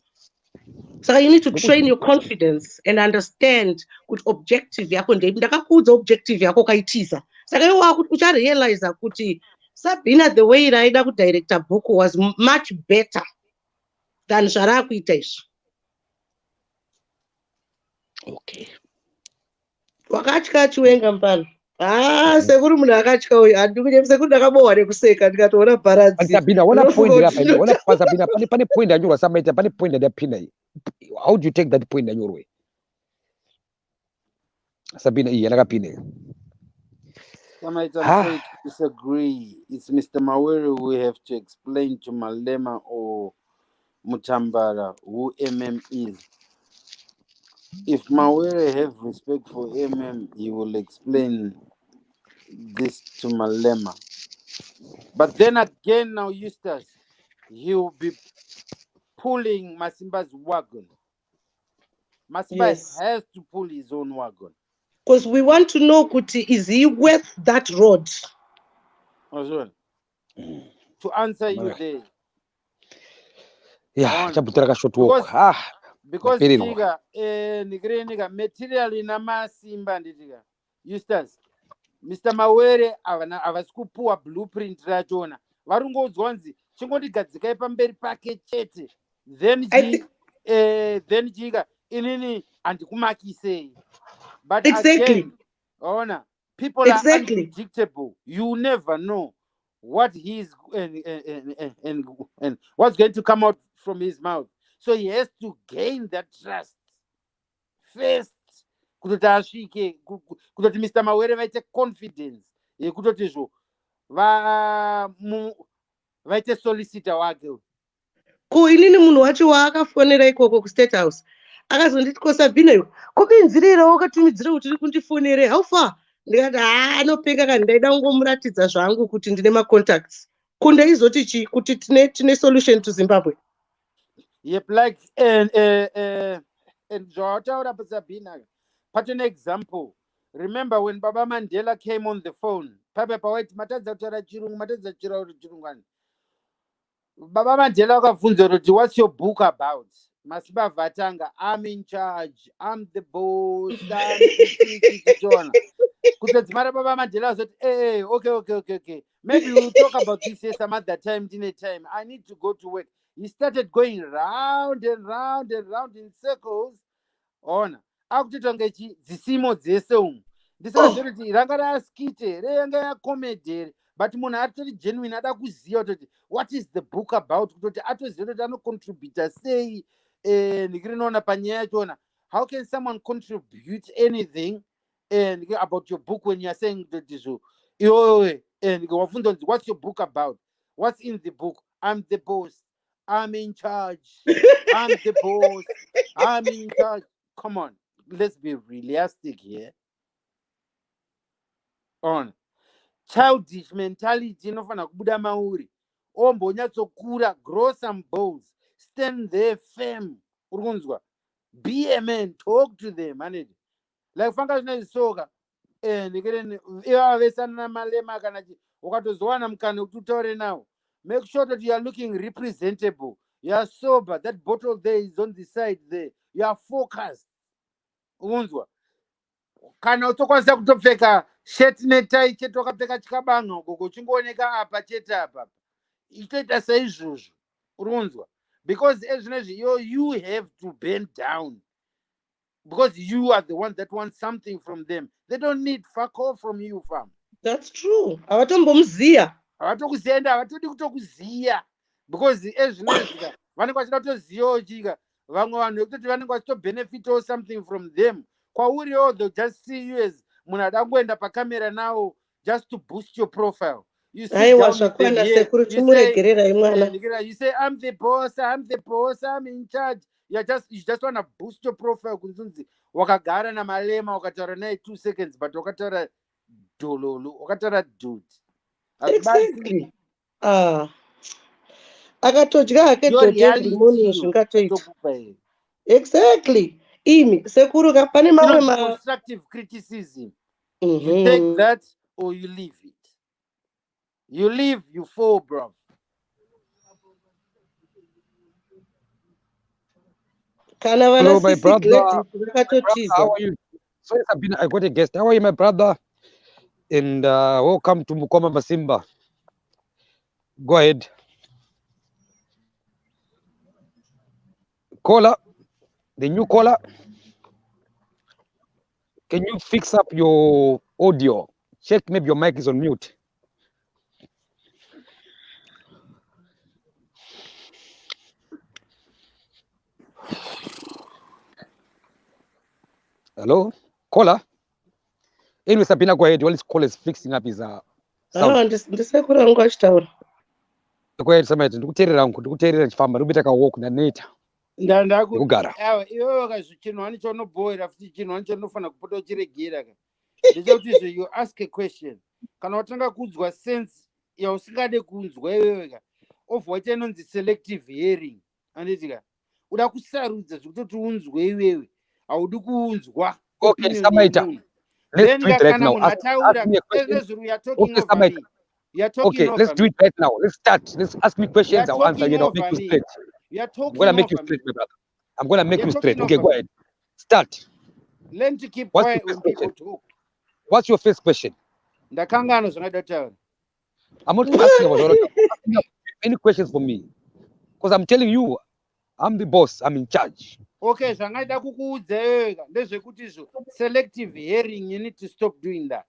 So you need to train your confidence and understand kuti objective yako ndeipi. Ndakakuudza objective yako kaitiza. Saka iwe wakuti ucharealiza kuti Sabina the way iraida kudirector book was much better than zvarakuita izvo. Okay. Wakatya chiwenga mpano. Sekuri munhu akatya uyu handikunyemi sekuri ndakabohwa nekuseka ndikatoona bharadzi. Sabina, what a point happened. What a Sabina, pani point that you were Samaita, pani point that they're pinning. How do you take that point in your way? Sabina, you're pinning. Samaita, I'm sorry to disagree. It's Mr. Mawere who have to explain to Malema or Mutambara who MM is. If Mawere have respect for MM, he will explain this to Malema. But then again, now Eustace, he will be pulling Masimba's wagon. Masimba has to pull his own wagon. Because we want to know, Kuti, is he worth that road? To answer you there. Yeah, because tiga nigrenika material ina Masimba nditika. Eustace, Mr. Mawere avasikupuwa blueprint rachona. Varungodzwa nzi chingondigadzikai pamberi pake chete. Then jiga inini andikumakisei. But again, people are unpredictable. You never know what he's and what's going to come out from his mouth. So he has to gain that trust first. Kutoti asvike kutoti Mr. Mawere vaite confidence yekutoti zvo vaite solicitor wake. Ko inini munhu wacho waakafonera ikoko kuState House akazonditi ko Sabina iwe kopinzirira wakatumidzira kuti uri kundifonere how far ndikati anopeka kana ndaida kungomuratidza zvangu kuti ndine macontacts kunde izoti chi kuti tine solution to Zimbabwe. Yep, like and Jota Sabina. But an example, remember when Baba Mandela came on the phone, Papa Pawet Matadza Chirungani. Baba Mandela Kafunzo, what's your book about? Masiba Vatanga, I'm in charge, I'm the boss, I'm the John. Because Baba Mandela said, hey, okay. Maybe we'll talk about this some other time, dinner time. I need to go to work. He started going round and round in circles. Akutongechi zisimo dzese umu ndisazoti ranga raskite renga yakomedheri but munhu atori genuine ada kuziva kuti what is the book about kutoti atoziva kuti anocontributa sei ndikirinoona panyaya yachona. How can someone contribute anything about your book when you are saying that iwewe wafunza kuti what's your book about? What's in the book? I'm the boss, I'm in charge, I'm the boss, I'm in charge. Come on, let's be realistic here. Childish mentality inofana kubuda mauri ombonyatsokura, grow some balls, stand there firm. Urunzwa, be a man, talk to them, manage. Like fanga zvinoisoka ndikereni ivavesana Malema kana ukatozowana mukana kuti utaure nawo, make sure that you are looking representable, you are sober, that bottle there is on the side there, you are focused. Unzwa, kana utokwanisa kutopfeka shirt netai chete wakapfeka chikabanga uko chingooneka apa chete apa itoita saizvozvo. Urunzwa, because ezvinezvi you have to bend down because you are the one that wants something from them. They don't need fuck all from you, fam. That's true. Avatombomuziya enda avatodi kutokuziya because ezvinezvi vanenge vachida kutoziyawo chika vamwe vanhu vekutoti vanenge vachitobenefitawo something from them. Kwauriwo they'll just see you as munhu ada kungoenda pakamera nawo just to boost your profile. You say you say I'm the boss, I'm in charge. you just want to boost your profile kunzunzi wakagara na Malema wakataura naye 2 seconds but wakataura dololo wakataura dude. Exactly. Akatodya hake dhodhe zvingatoita. Exactly. Imi sekuru pane mamwe constructive criticism. You take that or you leave it. You leave, you fall, bro. Hello, my brother. How are you? Sorry, Sabina, I got a guest. How are you, my brother? And welcome to Mukoma Masimba. Go ahead. Caller, the new caller. Can you fix up your audio? Check maybe your mic is on mute. Hello, caller. Anyway, Sabina, go ahead. All this call is fixing up his sound. Go ahead, Samajit. Ndikuteerera ungu, ndikuteerera chifamba, ndikupita kawalk naneta. Ndakugara. Iwe wakazvichinwani chaunoboera futi chinwani chaunofana kupota uchiregera ka. Ndechekuti you ask a question. Kana watanga kunzwa sense yausingade kunzwa iwewe ka. Ofwaita inonzi selective hearing. Anditika. Uda kusarudza zvekutoti unzwe iwewe. Haudi kuunzwa. Okay, Samajit. Let's do it right now. Okay, let's do it right now. Let's start. Let's ask me questions. I'll answer you. I'll make you straight. I'm gonna make you straight, my brother. I'm gonna make you straight. Okay, go ahead. Start. Learn to keep quiet when people talk. What's your first question? I'm not asking about any questions for me. Because I'm telling you, I'm the boss. I'm in charge. Okay, selective hearing, you need to stop doing that.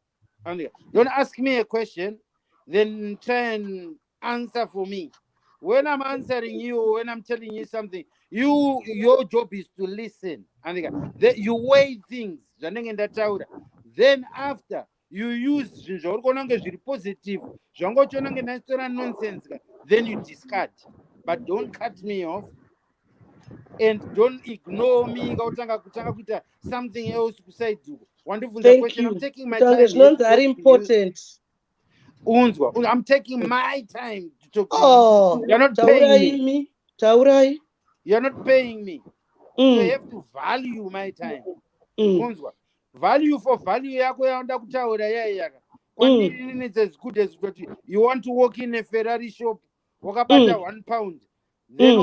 Don't ask me a question, then try and answer for me. When I'm answering you, when I'm telling you something, your job is to listen. And you weigh things. Then after you use positive, nonsense, then you discard. But don't cut me off. And don't ignore me. Something else beside you. Wonderful question. I'm taking my time. It's not very important. I'm taking my time to talk to you. You're not paying me. You're not paying me. So you have to value my time. Value for value. It's as good as you want to walk in a Ferrari shop. Walk about £1. Then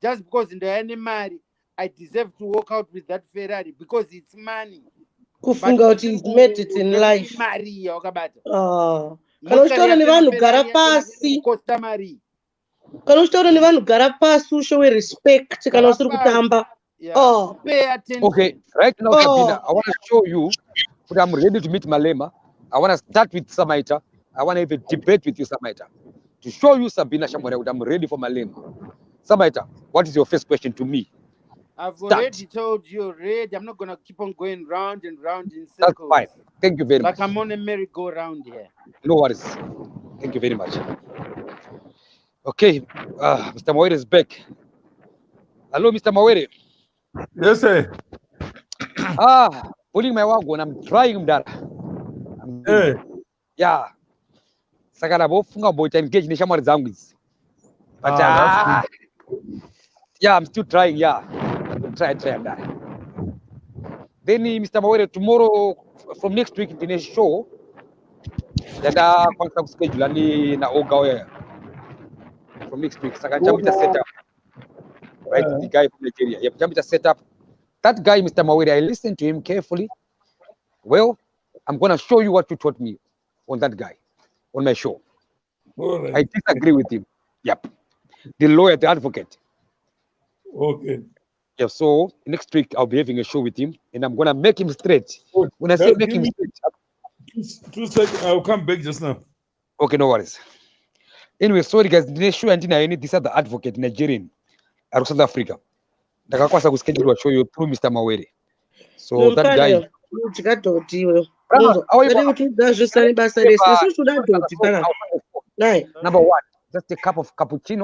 just because in the animal, I deserve to walk out with that Ferrari because it's money. Kufunga he's made it in life. Kana uchitaura nevanhu gara pasi. Kana uchitaura nevanhu gara pasi ushowe respect kana usiri kutamba. Pay attention. Okay, right now, Sabina, I want to show you that I'm ready to meet Malema. I want to start with Samaita. I want to have a debate with you, Samaita. To show you, Sabina Shamore, I'm ready for Malema. Samaita, what is your first question to me? I've already told you already. I'm not going to keep on going round and round in circles. That's fine. Thank you very much. Like I'm on a merry-go-round here. No worries. Thank you very much. Okay, Mr. Mawere is back. Hello, Mr. Mawere. Yes, sir. Pulling my wagon. I'm trying that. Hey. Yeah. Sakala bofunga boita engage ni shamari zangu hizi. But yeah, I'm still trying. Yeah, try that. Then Mr. Mawere, tomorrow from next week in the show that contract schedule ani na Ogawe from next week. Saka chambita set up. Right, the guy from Nigeria. Yeah, chambita set up. That guy, Mr. Mawere, I listened to him carefully. Well, I'm gonna show you what you taught me on that guy on my show. Right. I disagree with him. Yep. The lawyer, the advocate. Okay. Yeah, so next week I'll be having a show with him and I'm gonna make him straight. When I say make him straight, 2 seconds, I'll come back just now. Okay, no worries. Anyway, sorry guys, the show and this other advocate Nigerian out of South Africa. Ndakakwasa kuschedule a show you through Mr. Mawere. So that guy. Number one, just a cup of cappuccino.